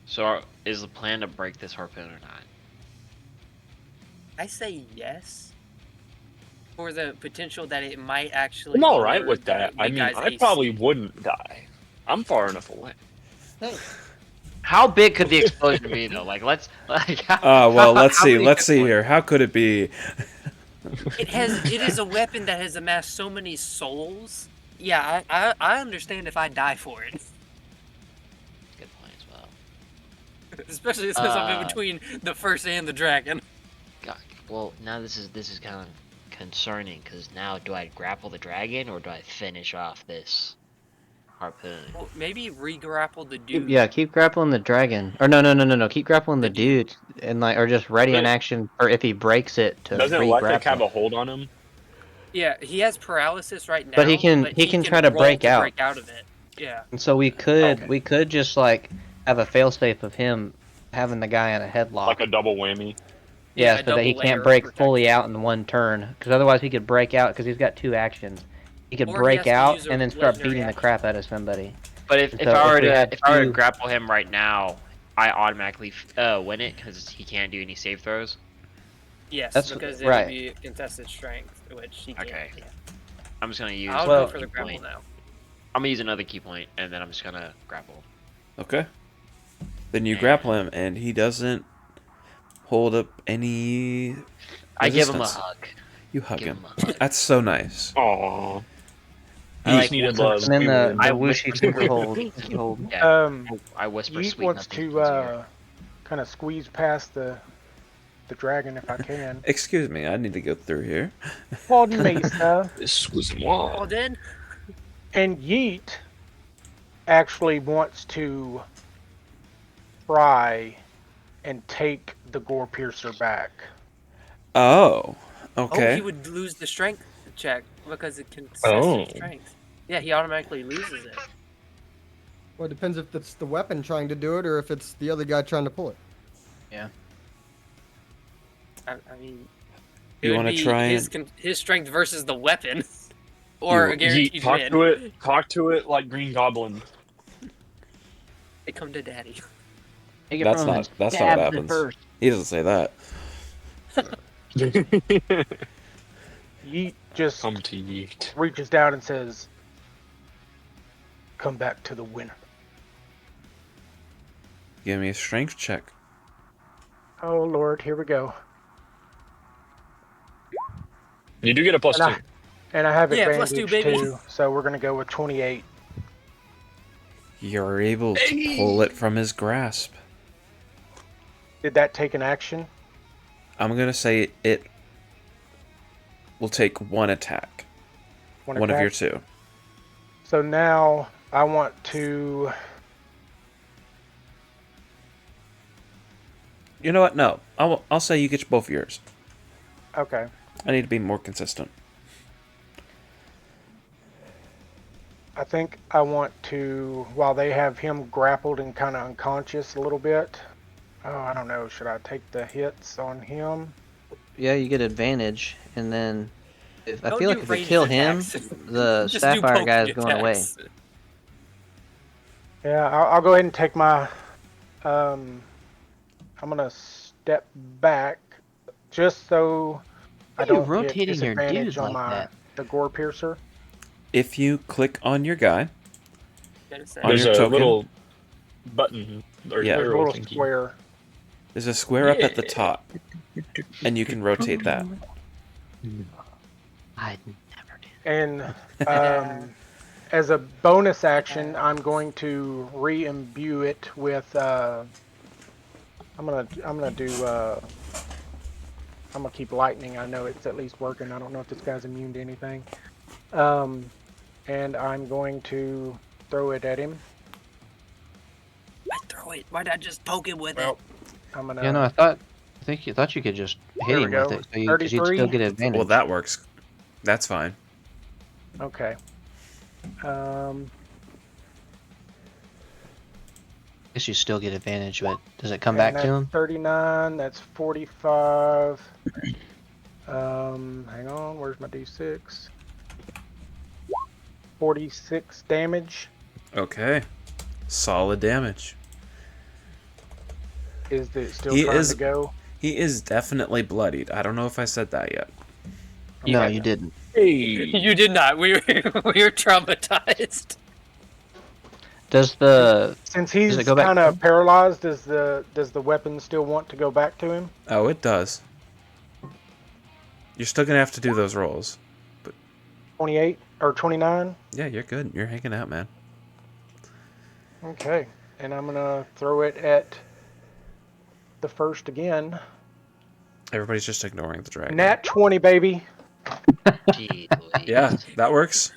So is the plan to break this harpoon or not?
I say yes. For the potential that it might actually.
I'm all right
lure
with that.
the
I mean,
guy's
I
AC.
probably wouldn't die. I'm far enough away.
Hey,
How big could the explosion be though? Like let's like.
Well, let's
how
see.
many
Let's
hit
see
points?
here. How could it be?
It is a weapon that has amassed so many souls. Yeah, I understand if I die for it.
Good point as well.
Especially since I'm in between the first and the dragon.
God, well, now this is kind of concerning because now do I grapple the dragon or do I finish off this harpoon?
Well, maybe re-grapple the dude.
Yeah, keep grappling the dragon. Or no. Keep grappling the
The dude.
dude, and like, or just ready in action, or if he breaks it to
Doesn't Lethic
re-grapple.
have a hold on him?
Yeah, he has paralysis right now.
But he can try to
roll
break out.
break out of it. Yeah.
And so we could
Okay.
we could just like have a failsafe of him having the guy in a headlock.
Like a double whammy?
Yeah,
a
so that he
double layer
can't
of
break
protection.
fully out in one turn, because otherwise he could break out because he's got 2 actions. He could
Or he
break
has to
out
use a
and then start
legendary
beating the
action.
crap out of somebody.
But if,
So
if I were
if we
to
had
if I were to
two-
grapple him right now, I automatically win it because he can't do any save throws.
Yes,
That's
because it
right.
would be contested strength, which he can't.
Okay.
Yeah.
I'm just gonna use
I'll
Well-
go for the
key
grapple
point.
now.
I'm gonna use another key point and then I'm just gonna grapple.
Okay. Then you
And-
grapple him, and he doesn't hold up any.
I give him a
resistance.
hug.
You hug
Give
him.
him a hug.
That's so nice.
Aww.
I
He
like
just needed
whisper-
love.
And then the
I
whooshy
whisper
finger hold. hold.
Yeah, I whisper
Yeet
sweet
wants
nothings
to
in his ear.
kind of squeeze past the dragon if I can.
Excuse me, I need to go through here.
Pardon me, sir.
This was
Well
moi.
then,
And Yeet actually wants to try and take the gore piercer back.
Oh.
oh,
Okay.
he would lose the strength check because it can
Oh.
strength. Yeah, he automatically loses it.
well, it depends if it's the weapon trying to do it or if it's the other guy trying to pull it.
I mean,
You
it would
wanna
be
try
his strength versus the weapon, or a guaranteed
Talk
win.
to it. Talk to it like Green Goblin.
They come to daddy.
Take it
That's
from him
not.
and
That's not
stab
what
the
happens.
first.
He doesn't say that.
Yeet just
Come to yeet.
reaches down and says, "Come back to the winner."
Give me a strength check.
Oh Lord, here we go.
You do get a plus
And
2.
And I have
Yeah,
advantage
plus 2, baby.
too, so we're gonna go with 28.
You're able to pull it from his grasp.
Did that take an action?
I'm gonna say it will take 1 attack. One of
attack?
your 2.
So now I want to.
You know what? No. I'll say you get both of yours.
Okay.
I need to be more consistent.
I think I want to, while they have him grappled and kind of unconscious a little bit. Oh, I don't know. Should I take the hits on him?
Yeah, you get advantage, and then I
Don't
feel
do
like if we
ranged
kill him,
attacks.
the
Just do
sapphire
poke
guy is going away.
attacks.
Yeah, I'll go ahead and take my. I'm gonna step back just so I
Why are you
don't get
rotating your
disadvantage
dude
on
like
the gore piercer.
If you click on your guy,
Gotta say.
On
There's
your
a
token?
little button or
Yeah.
There's a
arrow
little
thingy.
square.
there's a square up at the
Yeah.
top, and you can rotate that.
I never did.
And as a bonus action, I'm going to re-imbue it with. I'm gonna keep lightning. I know it's at least working. I don't know if this guy's immune to anything. And I'm going to throw it at him.
I throw it. Why'd I just poke him with
Well, I'm gonna.
Yeah, no, I thought you could just hit
There we
him with
go.
it, so because you'd still
33.
get advantage.
Well, that works. That's fine.
Okay.
guess you still get advantage, but does it come
And
back
that's
to him?
39. That's 45. Hang on. Where's my d6? 46 damage.
Okay. Solid damage.
Is it still
He
trying
is-
to go?
He is definitely bloodied. I don't know if I said that yet.
No,
Okay.
you didn't.
Hey.
You did not. We were traumatized.
Does the
Since he's
it go back
kind
to
of
him?
paralyzed, does the weapon still want to go back to him?
Oh, it does. You're still gonna have to do those rolls.
28 or 29?
Yeah, you're good. You're hanging out, man.
Okay. And I'm gonna throw it at the first again.
Everybody's just ignoring the dragon.
Nat 20, baby.
Gee Louise.
Yeah, that works.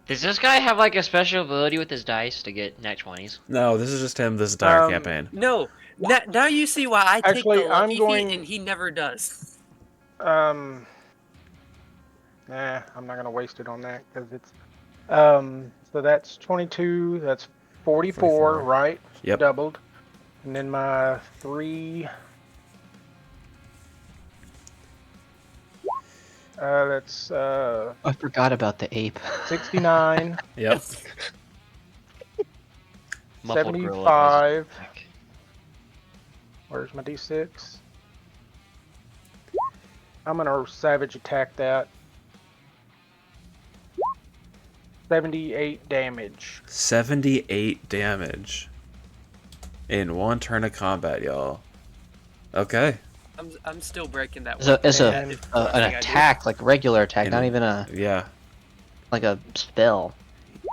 Does this guy have like a special ability with his dice to get nat 20s?
No, this is just him this entire
Um,
campaign.
No. Now you see why I take
Actually,
the lucky
I'm going-
feat and he never does.
Nah, I'm not gonna waste it on that because it's. So that's 22. That's 44,
44.
right?
Yep.
Doubled. And then my 3. That's
I forgot about the ape.
69,
Yep.
Muffled gorilla
75.
music.
Where's my d6? I'm gonna savage attack that. 78 damage.
78 damage. In one turn of combat, y'all. Okay.
I'm still breaking that.
As
And-
an attack, like regular attack,
And-
not even a
Yeah.
like a spell.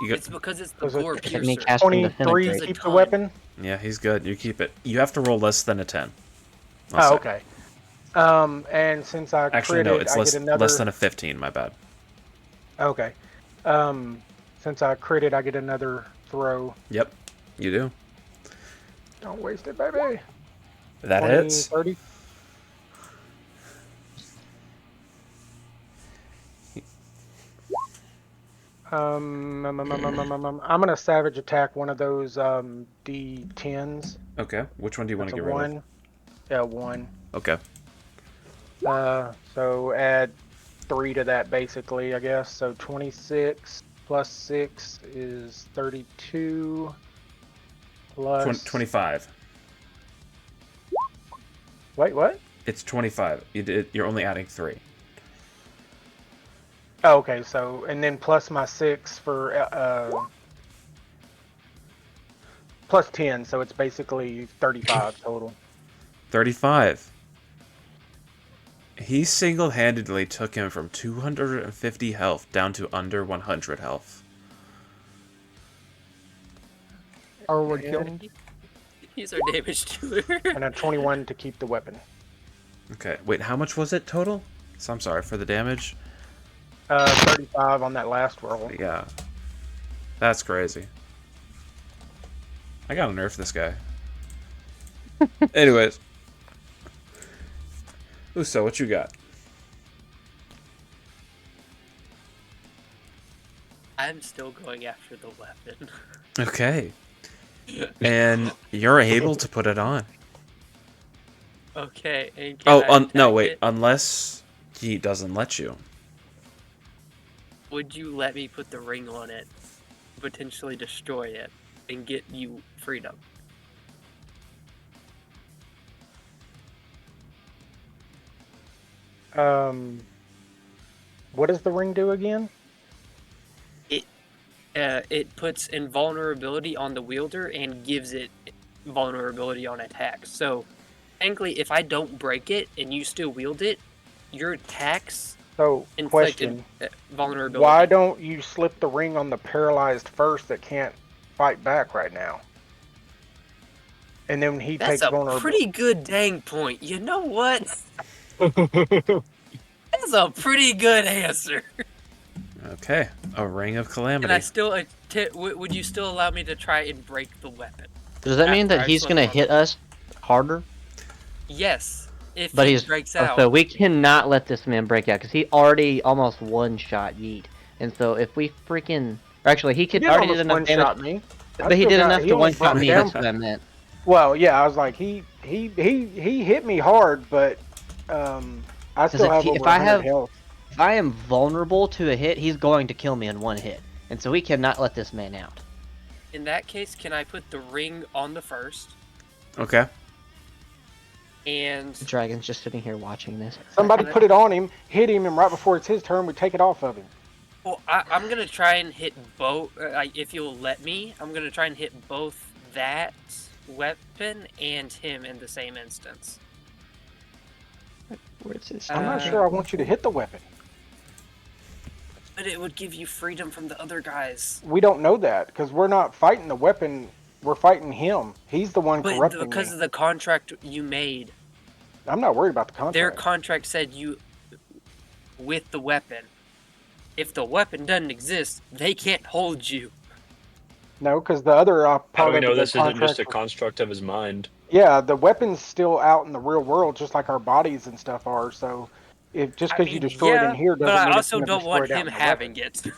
You
It's
got,
because it's the
Was it-
gore
Like me
piercer.
casting
23
disintegrate.
keep the
ton.
weapon.
yeah, he's good. You keep it. You have to roll less than a 10.
Oh, okay. And since I
Actually,
critted,
no, it's
I
less,
get another.
less than a 15. My bad.
Okay. Since I critted, I get another throw.
Yep, you do.
Don't waste it, baby.
That
20,
hits.
30. I'm gonna savage attack one of those D10s.
Okay, which one do you want
That's
to
a
get rid
1. Yeah, 1.
of? Okay.
So add 3 to that basically, I guess. So 26 plus 6 is 32. Plus
25.
Wait, what?
It's 25. You're only adding 3.
Oh, okay, so and then plus my 6 for plus 10, so it's basically 35 total.
35. He single-handedly took him from 250 health down to under 100 health.
Or would kill him.
And,
He's our damage dealer.
and a 21 to keep the weapon.
Okay, wait, how much was it total? So I'm sorry for the damage.
35 on that last roll.
Yeah. That's crazy. I gotta nerf this guy. Anyways. Uso, what you got?
I'm still going after the weapon.
Okay. And you're able to put it on.
Okay. And
Oh,
can I
no,
attack
wait.
it?
Unless he doesn't let you.
Would you let me put the ring on it, potentially destroy it, and get you freedom?
What does the ring do again?
It puts invulnerability on the wielder and gives it vulnerability on attacks. So, technically, if I don't break it and you still wield it, your attacks
So,
inflict
question:
vulnerability.
why don't you slip the ring on the paralyzed first that can't fight back right now? And then he
That's
takes
a
vulnerability.
pretty good dang point. You know what? That's a pretty good answer.
Okay, a ring of
And
calamity.
I still, would you still allow me to try and break the weapon?
Does that mean
After
that
I've
he's
slipped
gonna
on
hit
it?
us harder?
Yes, if
But
he
he's
breaks out.
so we cannot let this man break out because he already almost one-shot Yeet, and so if we freaking, or actually he
He
could
did
already did
almost
enough
one
damage,
shot me.
but he did enough to
only
one-shot
brought
me.
down.
That's what I meant.
Well, yeah, I was like, he hit me hard, but I
Because
still have over 100 health.
if I am vulnerable to a hit, he's going to kill me in one hit, and so we cannot let this man out.
In that case, can I put the ring on the first?
Okay.
And
The dragon's just sitting here watching this.
Somebody put it on him, hit him, and right before it's his turn, we take it off of him.
well, I'm gonna try and hit both. If you'll let me, I'm gonna try and hit both that weapon and him in the same instance.
Where's this?
I'm not sure I want you to hit the weapon.
But it would give you freedom from the other guys.
We don't know that because we're not fighting the weapon. We're fighting him. He's the one
But
corrupting
because
me.
of the contract you made,
I'm not worried about the contract.
their contract said you with the weapon. If the weapon doesn't exist, they can't hold you.
No, because the other
How do
part
we
of
know
the
this isn't just
contract
a
was-
construct of his mind?
Yeah, the weapon's still out in the real world, just like our bodies and stuff are. So, if just
I
because you
mean,
destroy it in
yeah,
here
but
doesn't
I
mean it's
also
going to
don't
destroy
want
it out
him
in the
having
weapon.
it.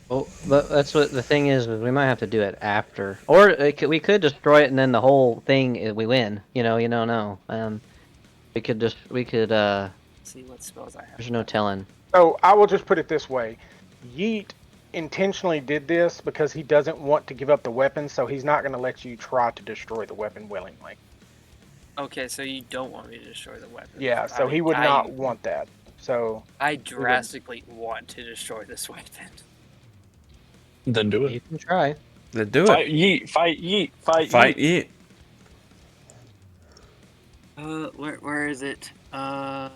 Well, but that's what the thing is we might have to do it after, or we could destroy it and then the whole thing we win. You don't know. We could.
See what spells I have.
There's no telling.
So I will just put it this way: Yeet intentionally did this because he doesn't want to give up the weapon, so he's not going to let you try to destroy the weapon willingly.
Okay, so you don't want me to destroy the weapon.
Yeah, so he would not want that. So
I drastically want to destroy this weapon.
Then do
You
it.
can try.
Then do
Fight
it.
Yeet! Fight Yeet!
Fight
Yeet!
Yeet.
Where is it? I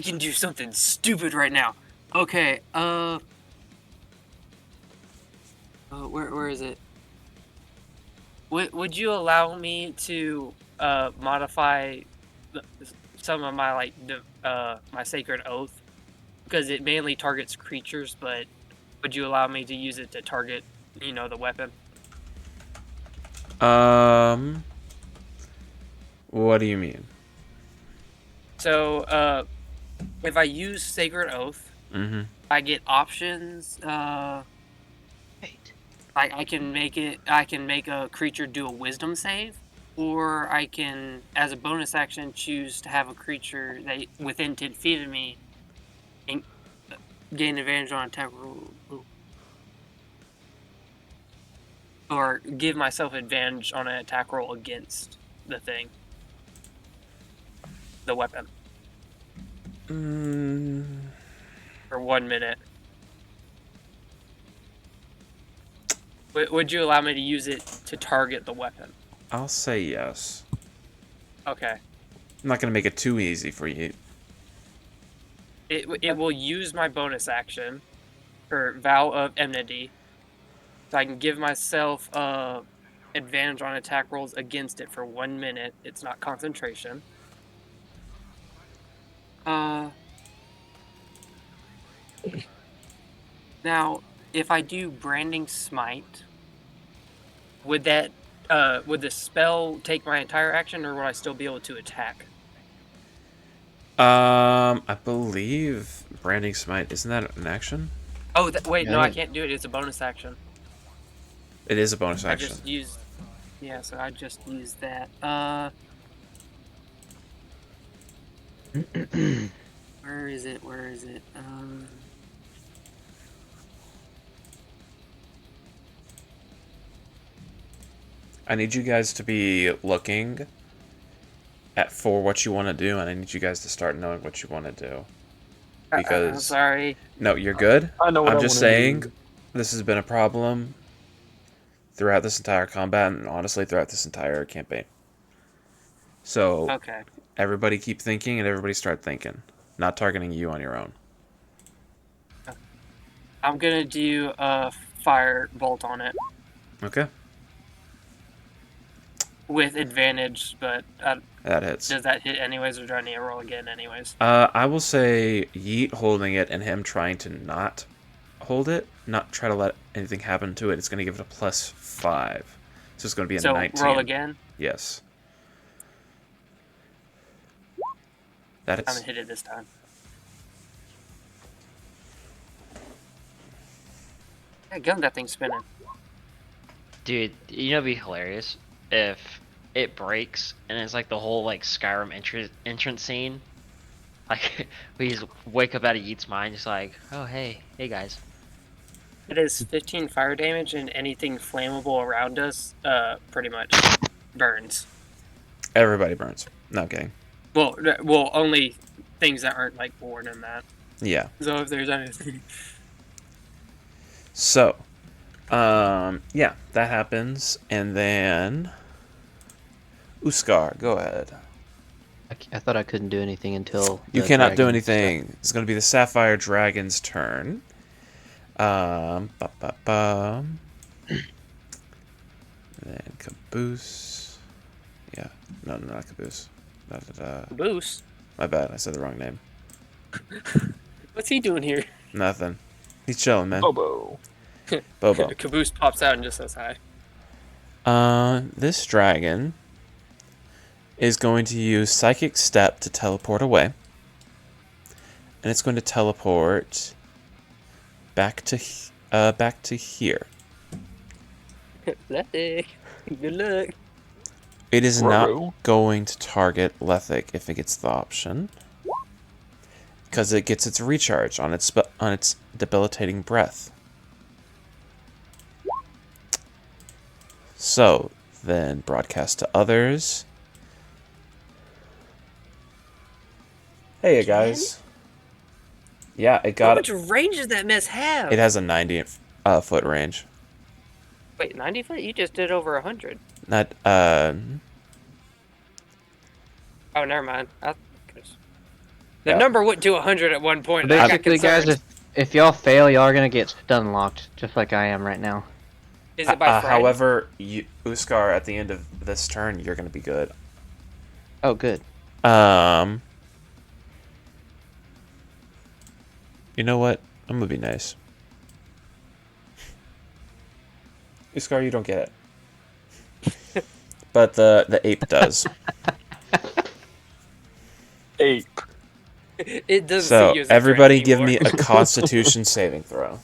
can do something stupid right now. Okay, where is it? Would you allow me to modify some of my my sacred oath, because it mainly targets creatures, but would you allow me to use it to target, the weapon?
What do you mean?
So, if I use Sacred Oath,
Mm-hmm.
I get options.
Wait.
I can make a creature do a Wisdom save, or I can, as a bonus action, choose to have a creature that within 10 feet of me and gain advantage on attack roll. Or give myself advantage on an attack roll against the thing. The weapon. For 1 minute. Would you allow me to use it to target the weapon?
I'll say yes.
Okay.
I'm not gonna make it too easy for you.
It will use my bonus action for Vow of Enmity, so I can give myself advantage on attack rolls against it for 1 minute. It's not concentration. Now, if I do Branding Smite, would the spell take my entire action, or would I still be able to attack?
I believe Branding Smite, isn't that an action?
Oh, wait, no,
Yeah.
I can't do it. It's a bonus action.
It is a bonus
I
action.
just used... Yeah, so I just used that. Where is it?
I need you guys to be looking for what you want to do, and I need you guys to start knowing what you want to do.
I'm
Because
sorry.
no, you're good.
I know what
I'm
I
just
wanna
saying
do.
this has been a problem throughout this entire combat, and honestly throughout this entire campaign. So
Okay.
everybody keep thinking, and everybody start thinking, not targeting you on your own.
I'm gonna do a fire bolt on it
Okay,
with advantage, but
that hits.
does that hit anyways, or do I need to roll again anyways?
I will say Yeet holding it and him trying to not hold it, not try to let anything happen to it. It's going to give it a +5, so it's going to be a
So
19.
roll again.
Yes. That
I'm
is.
gonna hit it this time. Yeah, gun that thing's spinning.
Dude, you know, it'd be hilarious if it breaks and it's like the whole like Skyrim entrance scene. Like we just wake up out of Yeet's mind, just like, oh hey guys.
It is 15 fire damage, and anything flammable around us, pretty much burns.
Everybody burns. No, I'm kidding.
Well, only things that aren't like born in that.
Yeah.
So if there's anything,
So, yeah, that happens, and then Uskar, go ahead.
I thought I couldn't do anything until
You
the
cannot do
dragon
anything. It's going to be the Sapphire Dragon's turn. Ba ba ba. Then Caboose. Yeah, no, not Caboose. Da, da, da.
Caboose.
My bad, I said the wrong name.
What's he doing here?
Nothing. He's chilling, man.
Bobo.
Bobo.
Caboose pops out and just says hi.
This dragon is going to use Psychic Step to teleport away. And it's going to teleport back to here.
Lethic, good luck.
It is
Ruh-roh.
not going to target Lethic if it gets the option, because it gets its recharge on its debilitating breath. So then, broadcast to others. Hey guys. Yeah, it
How
got.
much range does that mess have?
It has a 90 foot range.
Wait, 90 foot? You just did over 100.
Not
Oh, never mind. The
Yeah.
number went to 100 at one point. and I got
Basically, guys,
concerned.
if y'all fail, y'all are gonna get stun locked, just like I am right now.
Is it by friend?
however, Uskar, at the end of this turn, you're gonna be good.
Oh, good.
You know what? I'm gonna be nice. Uskar, you don't get it. But the ape does.
It doesn't
So
see you as a
everybody
threat
give me
anymore.
a Constitution saving throw.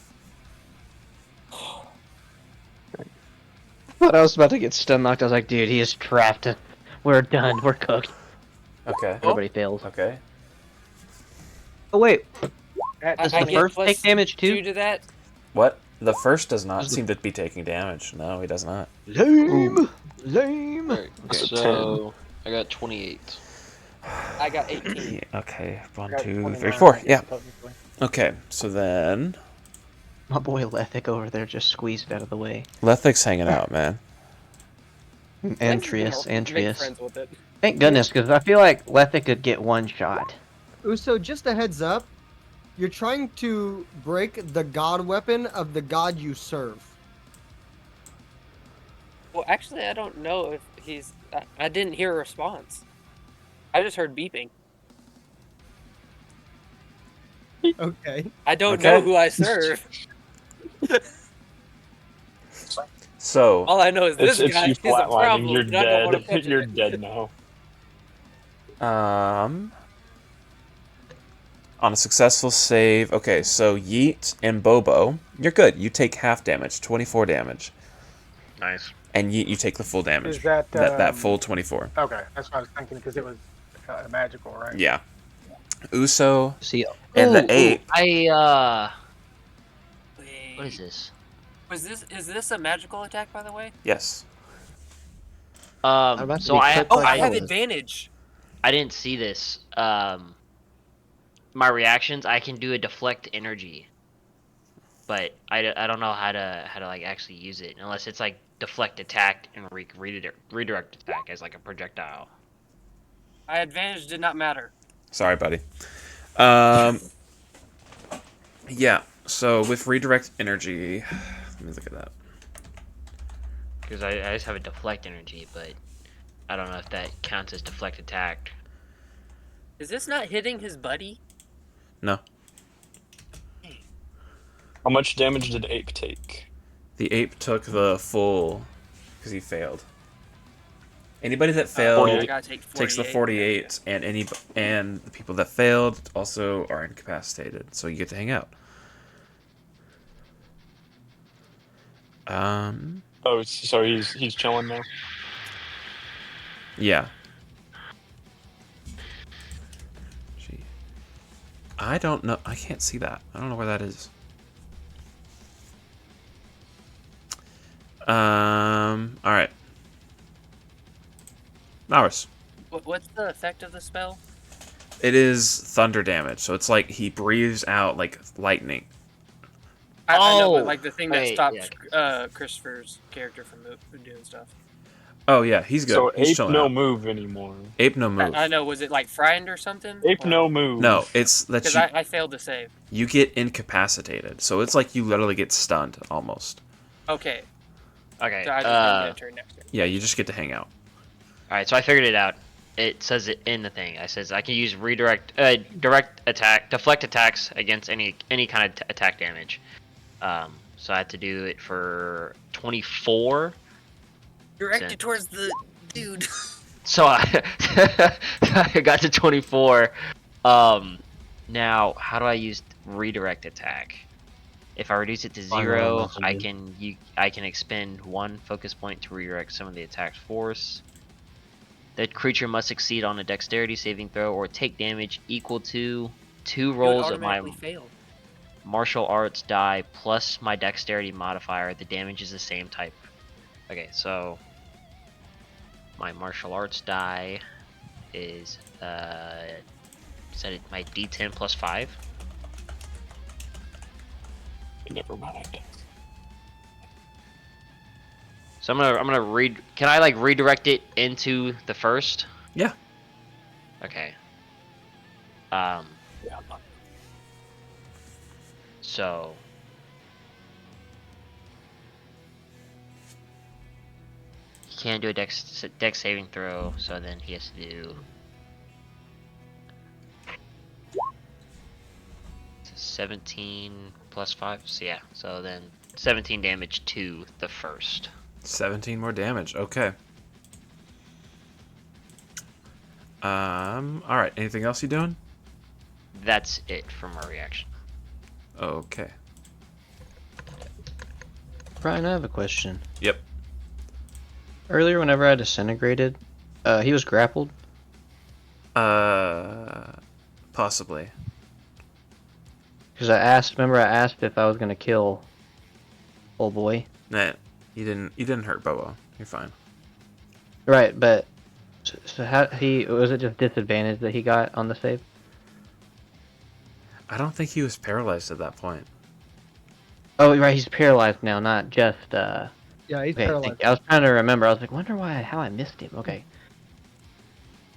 Thought I was about to get stun locked. I was like, dude, he is trapped. We're done. We're cooked.
Okay.
Everybody fails.
Okay.
Oh wait,
I
does the
get
first
plus
take damage
two
too?
to that.
What? The first does not seem to be taking damage. No, he does not.
Lame. Lame.
Alright,
That's a
so I got 28.
I got 18.
Yeah, okay.
I
1,
got
2,
29,
3, 4.
I guess,
Yeah.
technically.
Okay. So then
My boy Lethic over there just squeezed out of the way.
Lethic's hanging out, man.
Antrius,
Make
Antrius.
friends with it.
Thank goodness, because I feel like Lethic could get one shot.
Uso, just a heads up. You're trying to break the god weapon of the god you serve.
Well, actually, I don't know if he's. I didn't hear a response. I just heard beeping.
Okay.
I don't
Okay.
know who I serve.
So
All I know is this
It's
guy
you
is a problem.
flatlining. You're
and I don't want to
dead.
touch
You're
it.
dead now.
On a successful save, okay, so Yeet and Bobo, you're good. You take half damage, 24 damage.
Nice.
And Yeet, you take the full damage.
Is that,
that full 24.
Okay, that's what I was thinking because it was magical, right?
Yeah. Uso
See,
and the
Ooh,
ape.
I
Wait,
what is this?
Is this a magical attack, by the
Yes.
about to
So
be
I
clipped
Oh,
like
I have
hell.
advantage.
I didn't see this. My reactions, I can do a deflect energy, but I don't know how to like actually use it unless it's like deflect attack and redirect attack as like a projectile.
My advantage did not matter.
Sorry, buddy. Um, yeah. So with redirect energy, let me look at that.
Because I just have a deflect energy, but I don't know if that counts as deflect attack.
Is this not hitting his buddy?
No,
How much damage did Ape take?
the ape took the full because he failed. Anybody that
I
failed
gotta take
takes the
48.
48, and the people that failed also are incapacitated, so you get to hang out.
Oh, so he's chilling now.
Yeah. Gee. I don't know. I can't see that. I don't know where that is. All right. Maurus.
What's the effect of the spell?
It is thunder damage, so it's like he breathes out like lightning.
I know, but
Oh,
like the thing that
wait,
stops
yeah.
Christopher's character from doing stuff.
Oh yeah, he's good.
So
He's
Ape
chilling
no
out.
move anymore.
Ape no move.
I know. Was it like frightened or something?
Ape no move.
No, it's that
Because
you
I failed to save.
you get incapacitated, so it's like you literally get stunned almost.
Okay.
Okay.
So I just didn't get a turn next turn.
Yeah, you just get to hang out.
All right, so I figured it out. It says it in the thing. I says I can use direct attack, deflect attacks against any kind of attack damage. So I had to do it for 24.
Directed towards the dude.
So I got to 24. Now how do I use redirect attack? If I reduce it to
Fine,
0,
I'll
I
listen
can expend 1 focus point to redirect some of the attack's force. The creature must succeed on a dexterity saving throw or take damage equal to 2 rolls of my
failed.
martial arts die plus my dexterity modifier. The damage is the same type. Okay, so my martial arts die is set it my D10 plus 5.
Never mind.
So I'm gonna read. Can I like redirect it into the first?
Yeah.
Okay.
Yeah.
So he can't do a dex saving throw, so then he has to do 17 plus 5. So yeah, so then 17 damage to the first.
17 more damage. Okay. All right. Anything else you doing?
That's it for my reaction.
Okay.
Brian, I have a question.
Yep.
Earlier, whenever I disintegrated, he was grappled.
Possibly.
Because I asked if I was gonna kill old boy.
Nah, you didn't hurt Bobo. You're fine.
Right, but so how was it just disadvantage that he got on the save?
I don't think he was paralyzed at that point.
Oh, right, he's paralyzed now, not just.
Yeah, he's
Okay,
paralyzed.
I was trying to remember. I was like, wonder how I missed him. Okay.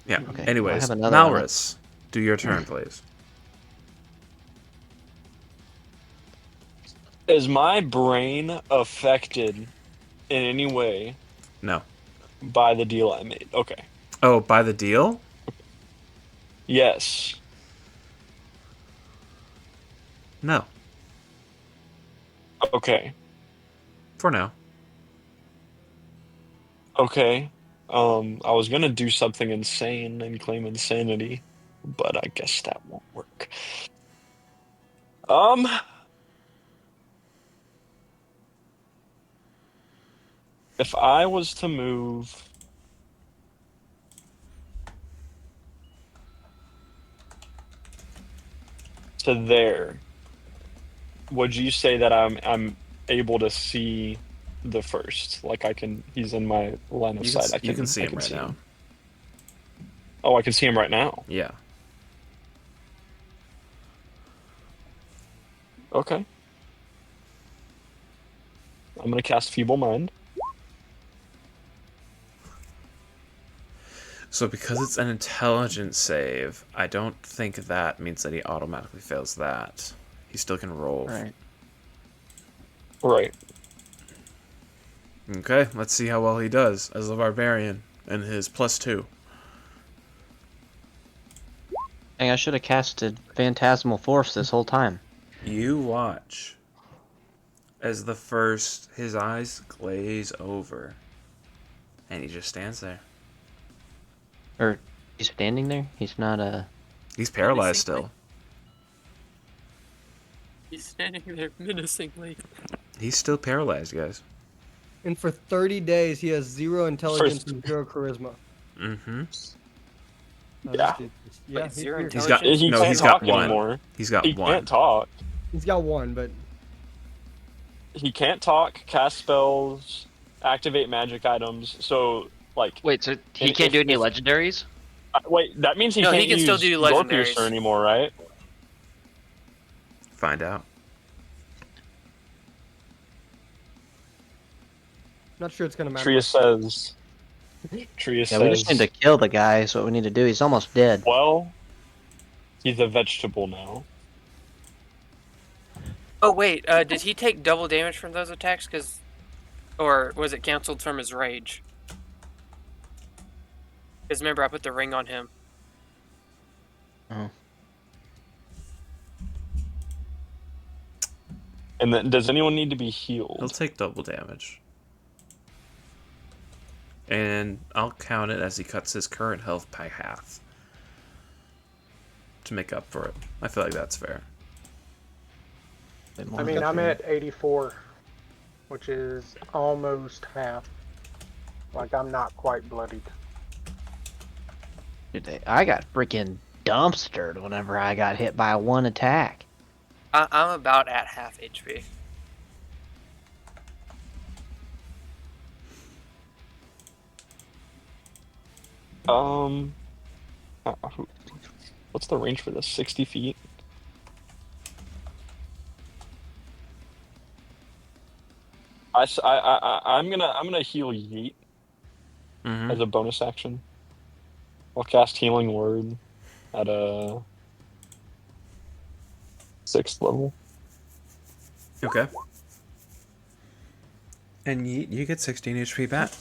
Yeah.
Okay,
Anyways,
I have another one.
Malrus, do your turn, please.
Is my brain affected in any way
No.
by the deal I made? Okay.
Oh, by the deal?
Yes.
No.
Okay.
For now.
Okay. I was gonna do something insane and claim insanity, but I guess that won't work. If I was to move to there, would you say that I'm able to see the first? Like he's in my line of sight.
You can see him right now.
Oh, I can see him right now.
Yeah.
Okay. I'm gonna cast Feeble Mind.
So because it's an intelligence save, I don't think that means that he automatically fails that. He still can roll.
Right.
Right.
Okay, let's see how well he does as a barbarian and his +2.
Dang, I should have casted Phantasmal Force this whole time.
You watch as his eyes glaze over, and he just stands there.
Or he's standing there. He's not.
He's paralyzed
Menacingly.
still.
He's standing there menacingly.
He's still paralyzed, guys.
And for 30 days, he has 0 intelligence and 0 charisma.
Mm-hmm.
Oh,
Yeah.
this dude is- yeah,
Wait, 0
he's-
He's got
intelligence?
He
no.
can't
He's got
talk
one.
anymore.
He's got
He
one.
can't talk.
he's got 1, but
He can't talk, cast spells, activate magic items. So, like,
Wait, so he
And
can't do
if-
any
if-
legendaries?
wait, that means he
No,
can't
he can
use
still do
Door
legendaries.
Piercer anymore, right?
Find out.
not sure it's gonna matter.
Tria says. Tria
Yeah,
says.
we just need to kill the guy. Is what we need to do. He's almost dead.
Well, he's a vegetable now.
Oh wait, did he take double damage from those attacks? Or was it canceled from his rage? Because remember, I put the ring on him.
And then, does anyone need to be
He'll
healed?
take double damage. And I'll count it as he cuts his current health by half. To make up for it. I feel like that's fair.
I mean, I'm at 84, which is almost half. Like, I'm not quite bloodied.
I got freaking dumpstered whenever I got hit by 1 attack.
I'm about at half HP.
What's the range for this? 60 feet? I'm gonna heal Yeet
Mm-hmm.
as a bonus action. I'll cast Healing Word at a 6th level.
Okay. And you get 16 HP back.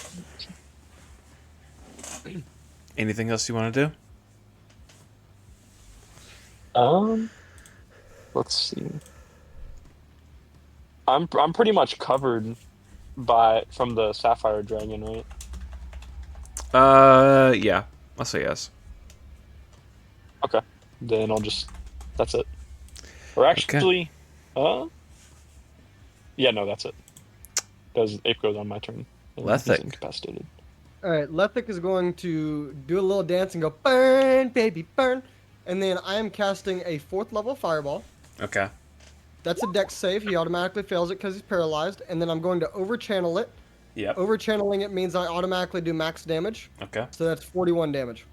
Anything else you want to do?
Let's see. I'm pretty much covered from the Sapphire Dragon, right?
Yeah. I'll say yes.
Okay. Then that's it. Or actually, yeah, no, that's it. Because Ape goes on my turn. And
Lethic.
He's incapacitated.
All right, Lethic is going to do a little dance and go burn, baby, burn, and then I am casting a 4th level fireball.
Okay.
That's a dex save. He automatically fails it because he's paralyzed, and then I'm going to overchannel it.
Yep.
Overchanneling it means I automatically do max damage,
Okay.
so that's 41 damage.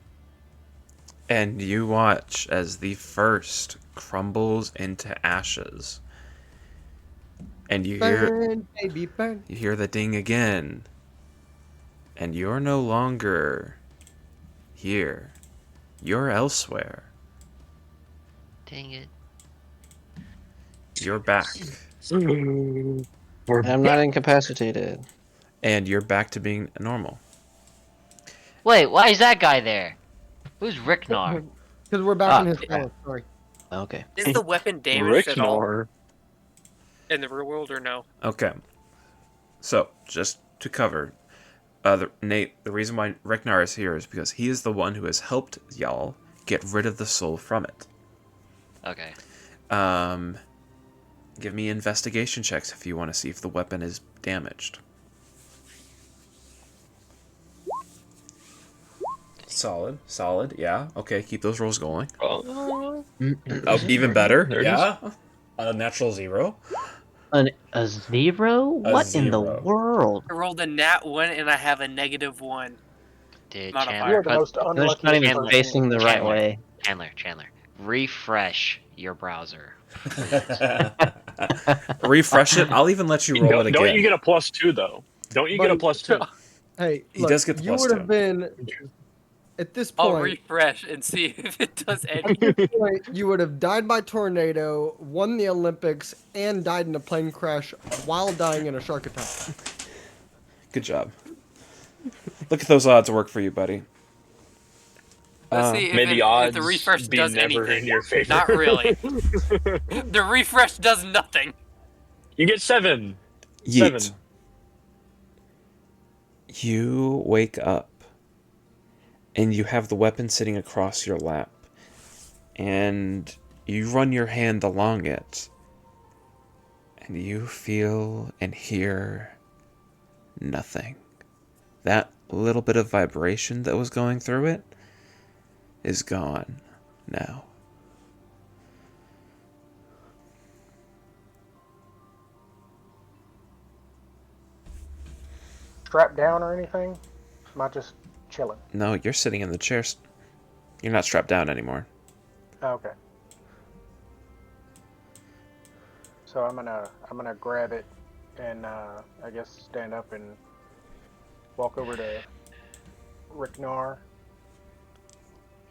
And you watch as the first crumbles into ashes. And you hear
Burn, baby, burn.
the ding again. And you're no longer here. You're elsewhere.
Dang it.
You're back.
And I'm not incapacitated.
And you're back to being normal.
Wait, why is that guy there? Who's Ricknar?
Because we're back in his
yeah.
palace, sorry.
Okay.
Is the weapon damaged at all
Ricknor.
in the real world or no?
Okay. So, just to cover, Nate, the reason why Ricknar is here is because he is the one who has helped y'all get rid of the soul from it.
Okay.
Give me investigation checks if you want to see if the weapon is damaged. Solid, yeah. Okay, keep those rolls going. Oh, even better,
There it
yeah. A natural 0.
A 0? What in the
zero.
world?
I rolled a nat 1 and I have a -1.
Dude,
Not a
You
Chandler,
are the
put,
most
They're just
unlucky
not even
Chandler.
facing the right
Chandler.
way.
Chandler, refresh your browser.
Refresh it. I'll even let you roll it
Don't you
again.
get a +2 though? Don't you get a
Buddy,
+2?
Hey,
He
look,
does get the
you
plus
would have
two.
been at this
I'll
point.
refresh and see if it does
At
anything.
this point, you would have died by tornado, won the Olympics, and died in a plane crash while dying in a shark attack.
Good job. Look at those odds work for you, buddy.
Let's see
May the
if the
odds
refresh
be
does
never
anything.
in your favor.
Not really. The refresh does nothing.
You get 7.
Yeet.
7.
You wake up, and you have the weapon sitting across your lap, and you run your hand along it, and you feel and hear nothing. That little bit of vibration that was going through it is gone now.
Strapped down or anything? Am I just chilling?
No, you're sitting in the chair. You're not strapped down anymore.
Okay. So I'm gonna grab it and I guess stand up and walk over to Ricknar,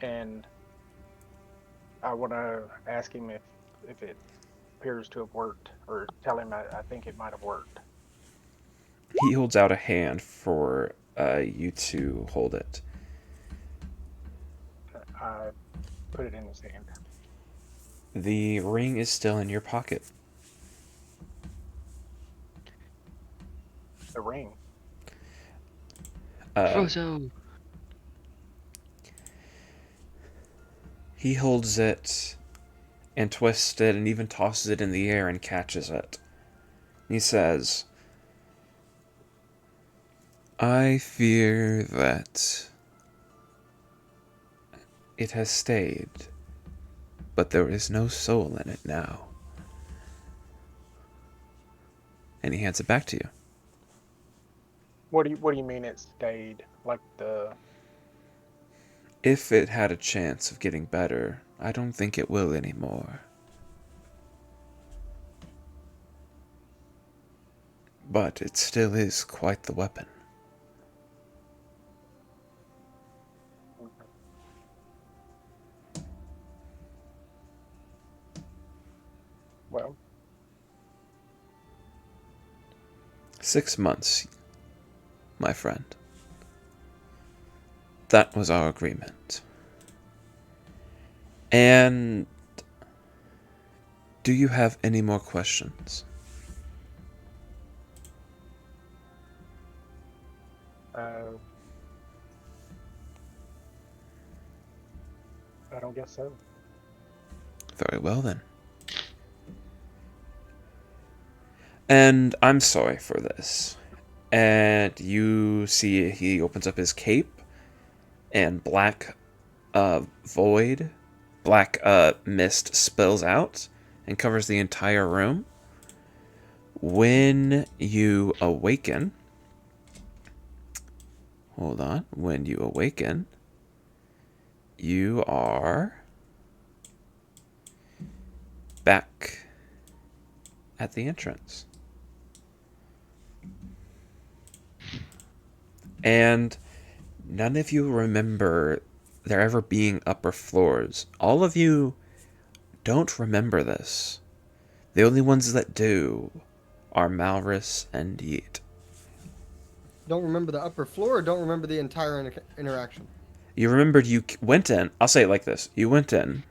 and I want to ask him if it appears to have worked, or tell him I think it might have worked.
He holds out a hand for you to hold it.
I put it in his hand.
The ring is still in your pocket.
The ring.
Frozo.
He holds it and twists it and even tosses it in the air and catches it. He says, I fear that it has stayed, but there is no soul in it now. And he hands it back to you.
What do you mean it stayed? Like the
If it had a chance of getting better, I don't think it will anymore. But it still is quite the weapon.
well,
6 months, my friend. That was our agreement. And do you have any more questions?
I don't guess so.
Very well then. And I'm sorry for this. And you see he opens up his cape, and black mist spills out and covers the entire room. When you awaken, you are back at the entrance. And none of you remember there ever being upper floors. All of you don't remember this. The only ones that do are Malrus and Yeet.
Don't remember the upper floor, or don't remember the entire interaction?
You remembered you went in. I'll say it like this. You went in,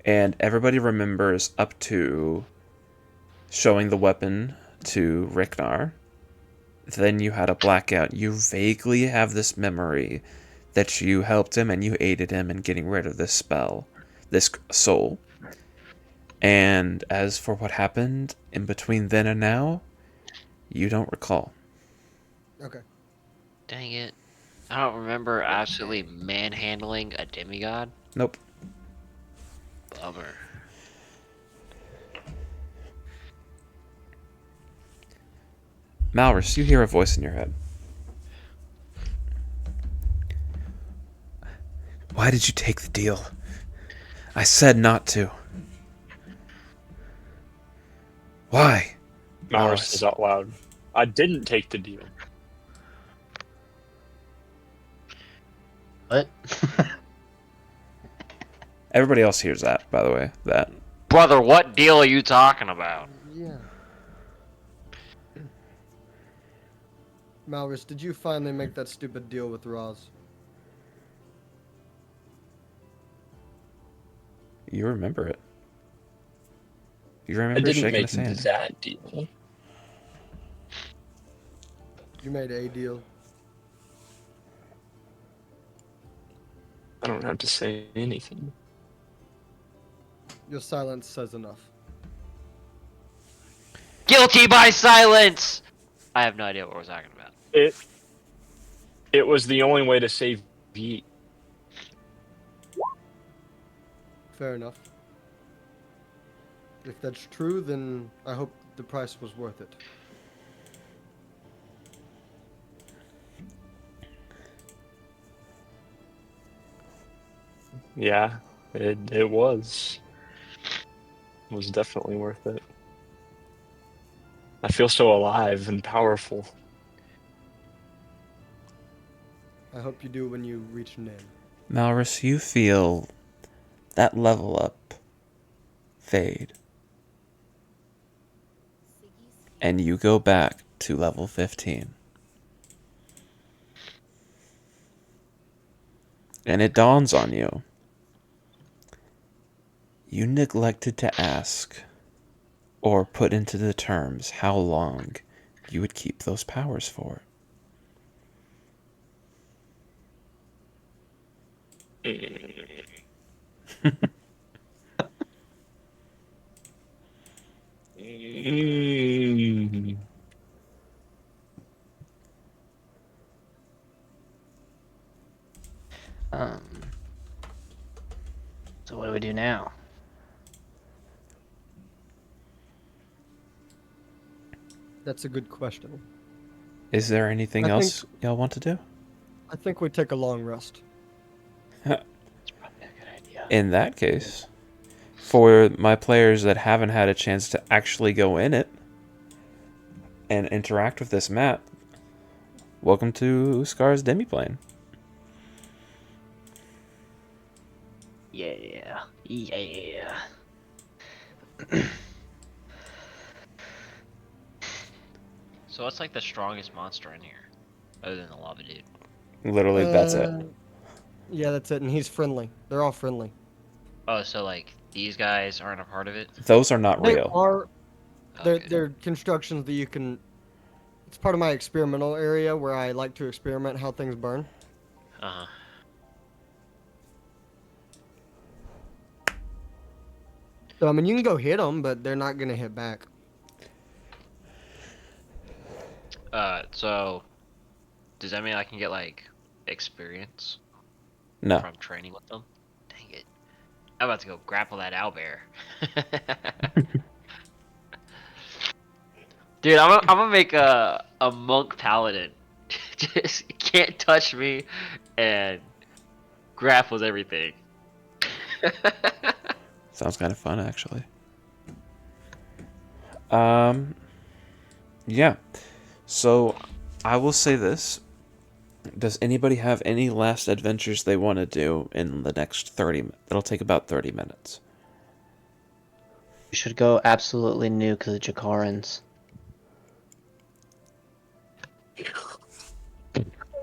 and everybody remembers up to showing the weapon to Ricknar. Then you had a blackout. You vaguely have this memory that you helped him and you aided him in getting rid of this spell, this soul. And as for what happened in between then and now, you don't recall.
Okay.
Dang it. I don't remember absolutely manhandling a demigod.
Nope.
Bummer.
Malrus, you hear a voice in your head. Why did you take the deal? I said not to. Why?
Malrus says out loud, I didn't take the deal.
What?
Everybody else hears that, by the way. That.
Brother, what deal are you talking about?
Yeah. Malrus, did you finally make that stupid deal with Roz?
You remember it. You
I
remember
didn't
shaking
make
his hand.
that deal.
You made a deal.
I don't have to say anything.
Your silence says enough.
Guilty by silence! I have no idea what we're talking about.
It was the only way to save Yeet.
Fair enough. If that's true, then I hope the price was worth it.
Yeah, it was. It was definitely worth it. I feel so alive and powerful.
I hope you do when you reach Nin.
Malrus, you feel that level up fade. And you go back to level 15. And it dawns on you. You neglected to ask or put into the terms how long you would keep those powers for.
Um. So what do we do now?
That's a good question.
Is there anything
I
else y'all want to do?
I think we take a long rest.
It's probably a good idea.
In that case, for my players that haven't had a chance to actually go in it and interact with this map, welcome to Scar's Demiplane.
Yeah. Yeah. So what's like the strongest monster in here? Other than the lava dude.
Literally, that's it.
Yeah, that's it. And he's friendly. They're all friendly.
Oh, so like these guys aren't a part of it?
Those are not
They
real.
are.
Okay.
They're constructions that you can. It's part of my experimental area where I like to experiment how things burn.
Uh-huh.
So I mean, you can go hit them, but they're not gonna hit back.
So does that mean I can get like experience
No.
from training with them? Dang it. I'm about to go grapple that owlbear. Dude, I'm gonna make a monk paladin. Just can't touch me and grapples everything.
Sounds kind of fun, actually. Yeah. So, I will say this. Does anybody have any last adventures they want to do in the next 30 minutes? It'll take about 30 minutes.
We should go absolutely nuke the Jakarans.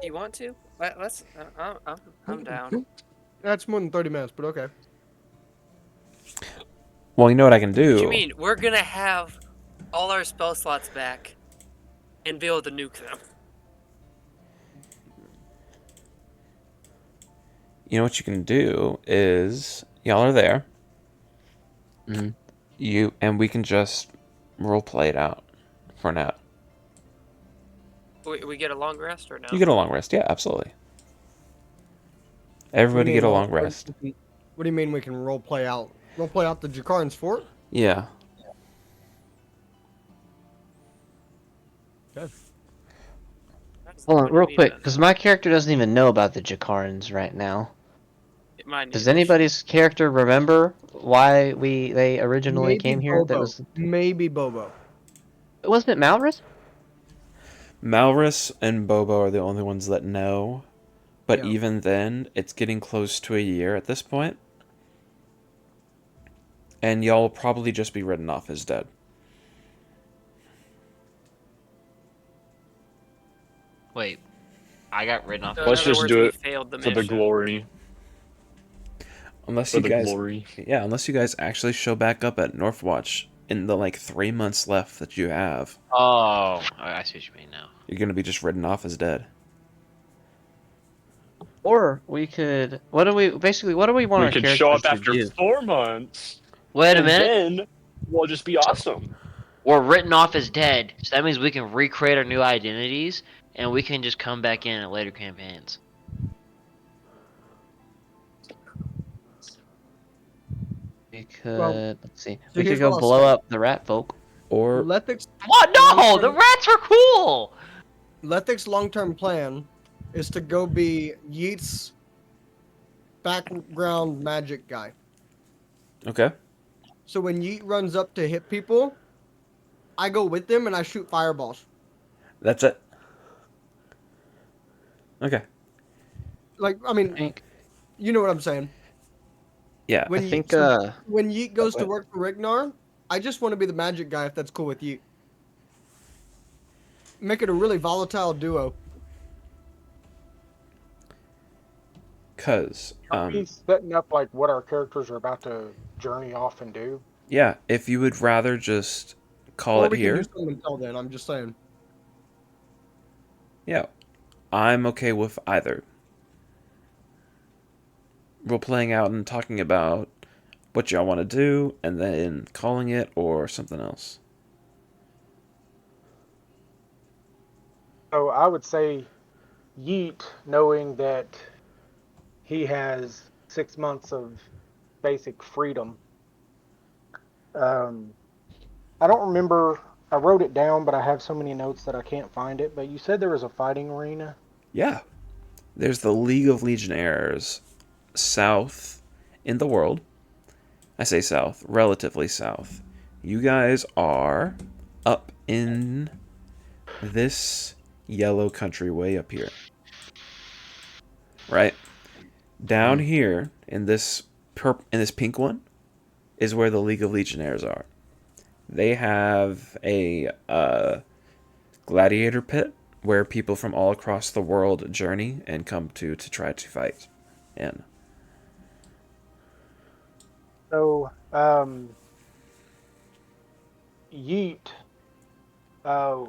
You want to? Let's. I'm down.
That's more than 30 minutes, but okay.
Well, you know what I can do?
What do you mean? We're gonna have all our spell slots back and be able to nuke them.
You know what you can do is y'all are there.
Mm-hmm.
We can just role play it out for now.
We get a long rest or no?
You get a long rest, yeah, absolutely. Everybody get a long rest.
What do you mean we can role play out? Role play out the Jakarans fort?
Yeah.
Okay.
Hold on,
What do you
real
mean
quick,
by
because my character doesn't even know about the Jakarans right now.
It might need
Does
addition.
anybody's character remember why they originally
Maybe
came here? That
Bobo.
was
Maybe Bobo.
wasn't it Malrus?
Malrus and Bobo are the only ones that know, but
Yeah.
even then, it's getting close to a year at this point, and y'all will probably just be written off as dead.
Wait, I got written off.
So
Let's
in other
just
words,
do
we
it
failed the
for the
mission.
glory.
Unless
For
you
the
guys,
glory.
yeah, unless you guys actually show back up at Northwatch in the like 3 months left that you have,
Oh, I see what you mean now.
you're gonna be just written off as dead.
Or we could. What do we want
We
our
could show
characters
up
to
after
do?
4 months,
Wait a
and
minute.
then we'll just be awesome.
We're written off as dead, so that means we can recreate our new identities, and we can just come back in at later campaigns.
We could.
Well,
Let's see.
so
We could
here's
go
what I'll
blow
say.
up the rat folk.
Or
Lethic's
What? No,
long-term-
the rats were cool.
Lethic's long-term plan is to go be Yeet's background magic guy.
okay,
So when Yeet runs up to hit people, I go with them and I shoot fireballs.
that's it. Okay,
Like, I
I
mean,
think.
you know what I'm saying.
yeah,
When
I think.
when Yeet goes to
What?
work for Rignar, I just want to be the magic guy if that's cool with Yeet. Make it a really volatile duo.
cause
Are we setting up like what our characters are about to journey off and do?
yeah, if you would rather just call
Or
it
we
here,
can do something until then. I'm just saying.
yeah, I'm okay with either. Role playing out and talking about what y'all want to do, and then calling it or something else.
So I would say Yeet, knowing that he has 6 months of basic freedom. I don't remember. I wrote it down, but I have so many notes that I can't find it. But you said there was a fighting arena.
Yeah, there's the League of Legionnaires south in the world. I say south, relatively south. You guys are up in this yellow country way up here. Right? Down here in this in this pink one is where the League of Legionnaires are. They have a gladiator pit where people from all across the world journey and come to try to fight in.
So Yeet, uh,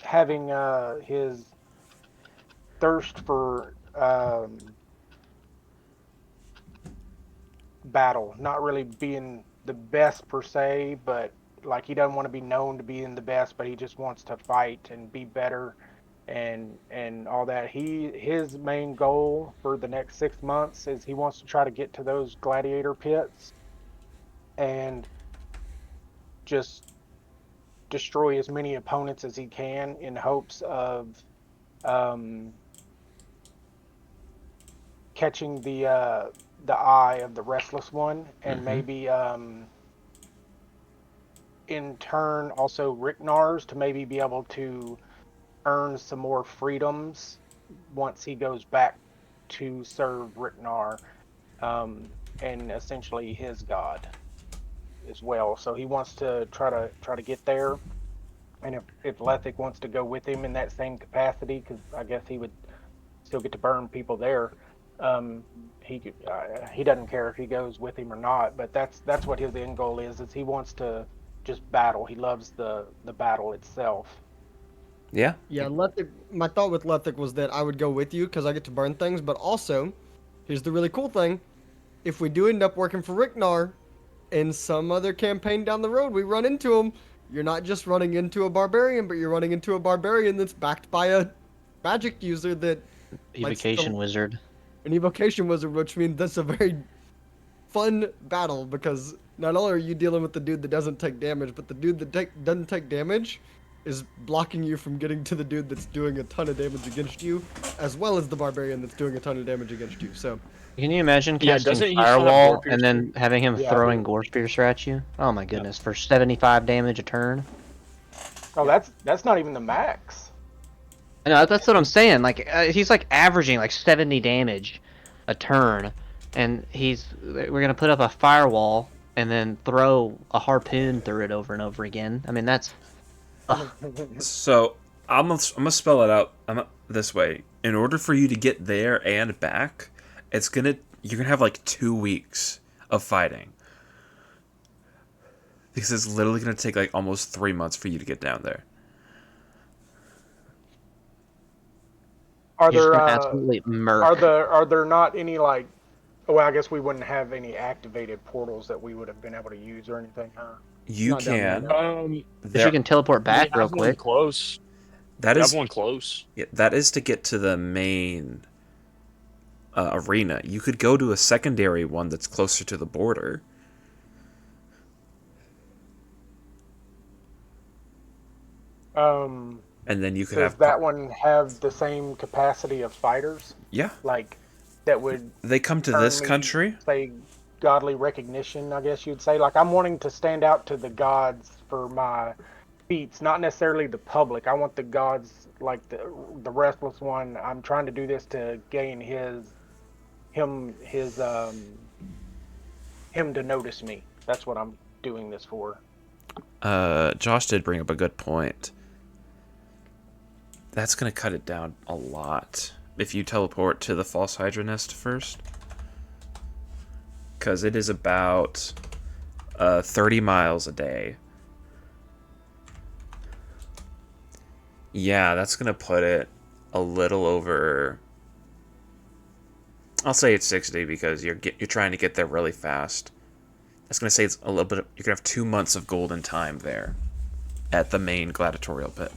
having his thirst for battle, not really being the best per se, but like he doesn't want to be known to being the best, but he just wants to fight and be better and all that. His main goal for the next 6 months is he wants to try to get to those gladiator pits and just destroy as many opponents as he can in hopes of catching the eye of the restless one, and maybe in turn also Ricknar's to maybe be able to earn some more freedoms once he goes back to serve Ricknar, and essentially his god as well. So he wants to try to get there, and if Lethic wants to go with him in that same capacity, because I guess he would still get to burn people there. He doesn't care if he goes with him or not, but that's what his end goal is he wants to just battle. He loves the battle itself.
Yeah.
Yeah, Lethic. My thought with Lethic was that I would go with you because I get to burn things, but also, here's the really cool thing: if we do end up working for Ricknar, in some other campaign down the road, we run into him. You're not just running into a barbarian, but you're running into a barbarian that's backed by a magic user that
Evocation wizard.
an evocation wizard, which means that's a very fun battle because not only are you dealing with the dude that doesn't take damage, but the dude that doesn't take damage is blocking you from getting to the dude that's doing a ton of damage against you, as well as the barbarian that's doing a ton of damage against you. So
Can you imagine
Yeah,
casting
doesn't he still have
Firewall
Gore
and
Piercer?
then having him
Yeah, I
throwing
do.
Gore Piercer at you? Oh my goodness, for 75 damage a turn?
Oh, that's not even the max.
I know, that's what I'm saying. Like, he's like averaging like 70 damage a turn, and we're gonna put up a firewall and then throw a harpoon through it over and over again. I mean, that's
So I'm gonna spell it out this way. In order for you to get there and back, you're gonna have like 2 weeks of fighting because it's literally gonna take like almost 3 months for you to get down there.
Are
you're just
there
gonna absolutely murk.
are there not any like? Well, I guess we wouldn't have any activated portals that we would have been able to use or anything, huh?
You
Not down there,
can
no.
Because you
there
can teleport
We
back real
have one
quick.
close.
that
We have
is
one close.
yeah, that is to get to the main arena. You could go to a secondary one that's closer to the border.
Um,
And then you could
does
have
that one have the same capacity of fighters?
yeah,
Like that would
they come to
earn
this
me,
country.
say, godly recognition, I guess you'd say. Like I'm wanting to stand out to the gods for my feats, not necessarily the public. I want the gods, like the restless one. I'm trying to do this to gain him to notice me. That's what I'm doing this for.
Josh did bring up a good point. That's gonna cut it down a lot if you teleport to the false hydra nest first, because it is about 30 miles a day. Yeah, that's gonna put it a little over. I'll say it's 60 because you're trying to get there really fast. That's gonna say it's a little bit. You're gonna have 2 months of golden time there, at the main gladiatorial pit.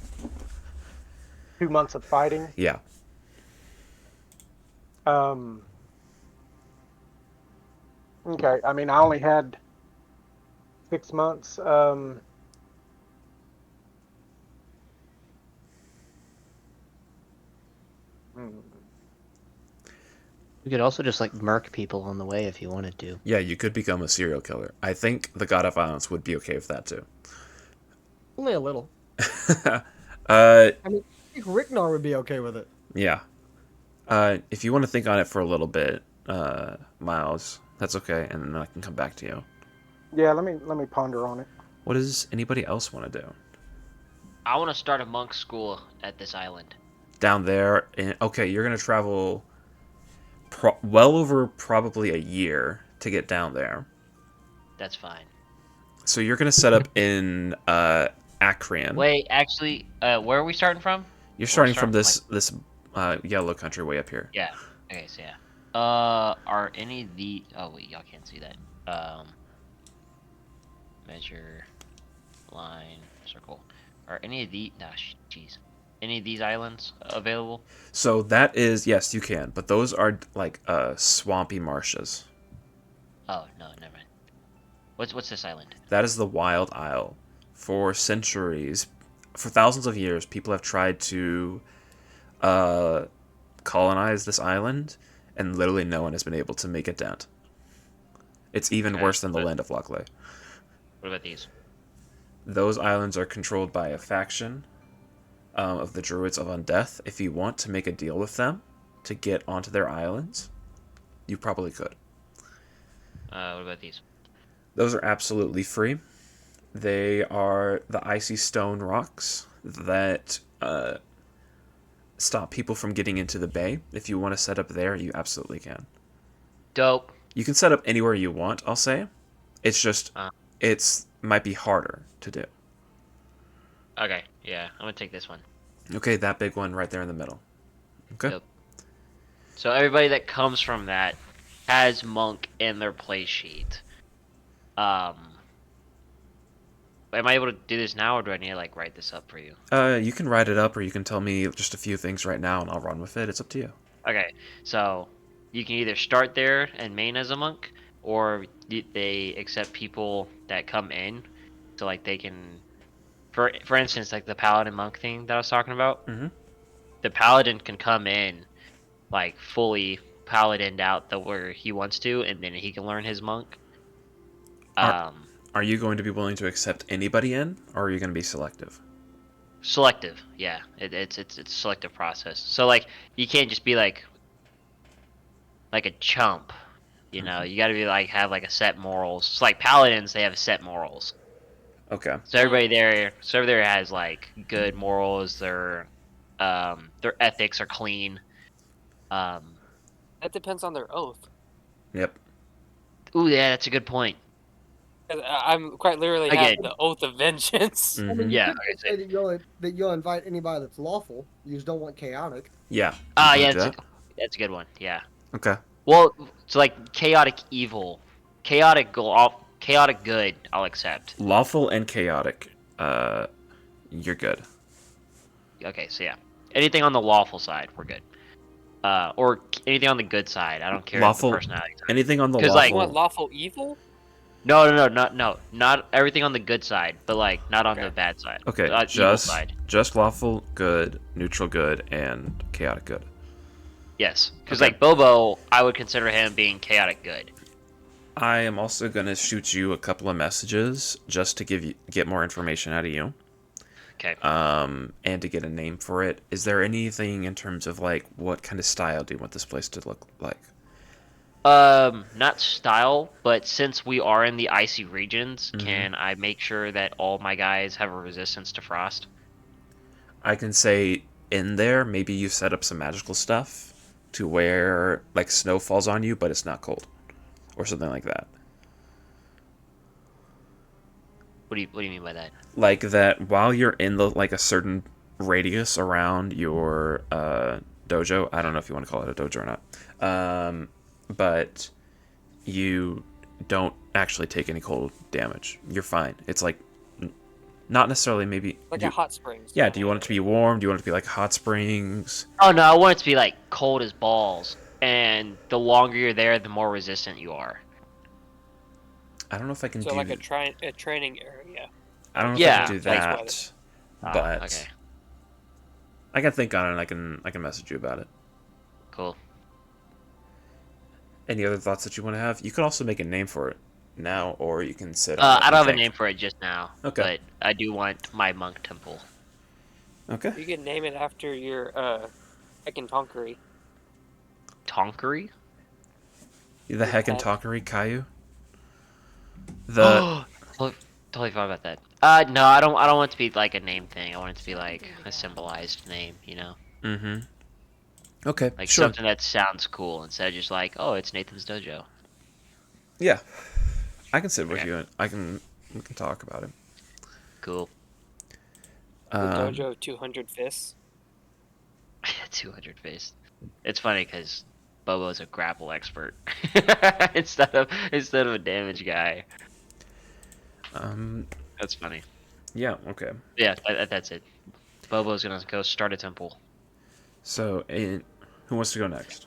2 months of fighting.
Yeah.
Um. Okay. I mean, I only had 6 months. Hmm.
You could also just like murk people on the way if you wanted to.
Yeah, you could become a serial killer. I think the God of Violence would be okay with that too.
Only a little.
uh,
I mean, I think Ricknar would be okay with it.
yeah. If you want to think on it for a little bit, Miles, that's okay, and then I can come back to you.
Yeah. Let me ponder on it.
What does anybody else want to do?
I want to start a monk school at this island.
Down there, okay, you're gonna travel well over probably a year to get down there.
That's fine.
So you're gonna set up in Acreon.
Wait, actually, where are we starting from?
You're
We're
starting from
starting
this yellow country way up here.
Yeah. Okay, so yeah. Are any of the? Oh wait, y'all can't see that. Measure, line, circle. Are any of the? Nah, jeez. Any of these islands available?
So that is yes, you can, but those are like swampy marshes.
Oh no, never mind. What's this island?
That is the Wild Isle. For centuries, for thousands of years, people have tried to colonize this island, and literally no one has been able to make a dent. It's even
Okay,
worse than the
but-
land of Lockley.
What about these?
Those islands are controlled by a faction of the Druids of Undeath. If you want to make a deal with them to get onto their islands, you probably could.
What about these?
Those are absolutely free. They are the icy stone rocks that stop people from getting into the bay. If you want to set up there, you absolutely can.
Dope.
You can set up anywhere you want, I'll say. It's just, it's might be harder to do.
Okay, yeah, I'm gonna take this one.
Okay, that big one right there in the middle. Okay.
Yep. So everybody that comes from that has monk in their play sheet. Am I able to do this now, or do I need to like write this up for you?
You can write it up, or you can tell me just a few things right now, and I'll run with it. It's up to you.
Okay, so you can either start there and main as a monk, or they accept people that come in, so like they can for instance, like the paladin monk thing that I was talking about.
Mhm.
The paladin can come in like fully paladined out the where he wants to, and then he can learn his monk.
Are,
Um,
are you going to be willing to accept anybody in, or are you going to be selective?
Selective, yeah. It's a selective process. So like you can't just be like a chump. You know, you got to be like have like a set morals. It's like paladins, they have set morals.
Okay.
So everybody there has like good morals. Their ethics are clean. Um,
That depends on their oath.
Yep.
ooh, yeah, that's a good point.
'Cause I'm quite literally have
Again,
the oath of vengeance.
I mean,
Mhm.
you
yeah.
could
Okay, so,
say that you'll invite anybody that's lawful. You just don't want chaotic.
Yeah. You
yeah,
want to do that?
that's a good one. Yeah.
Okay.
Well, so like chaotic evil, chaotic good, I'll accept.
Lawful and chaotic. You're good.
Okay, so yeah, anything on the lawful side, we're good. Or anything on the good side. I don't care if the
Lawful.
personality.
Anything on the
'Cause,
You
like-
want
lawful.
lawful evil?
No, not everything on the good side, but like not on
Okay.
the bad side.
Okay.
Evil side.
Just lawful good, neutral good, and chaotic good.
Yes, because
Okay.
like Bobo, I would consider him being chaotic good.
I am also gonna shoot you a couple of messages just to get more information out of you.
Okay.
And to get a name for it. Is there anything in terms of like what kind of style do you want this place to look like?
Not style, but since we are in the icy regions, can I make sure that all my guys have a resistance to frost?
I can say in there, maybe you set up some magical stuff to where like snow falls on you, but it's not cold, or something like that.
What do you mean by that?
Like that while you're in the like a certain radius around your dojo. I don't know if you want to call it a dojo or not. But you don't actually take any cold damage. You're fine. It's like not necessarily maybe
Like
you-
a hot springs.
Yeah, do you want it to be warm? Do you want it to be like hot springs?
Oh no, I want it to be like cold as balls, and the longer you're there, the more resistant you are.
I don't know if I can
So
do
like a training area.
I don't know if I
Yeah,
can do
like-
that. But
Okay,
I can think on it and I can message you about it.
cool.
Any other thoughts that you want to have? You can also make a name for it now, or you can sit on it
I
and
don't have a
think.
name for it just now.
Okay.
But I do want my monk temple.
Okay.
You can name it after your Heckin' Tonkery.
Tonkery?
The heck and
pet.
talkery, Caillou. The
Totally forgot about that. No, I don't want it to be like a name thing. I want it to be like a symbolized name, you know?
mm-hmm. Okay,
Like
sure.
something that sounds cool instead of just like, oh, it's Nathan's dojo.
Yeah, I can sit with
Okay.
you and we can talk about it.
Cool.
The
Um,
dojo of 200 fists.
200 face. It's funny because Bobo's a grapple expert instead of a damage guy. That's funny.
yeah. Okay.
Yeah, that's it. Bobo's gonna go start a temple.
So, who wants to go next?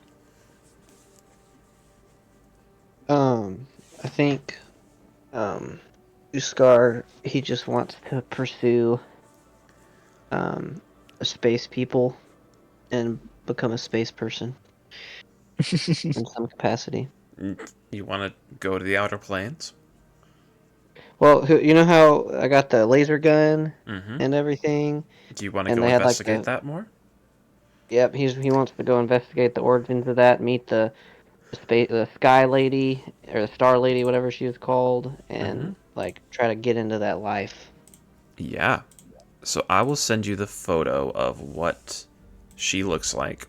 I think, Uskar, he just wants to pursue, space people and become a space person in some capacity.
You want to go to the outer planes?
Well, you know how I got the laser gun
Mm-hmm.
and everything?
Do you want to
and
go
they had, like,
investigate
the-
that more?
Yep, he wants to go investigate the origins of that, meet the sky lady or the star lady, whatever she was called, and like try to get into that life.
Yeah. So I will send you the photo of what she looks like,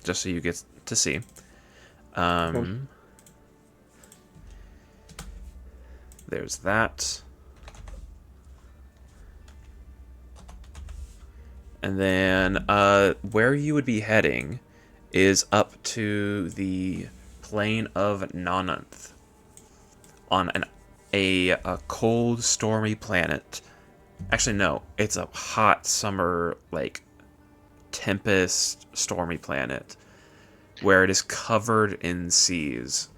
just so you get to see. There's that. And then where you would be heading is up to the plane of Nonanth on a cold, stormy planet. Actually, no, it's a hot summer, like tempest, stormy planet where it is covered in seas,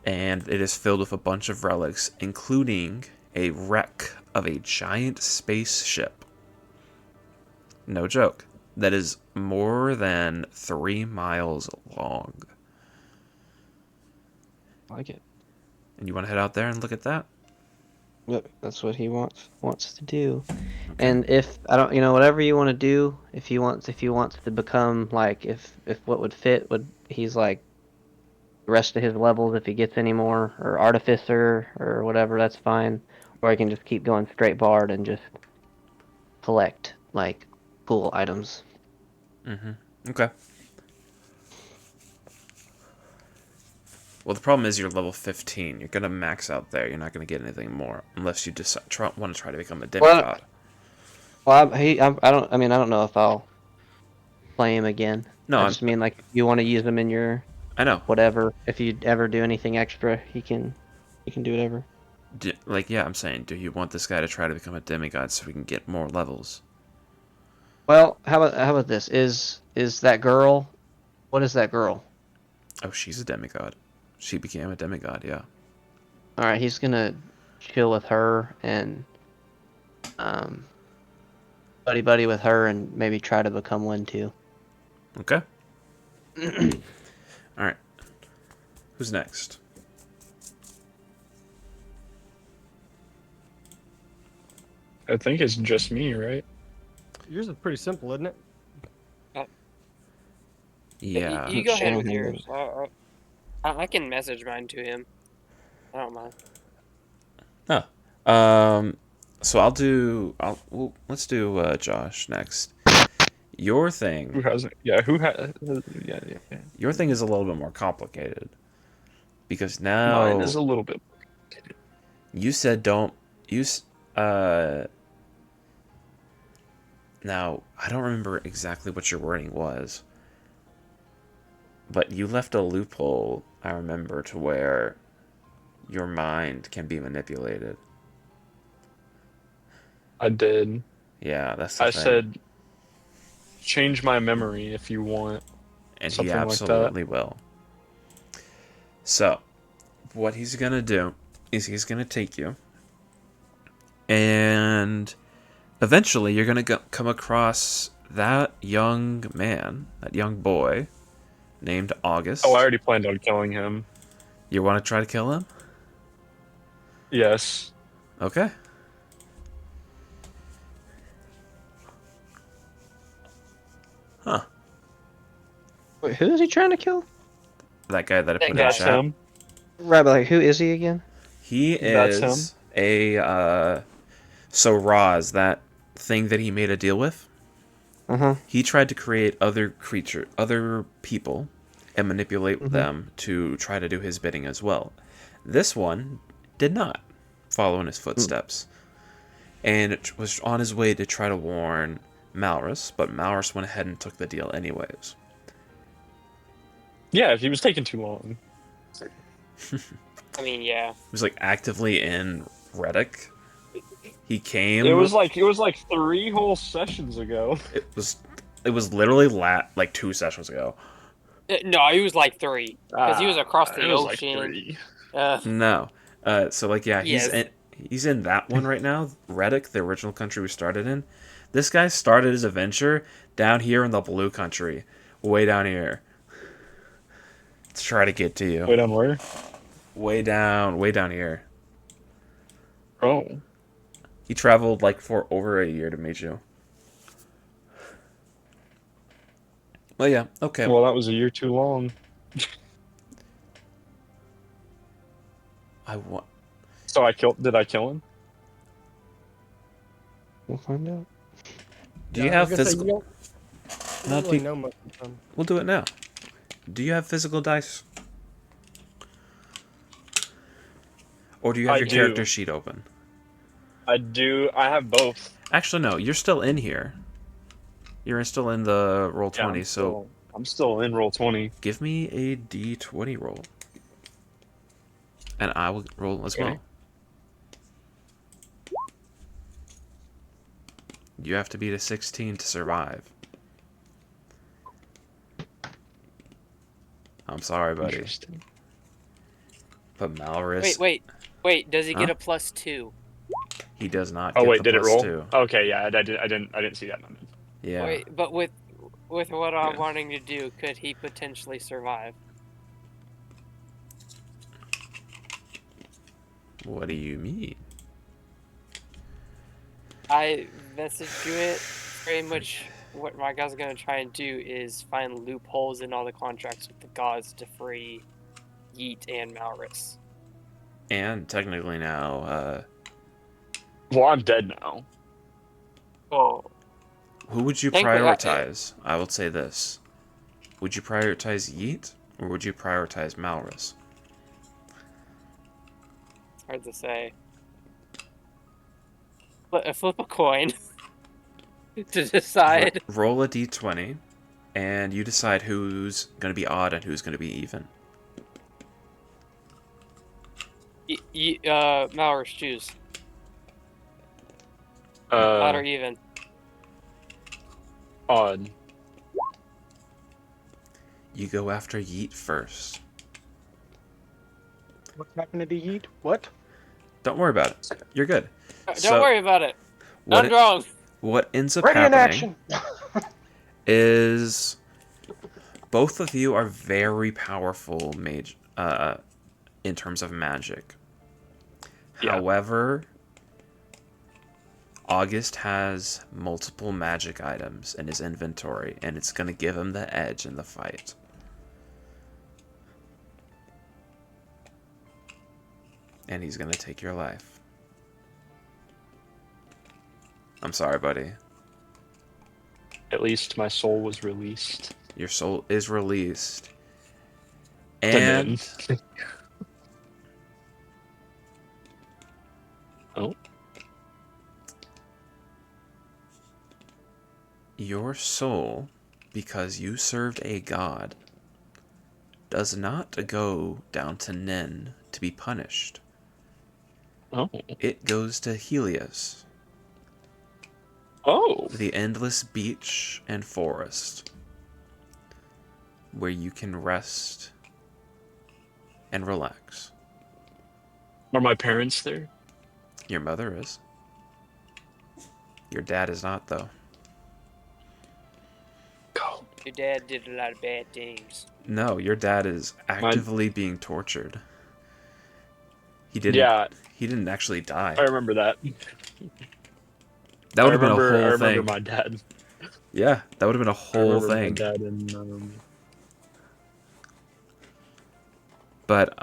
and it is filled with a bunch of relics, including a wreck of a giant spaceship. No joke. That is more than 3 miles long.
I like it.
And you want to head out there and look at that?
Yep, that's what he wants to do.
Okay.
And if I don't, whatever you want to do, if he wants to become like, if what would fit would, he's like the rest of his levels, if he gets any more, or artificer or whatever, that's fine. Or I can just keep going straight bard and just collect like cool items.
Okay. Well, the problem is you're level 15. You're going to max out there. You're not going to get anything more unless you just want to try to become a demigod.
Well, I don't know if I'll play him again.
No,
I just mean like if you want to use him in your
I know.
whatever. If you ever do anything extra, he can do whatever.
Yeah, I'm saying, do you want this guy to try to become a demigod so we can get more levels?
Well, how about this? Is that girl? What is that girl?
Oh, she's a demigod. She became a demigod, yeah.
All right, he's gonna chill with her and buddy with her and maybe try to become one too.
Okay. Alright. Who's next?
I think it's just me, right?
Yours is pretty simple, isn't it?
Yeah.
You go ahead with
Sure.
yours. I can message mine to him. I don't mind.
So let's do Josh next. Your
Who
thing,
hasn't? Yeah, who has? Yeah.
your thing is a little bit more complicated. Because now
Mine is a little bit.
you said don't use now I don't remember exactly what your wording was. But you left a loophole, I remember, to where your mind can be manipulated.
I did.
Yeah, that's the
I
thing.
said, change my memory if you want.
And he
something like that.
absolutely will. So, what he's going to do is he's going to take you, and eventually you're going to come across that young man, that young boy, named August.
Oh, I already planned on killing him.
You want to try to kill him?
Yes.
Okay. Huh.
Wait, who is he trying to kill?
That guy that I put in
That's
chat.
him.
Right, but like, who is he again?
He
That's
is so Roz, that thing that he made a deal with. He tried to create other people, and manipulate them to try to do his bidding as well. This one did not follow in his footsteps, and it was on his way to try to warn Malrus, but Malrus went ahead and took the deal anyways.
Yeah, he was taking too long.
I mean, yeah.
He was like actively in Reddick. He came.
It was like 3 whole sessions ago.
It was literally like 2 sessions ago.
No, he was like 3 because he was across the
it was
ocean.
Like 3.
No. So like yeah,
Yes.
he's in that one right now. Reddick, the original country we started in. This guy started his adventure down here in the blue country, way down here. To try to get to you.
Wait, on where?
Way down here.
Oh.
He traveled like for over a year to meet you. Well, yeah, okay.
Well, that was a year too long.
I want.
So Did I kill him?
We'll find out.
Do you have
I was gonna say,
physical?
you don't really know much of them.
We'll do it now. Do you have physical dice? Or do you have
I
your
do.
character sheet open?
I do. I have both.
Actually, no. You're still in here. You're still in the roll 20. So
I'm still in roll 20.
give me a d20 roll, and I will roll as
Okay.
well. You have to beat a 16 to survive. I'm sorry, buddy.
Interesting.
But Malrus.
Wait. Does he get
Huh?
a +2?
He does not
Oh
get
wait,
the
did it roll?
+2.
Okay, yeah, I didn't see that moment.
Yeah.
Wait, but with what I'm
Yeah.
wanting to do, could he potentially survive?
What do you mean?
I messaged you it. Pretty much what my guy's gonna try and do is find loopholes in all the contracts with the gods to free Yeet and Malrus.
And technically now,
Well, I'm dead now.
Oh,
who would you
Thankfully,
prioritize? I will say this. Would you prioritize Yeet, or would you prioritize Malrus?
hard to say. Flip a coin to decide.
Roll a d20, and you decide who's going to be odd and who's going to be even.
Malrus, choose. Odd or even.
Odd.
You go after Yeet first.
What's happening to Yeet? What?
Don't worry about it. You're good.
Don't worry about it.
What
I'm wrong.
What ends up
Ready in
happening
action.
is both of you are very powerful mage in terms of magic.
Yeah.
However, August has multiple magic items in his inventory, and it's going to give him the edge in the fight. And he's going to take your life. I'm sorry, buddy.
At least my soul was released.
Your soul is released.
And
And
oh,
your soul, because you served a god, does not go down to Nen to be punished.
oh,
It goes to Helios,
oh.
the endless beach and forest, where you can rest and relax.
Are my parents there?
Your mother is. Your dad is not, though.
Go.
Your dad did a lot of bad things.
No, your dad is actively being tortured. He didn't.
Yeah,
He didn't actually die.
I remember that.
That would have been a whole
I remember
thing.
my dad.
Yeah, that would have been a
I
whole
remember
thing.
my dad and
But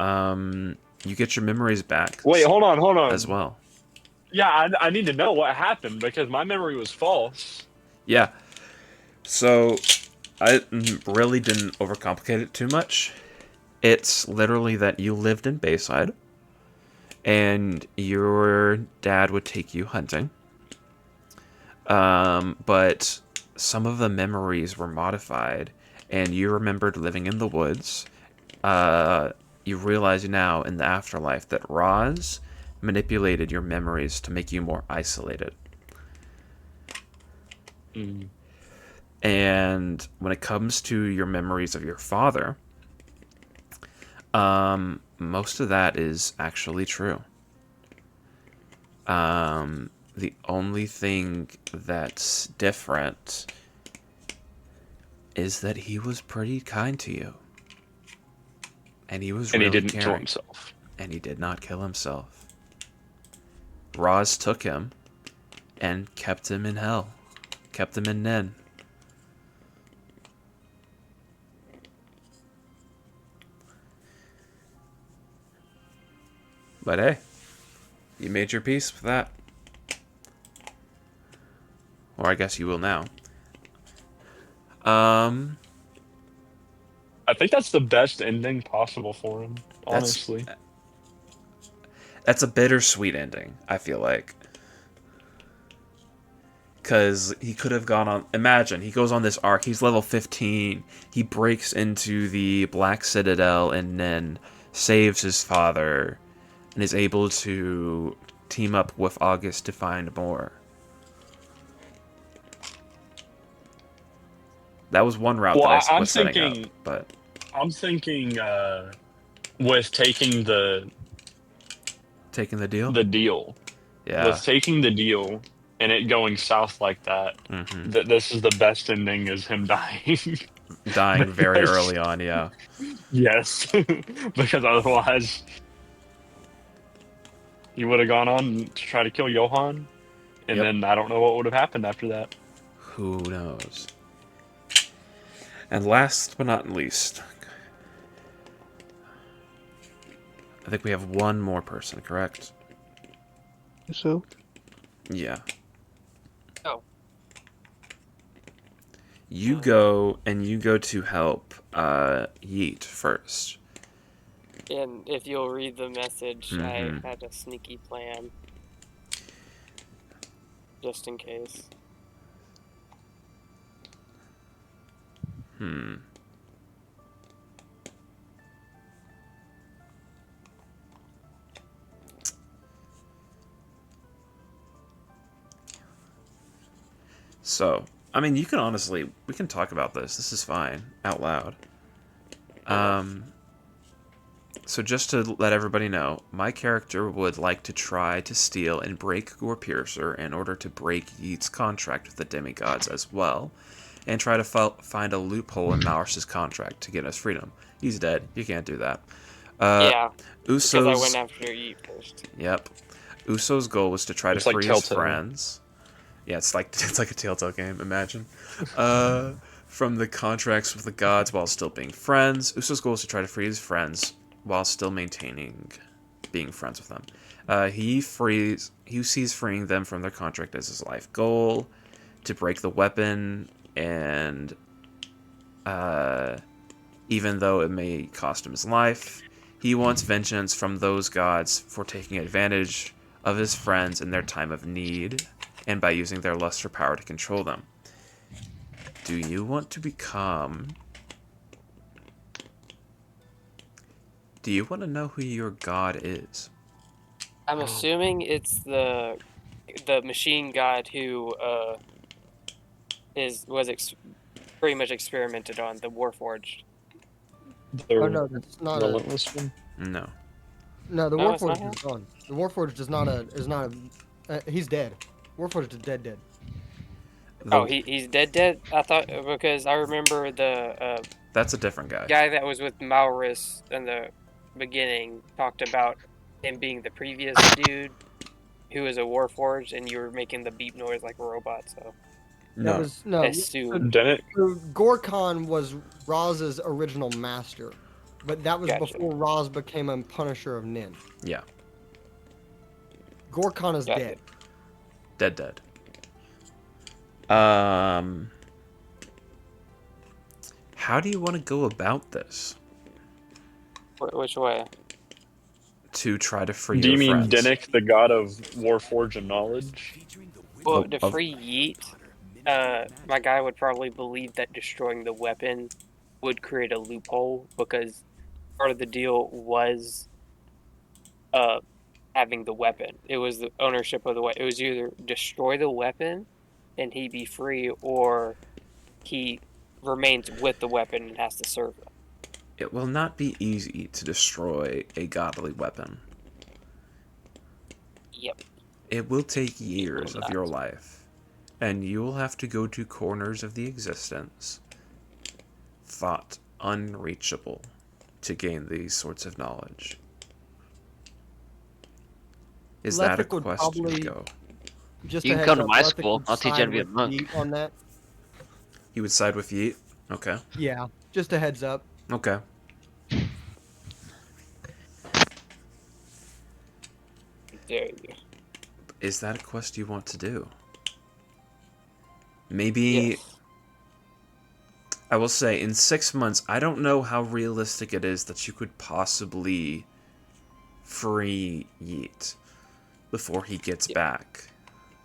you get your memories back.
wait, hold on.
As well.
Yeah, I need to know what happened because my memory was false.
Yeah. So I really didn't overcomplicate it too much. It's literally that you lived in Bayside, and your dad would take you hunting. But some of the memories were modified, and you remembered living in the woods. You realize now in the afterlife that Roz manipulated your memories to make you more isolated.
Mm.
And when it comes to your memories of your father, most of that is actually true. The only thing that's different is that he was pretty kind to you. And he was
And
really
he didn't kill
caring.
himself.
And he did not kill himself. Roz took him and kept him in hell. Kept him in Nen. But hey, you made your peace with that. Or I guess you will now.
I think that's the best ending possible for him,
That's-
honestly.
That's a bittersweet ending, I feel like. Because he could have gone on... Imagine, he goes on this arc, he's level 15, he breaks into the Black Citadel and then saves his father, and is able to team up with August to find more. That was one route
Well,
that I
I'm
was setting
thinking-
up, but...
I'm thinking with taking
Taking the deal?
the deal.
Yeah.
with taking the deal and it going south like that,
Hmm.
that this is the best ending is him dying.
Dying very
Because-
early on, yeah.
Yes, because otherwise he would have gone on to try to kill Johann, and
Yep.
then I don't know what would have happened after that.
Who knows? And last but not least, I think we have one more person, correct?
So
Yeah.
Oh.
You go to help Yeet first.
And if you'll read the message, I
Mhm.
had a sneaky plan. Just in case.
Hmm. So, I mean, you can honestly, we can talk about this. This is fine, out loud. So just to let everybody know, my character would like to try to steal and break Gore Piercer in order to break Yeet's contract with the demigods as well, and try to find a loophole in Maurus's contract to get us freedom. He's dead. You can't do that.
Yeah, because I went
Uso's
after you first.
Yep. Uso's goal was to try to
It's like
free his
Telltale.
friends. Yeah, it's like a Telltale game. Imagine. From the contracts with the gods while still being friends. Uso's goal is to try to free his friends while still maintaining being friends with them. He sees freeing them from their contract as his life goal. To break the weapon, and even though it may cost him his life, he wants vengeance from those gods for taking advantage of his friends in their time of need, and by using their lust for power to control them. Do you want to become... Do you want to know who your god is?
I'm assuming it's the machine god who pretty much experimented on, the Warforged.
The
Oh no, that's not a.
relentless one.
No.
No, the
No, it's not
Warforged
him?
is gone. The Warforged is not a. He's dead. Warforged is dead.
The-
Oh, he's dead. I thought, because I remember the
That's a different guy.
guy that was with Maurus in the beginning talked about him being the previous dude who was a Warforged, and you were making the beep noise like a robot. So
That
No.
was no.
assume.
Didn't
So Gorkon was Roz's original master, but that was
Gotcha.
before Roz became a Punisher of Nin.
Yeah.
Gorkon is
Gotcha.
Dead. How do you want to go about this?
Which way?
To try to free
do you
your
mean
friends?
Dinnick, the god of Warforge and knowledge?
Well,
Of-
to
of-
free Yeet, my guy would probably believe that destroying the weapon would create a loophole, because part of the deal was having the weapon. It was the ownership of the weapon. It was either destroy the weapon and he be free, or he remains with the weapon and has to serve it.
It will not be easy to destroy a godly weapon.
Yep.
It will take years of your life, and you will have to go to corners of the existence thought unreachable to gain these sorts of knowledge. Is that a
Lethic would
quest you
probably-
go?
Just
You
a
can
heads
come to
up,
my
Lethic
school.
would
I'll teach you how
side
to be a
with
monk.
Yeet on that.
You would side with Yeet? Okay.
Yeah, just a heads up.
Okay.
There you go.
Is that a quest you want to do? Maybe...
Yes.
I will say, in 6 months, I don't know how realistic it is that you could possibly free Yeet before he gets back.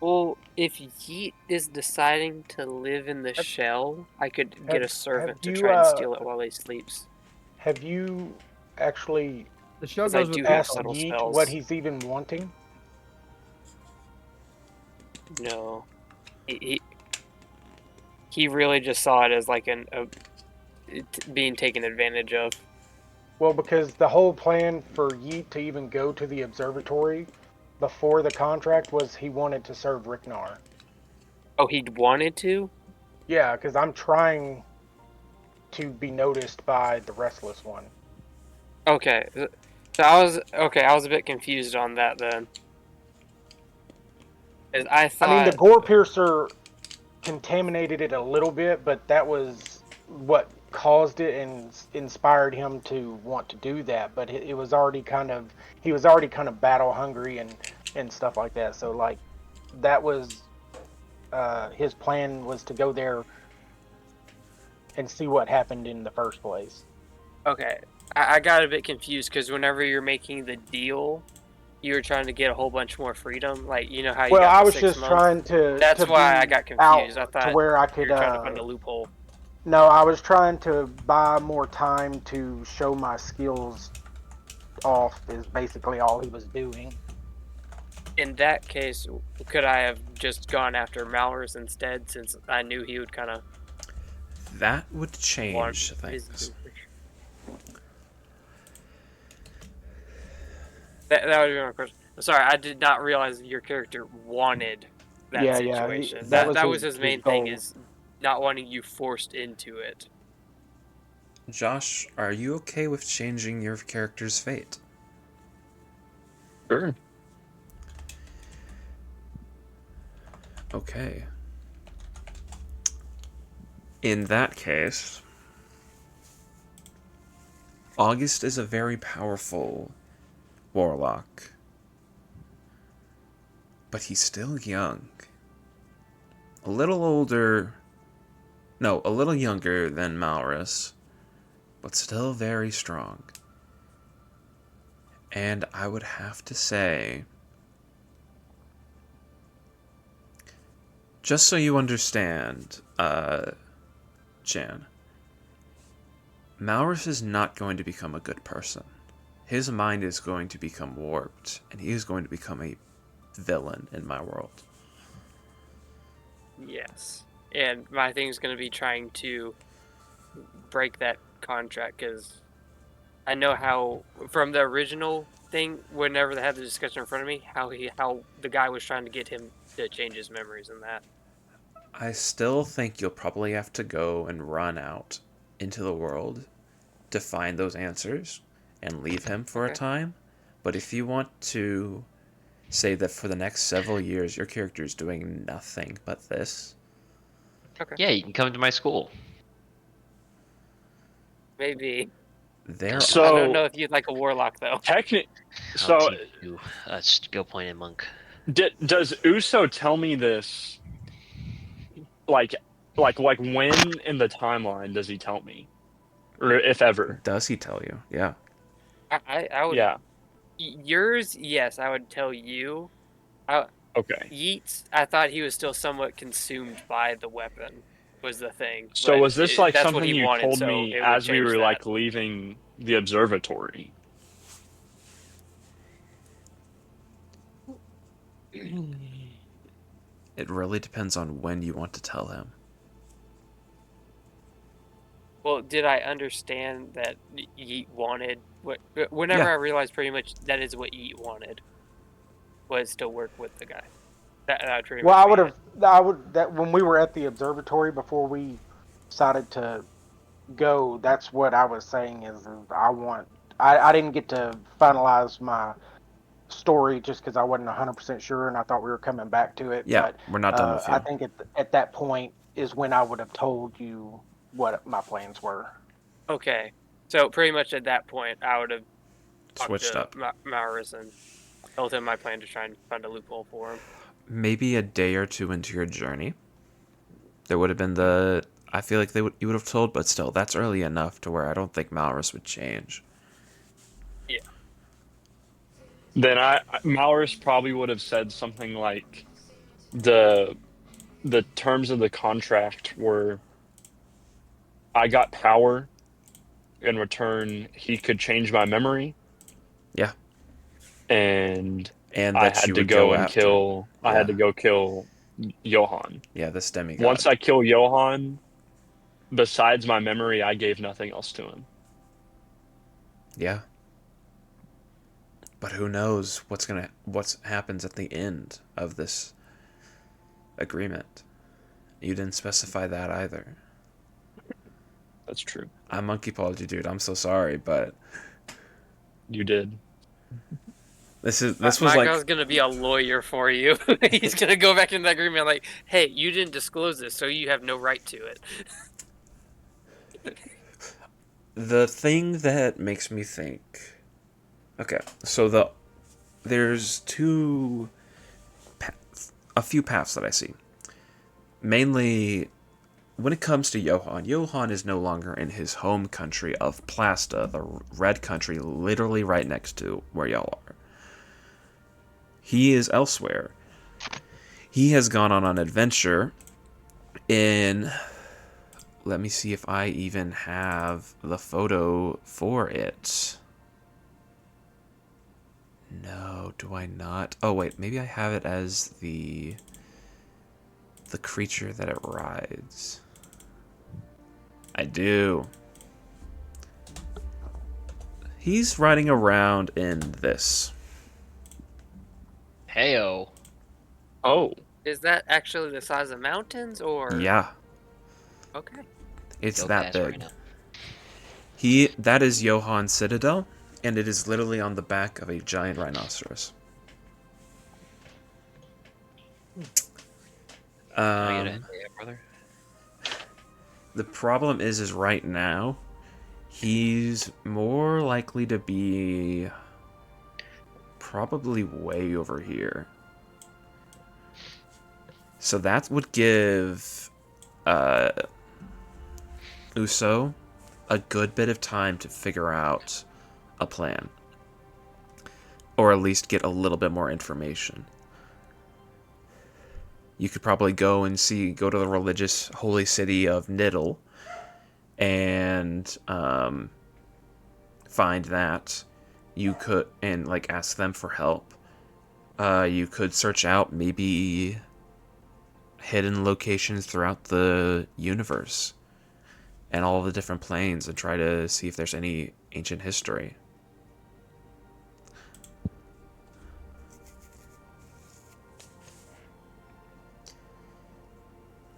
Well, if Yeet is deciding to live in the shell, I could get a
have
servant to
you,
try and steal it while he sleeps.
Have you actually
The show
'Cause I
goes with
do
the
have
asked
subtle
Yeet
spells.
what he's even wanting?
No, he really just saw it as like being taken advantage of.
Well, because the whole plan for Yeet to even go to the observatory before the contract was he wanted to serve Ricknar.
Oh, he wanted to.
Yeah, because I'm trying to be noticed by the Restless One.
Okay, so I was okay. I was a bit confused on that then. 'Cause I
I mean, the
thought,
Gore Piercer contaminated it a little bit, but that was what caused it and inspired him to want to do that. But it was already kind of he was already kind of battle hungry and stuff like that. So like that was his plan was to go there and see what happened in the first place.
okay, I got a bit confused because whenever you're making the deal, you were trying to get a whole bunch more freedom. Like you know how you
Well,
got
I
the
was
6
just
months.
trying to
That's why I
be
got
out
confused. I
to
thought
where I
you
could
were trying to find a loophole.
No, I was trying to buy more time to show my skills off is basically all he was doing.
In that case, could I have just gone after Malrus instead, since I knew he would kind of
That would
want
change
his
things.
That would be my question. Sorry, I did not realize your character wanted that
Yeah,
situation.
that
That
was
was his
his
main thing,
goal.
is not wanting you forced into it.
Josh, are you okay with changing your character's fate?
Sure.
Okay. In that case, August is a very powerful warlock, but he's still young. A little older, no, a little younger than Malrus, but still very strong. And I would have to say, just so you understand, Jan, Malrus is not going to become a good person. His mind is going to become warped, and he is going to become a villain in my world.
Yes. And my thing is going to be trying to break that contract, because I know how, from the original thing, whenever they had the discussion in front of me, how the guy was trying to get him to change his memories and that.
I still think you'll probably have to go and run out into the world to find those answers and leave him for a
Okay.
time. But if you want to say that for the next several years your character is doing nothing but this,
Okay.
Yeah, you can come to my school.
Maybe.
there
So-
I don't know if you'd like a warlock, though.
I'll
So
teach you a skill pointed monk.
does Uso tell me this? Like when in the timeline does he tell me, or if ever?
does he tell you? Yeah.
I would.
Yeah.
Yours, yes, I would tell you.
Okay.
Yeats, I thought he was still somewhat consumed by the weapon, was the thing.
So
But
was this like
that's what
something
he
you
wanted,
told
so
me
it would
as we
change
were
that.
like leaving the observatory?
It really depends on when you want to tell him.
Well, did I understand that Yeet wanted what? Whenever
Yeah.
I realized pretty much that is what Yeet wanted, was to work with the guy. That pretty
Well,
much
I would
be
have. I would that when we were at the observatory before we decided to go. That's what I was saying is I want. I didn't get to finalize my story just because I wasn't 100% sure and I thought we were coming back to it.
Yeah,
But
we're not done with
I
you.
think at that point is when I would have told you what my plans were.
Okay, so pretty much at that point, I would have talked
Switched
to
up.
Maurus and told him my plan to try and find a loophole for him.
Maybe a day or two into your journey, there would have been the. I feel like you would have told, but still, that's early enough to where I don't think Malrus would change.
Yeah.
Then Maurus probably would have said something like the terms of the contract were I got power in return he could change my memory.
Yeah.
And
And
I
that
had
you
to
would
go
go
and
after.
kill I had to
Yeah.
go kill Johann.
Yeah, this demigod.
Once I kill Johann, besides my memory, I gave nothing else to him.
Yeah. But who knows what happens at the end of this agreement? You didn't specify that either.
That's true.
I monkey pawed you, dude. I'm so sorry, but
You did.
this was
My
like
guy's gonna be a lawyer for you. He's gonna go back into that agreement like, hey, you didn't disclose this, so you have no right to it.
the thing that makes me think. Okay, so there's a few paths that I see. Mainly, when it comes to Johann, Johann is no longer in his home country of Plasta, the red country literally right next to where y'all are. He is elsewhere. He has gone on an adventure in... Let me see if I even have the photo for it. No, do I not? Oh, wait, maybe I have it as the creature that it rides. I do. He's riding around in this.
Heyo.
Oh,
Is that actually the size of mountains, or?
Yeah,
Okay.
it's
Go
that
cast
big.
Rhino.
That is Johann Citadel, and it is literally on the back of a giant rhinoceros.
Can I get
Um,
it? Yeah, brother.
the problem is right now, he's more likely to be probably way over here. So that would give Uso a good bit of time to figure out a plan. Or at least get a little bit more information. You could probably go to the religious holy city of Niddle and find that. You could, and like ask them for help. You could search out maybe hidden locations throughout the universe and all the different planes and try to see if there's any ancient history.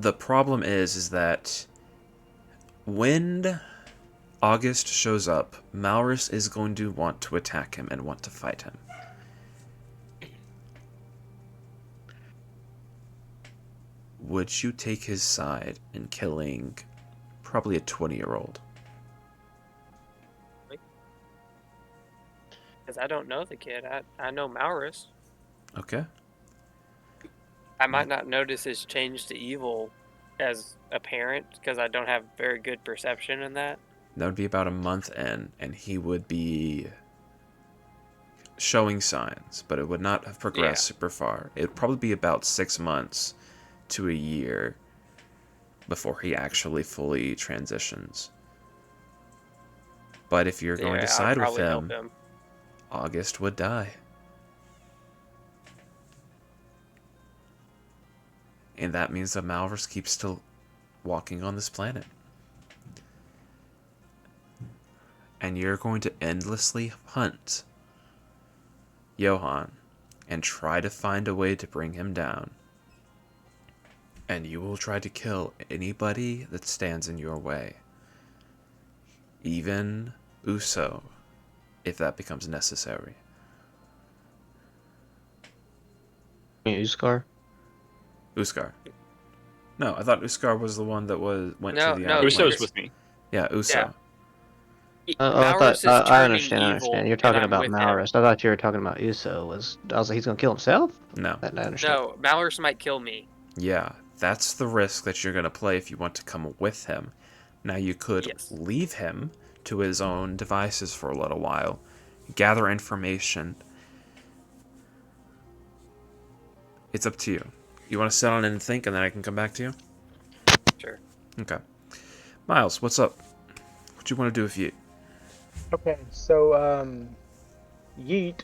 The problem is that when August shows up, Malrus is going to want to attack him and want to fight him. Would you take his side in killing probably a 20-year-old?
Because I don't know the kid. I know Maurus.
Okay.
I might not notice his change to evil as a parent because I don't have very good perception in that.
That would be about a month in, and he would be showing signs, but it would not have progressed super far. It would probably be about 6 months to a year before he actually fully transitions. But if you're going to
I'd
side with
probably help
him, August would die. And that means that Malrus keeps still walking on this planet. And you're going to endlessly hunt Johann and try to find a way to bring him down. And you will try to kill anybody that stands in your way. Even Uso, if that becomes necessary.
Uskar?
Uskar. No, I thought Uskar was the one that went
No,
to the
no,
outer
Uso's
planes.
with me.
Yeah, Uso.
Yeah.
I
Maurus is
thought. I
turning
understand. I
evil,
understand. You're
and
talking
I'm
about
with him.
Malrus. I thought you were talking about Uso. I was like, he's gonna kill himself.
No.
I understand.
No, Maurus might kill me.
Yeah, that's the risk that you're going to play if you want to come with him. Now, you could
Yes.
leave him to his own devices for a little while, gather information. It's up to you. You want to sit on it and think, and then I can come back to you?
Sure.
Okay. Miles, what's up? What you want to do with you?
Okay, so Yeet,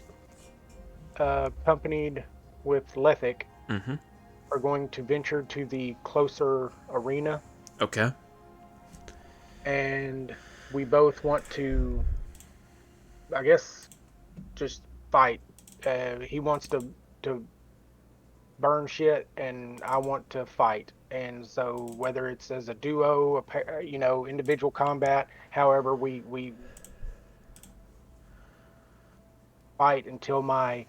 accompanied with Lethic,
Mm-hmm.
are going to venture to the closer arena,
Okay.
and we both want to, I guess, just fight. He wants to burn shit, and I want to fight. And so whether it's as a duo, individual combat, however we fight until my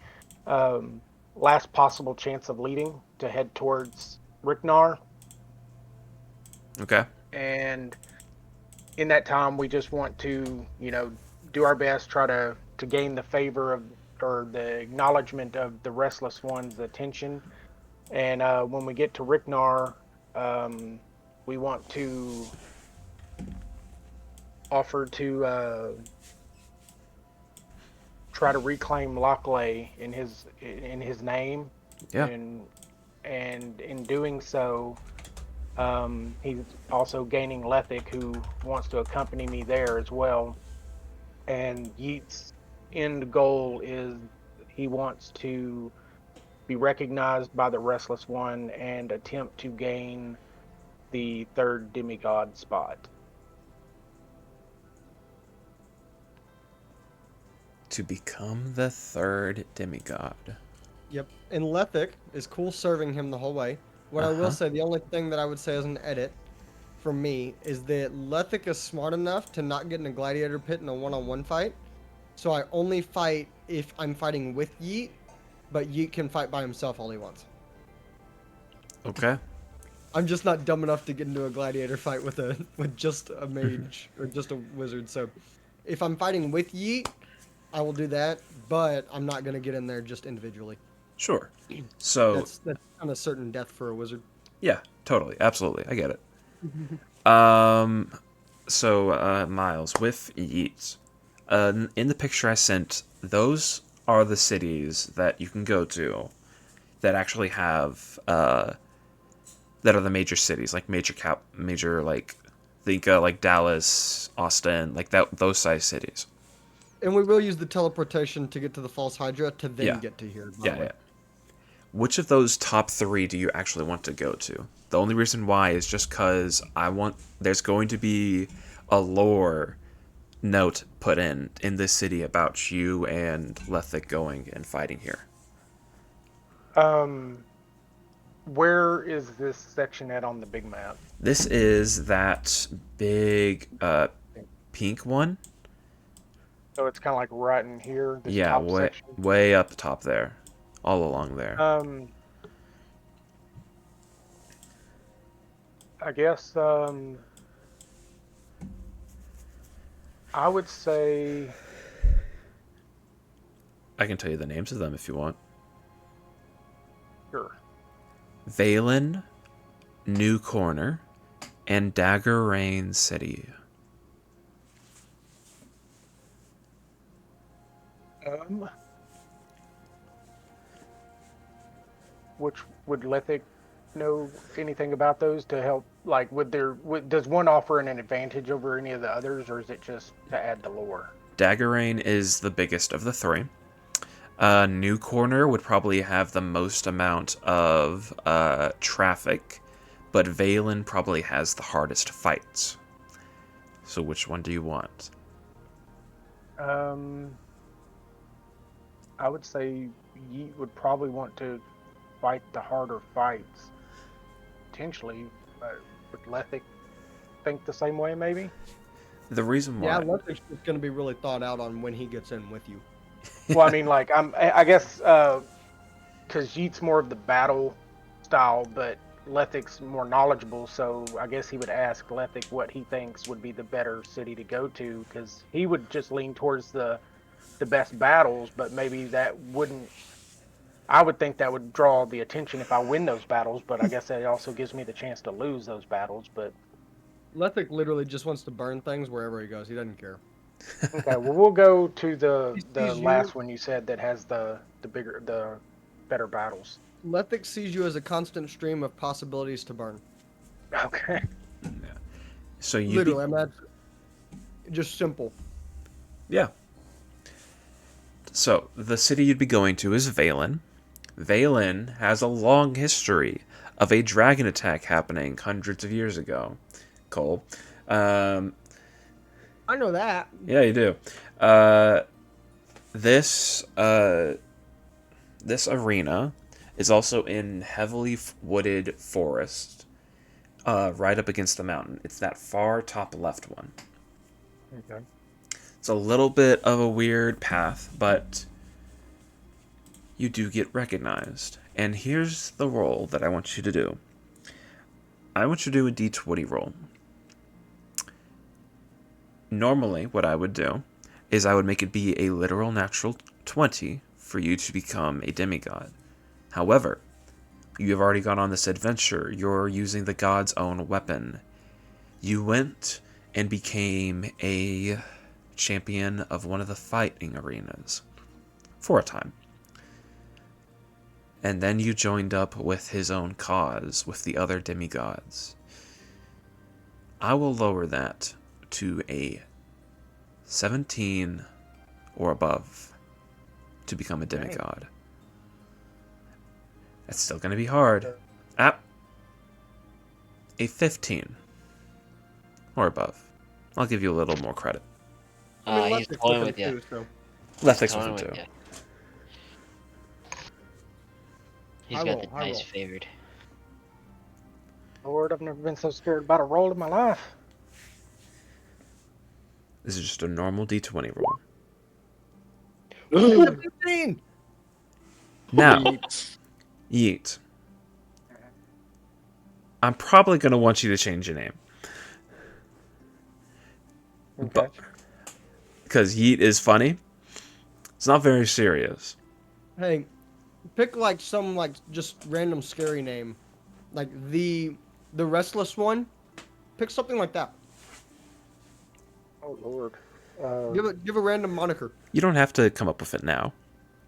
um, last possible chance of leading to head towards Riknar.
Okay.
And in that time, we just want to, do our best, try to gain the favor of or the acknowledgement of the restless one's attention. And when we get to Riknar, we want to offer to try to reclaim Lochley in his name,
Yeah.
and in doing so, he's also gaining Lethic, who wants to accompany me there as well. And Yeet's end goal is he wants to be recognized by the Restless One and attempt to gain the third demigod spot.
To become the third demigod.
Yep. And Lethic is cool serving him the whole way. What I
Uh-huh.
will say, the only thing that I would say as an edit from me is that Lethic is smart enough to not get in a gladiator pit in a one-on-one fight. So I only fight if I'm fighting with Yeet, but Yeet can fight by himself all he wants.
Okay.
I'm just not dumb enough to get into a gladiator fight with just a mage or just a wizard. So if I'm fighting with Yeet, I will do that, but I'm not gonna get in there just individually.
Sure. So
That's kind of certain death for a wizard.
yeah, totally, absolutely, I get it. So Miles, with Yeats, in the picture I sent, those are the cities that you can go to that actually have that are the major cities, like major like think like Dallas, Austin, like that, those size cities.
And we will use the teleportation to get to the false Hydra to then
Yeah.
get to here. by the
Yeah,
way.
yeah. Which of those top 3 do you actually want to go to? The only reason why is just because there's going to be a lore note put in this city about you and Lethic going and fighting here.
Where is this section at on the big map?
This is that big pink one.
So it's kind of like right in here, this
Yeah,
top section.
way up top there, all along there.
I guess I would say
I can tell you the names of them if you want.
sure.
Valen, New Corner, and Dagger Rain City.
Which would Lethic know anything about those to help? Like, does one offer an advantage over any of the others, or is it just to add the lore?
Dagger Rain is the biggest of the 3. New Corner would probably have the most amount of traffic, but Valen probably has the hardest fights. So which one do you want?
I would say Yeet would probably want to fight the harder fights. Potentially, would Lethic think the same way? Maybe.
The reason why...
Yeah, Lethic's just gonna be really thought out on when he gets in with you.
Well, I mean, like I guess, because Yeet's more of the battle style, but Lethic's more knowledgeable. So I guess he would ask Lethic what he thinks would be the better city to go to, because he would just lean towards the best battles, but maybe that wouldn't. I would think that would draw the attention if I win those battles, but I guess that also gives me the chance to lose those battles. But
Lethic literally just wants to burn things wherever he goes. He doesn't care.
okay, well, we'll go to the
sees you-
last one you said that has the better battles.
Lethic sees you as a constant stream of possibilities to burn.
Okay.
So you
Literally, I'm not just simple.
Yeah. So the city you'd be going to is Valen. Valen has a long history of a dragon attack happening hundreds of years ago. Cole.
I know that.
Yeah, you do. This this arena is also in heavily wooded forest, right up against the mountain. It's that far top left one.
Okay.
It's a little bit of a weird path, but you do get recognized. And here's the roll that I want you to do. I want you to do a d20 roll. Normally, what I would do is I would make it be a literal natural 20 for you to become a demigod. However, you have already gone on this adventure. You're using the god's own weapon. You went and became a champion of one of the fighting arenas for a time. And then you joined up with his own cause, with the other demigods. I will lower that to a 17 or above to become a demigod. That's still going to be hard. A 15 or above. I'll give you a little more credit.
He's toying with you.
Lethix
Toying
with him
with
too.
you. He's
I
got
roll,
the
I
dice
roll.
favored.
Lord, I've never been so scared about a roll in my life.
This is just a normal d20 roll.
15.
Now, Yeet. I'm probably going to want you to change your name.
Okay.
Because Yeet is funny. It's not very serious.
Hey, pick like some like just random scary name, like the restless one. Pick something like that.
Oh Lord.
Give a random moniker.
You don't have to come up with it now.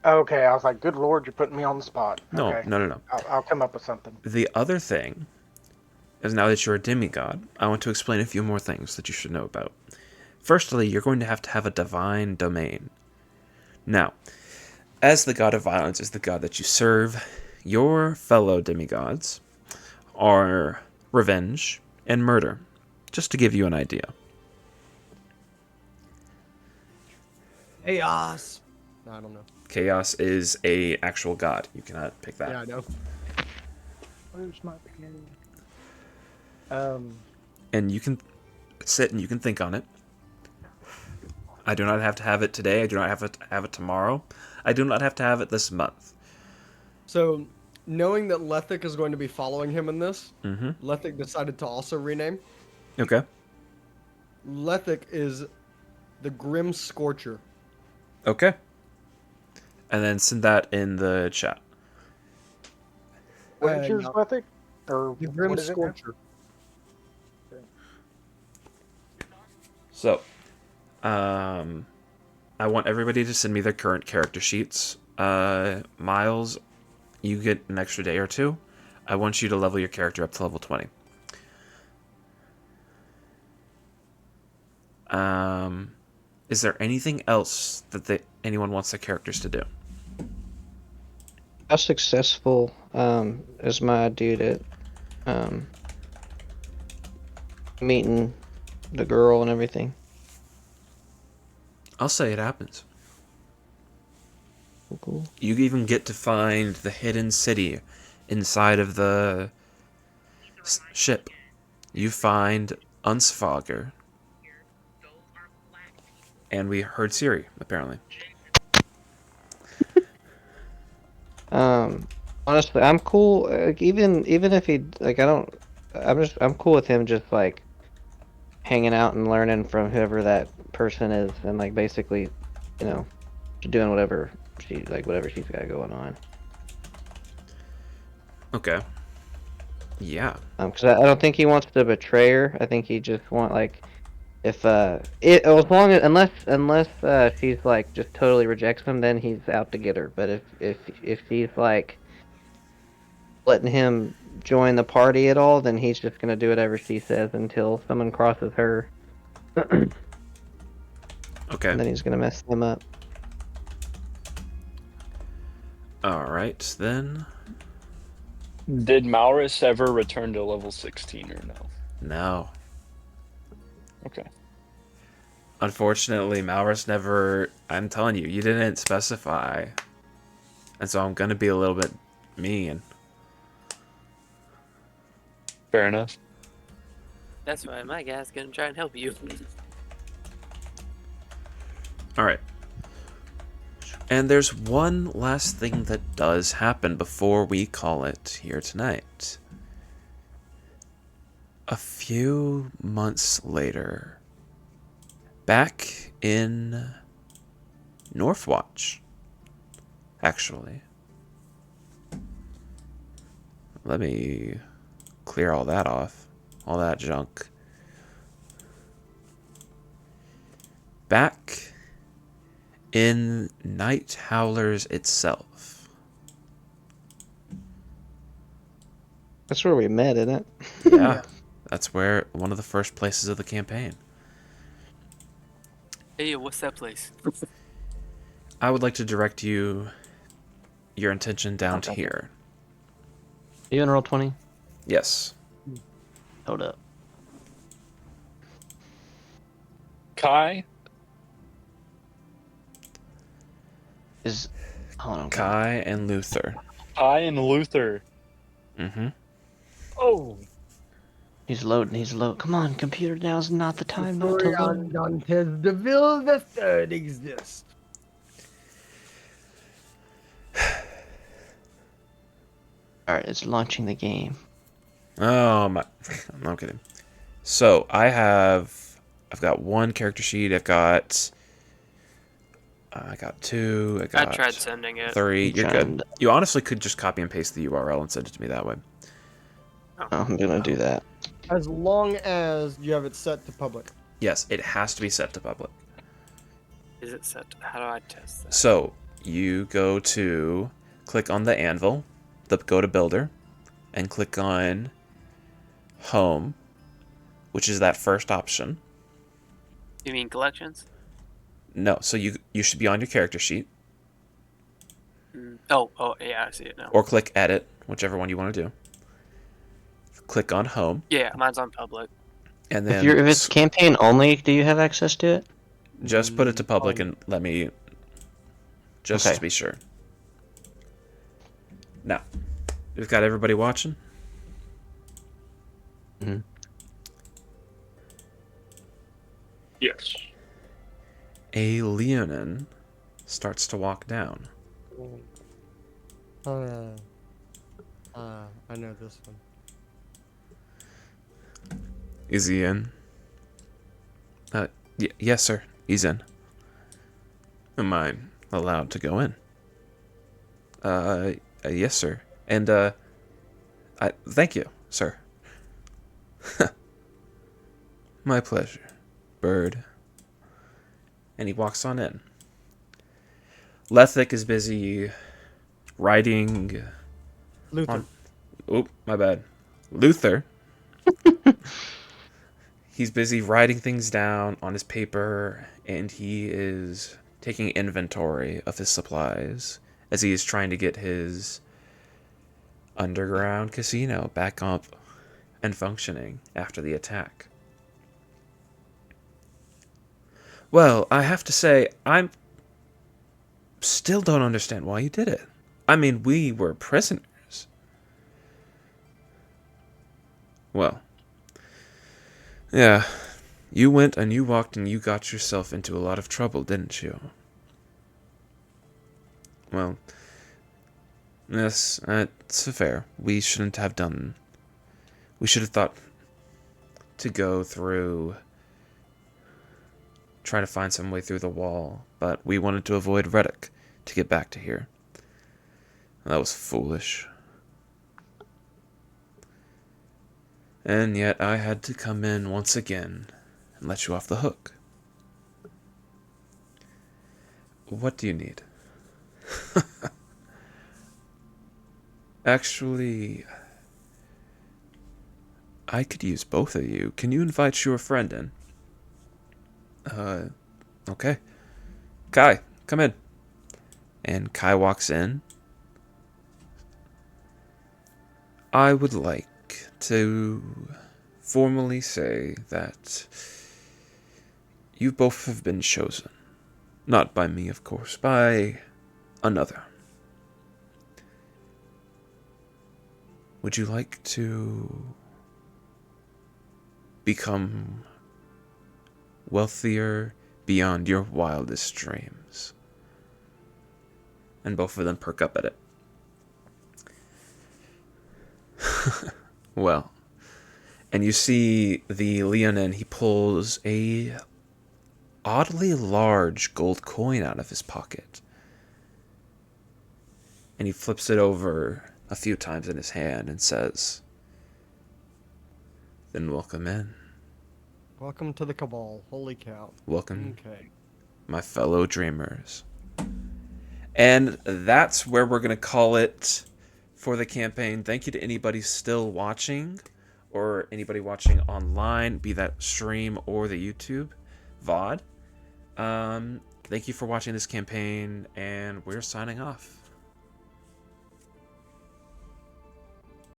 Okay, I was like, good Lord, you're putting me on the spot.
No,
Okay.
no.
I'll come up with something.
The other thing is, now that you're a demigod, I want to explain a few more things that you should know about. Firstly, you're going to have a divine domain. Now, as the god of violence is the god that you serve, your fellow demigods are revenge and murder, just to give you an idea.
Chaos. No, I don't know.
Chaos is a actual god. You cannot pick that.
Yeah, I know.
Where's my pen?
And you can sit and you can think on it. I do not have to have it today. I do not have to have it tomorrow. I do not have to have it this month.
So, knowing that Lethic is going to be following him in this,
Mm-hmm.
Lethic decided to also rename.
Okay.
Lethic is the Grim Scorcher.
Okay. And then send that in the chat.
What is yours,
no.
Lethic? Or
The Grim
what is it now?
Scorcher.
So, I want everybody to send me their current character sheets. Miles, you get an extra day or two. I want you to level your character up to level 20. Is there anything else that anyone wants their characters to do?
How successful is my dude at meeting the girl and everything?
I'll say it happens.
Cool.
You even get to find the hidden city inside of the ship. You find Unsfager. And we heard Siri, apparently.
Honestly, I'm cool. Like, even if he like, I'm cool with him just like hanging out and learning from whoever that person is, and like basically, you know, doing whatever she's got going on.
Okay. Yeah.
Because I don't think he wants to betray her. I think he just if as long as unless she's like just totally rejects him, then he's out to get her. But if she's like letting him join the party at all, then he's just gonna do whatever she says until someone crosses her.
Okay.
And then he's gonna mess them up.
All right, then.
Did Maurus ever return to level 16 or no?
No.
Okay.
Unfortunately, Malrus never. I'm telling you, you didn't specify. And so I'm going to be a little bit mean.
Fair enough.
That's why my guy's gonna try and help you.
Alright. And there's one last thing that does happen before we call it here tonight. A few months later, back in Northwatch, actually. Let me clear all that off, all that junk. Back in Night Howlers itself.
That's where we met, isn't it?
Yeah, that's where one of the first places of the campaign.
Hey, what's that place?
I would like to direct your attention down to here.
You in roll 20?
Yes.
Hold up.
Kai,
Is hold on.
Kai and Luther.
I and Luther.
Mm-hmm.
Oh,
He's loading. He's loading. Come on, computer. Now's not the time not to load.
Dantes Deville the Third exists.
All right, it's launching the game.
Oh my! I'm kidding. So I've got one character sheet. I got two.
I tried sending it.
3. You're
trying
good. You honestly could just copy and paste the URL and send it to me that way.
Oh, I'm gonna do that.
As long as you have it set to public.
Yes, it has to be set to public.
Is it set? How do I test that?
So you click on the anvil, go to builder, and click on home, which is that first option.
You mean collections?
No, so you should be on your character sheet,
Oh, yeah, I see it now.
or click edit, whichever one you want to do. Click on home,
Yeah, mine's on public.
and then
If it's campaign only, do you have access to it?
just put it to public and let me just
Okay.
to be sure. Now, we've got everybody watching.
yes.
A Leonin starts to walk down.
I know this one.
Is he in? Yes, sir. He's in. Am I allowed to go in? Yes, sir. And, thank you, sir. My pleasure, Bird. And he walks on in. Lethic is busy writing
Luther.
on... Oop, my bad. Luther. He's busy writing things down on his paper, and he is taking inventory of his supplies as he is trying to get his underground casino back up and functioning after the attack. Well, I have to say, I still don't understand why you did it. I mean, we were prisoners. Well, yeah, you went and you walked and you got yourself into a lot of trouble, didn't you? Well, yes, it's fair. We shouldn't have done... We should have thought to go through... Try to find some way through the wall, but we wanted to avoid Reddick to get back to here. That was foolish. And yet I had to come in once again and let you off the hook. What do you need? Actually, I could use both of you. Can you invite your friend in? Okay. Kai, come in. And Kai walks in. I would like to formally say that You both have been chosen. Not by me, of course, by another. Would you like to become wealthier beyond your wildest dreams? And both of them perk up at it. Well, and you see the Leonin, he pulls a oddly large gold coin out of his pocket. And he flips it over a few times in his hand and says, "Then welcome in.
Welcome to the Cabal. Holy cow.
Welcome,
Okay.
my fellow dreamers." And that's where we're going to call it for the campaign. Thank you to anybody still watching or anybody watching online, be that stream or the YouTube VOD. Thank you for watching this campaign, and we're signing off.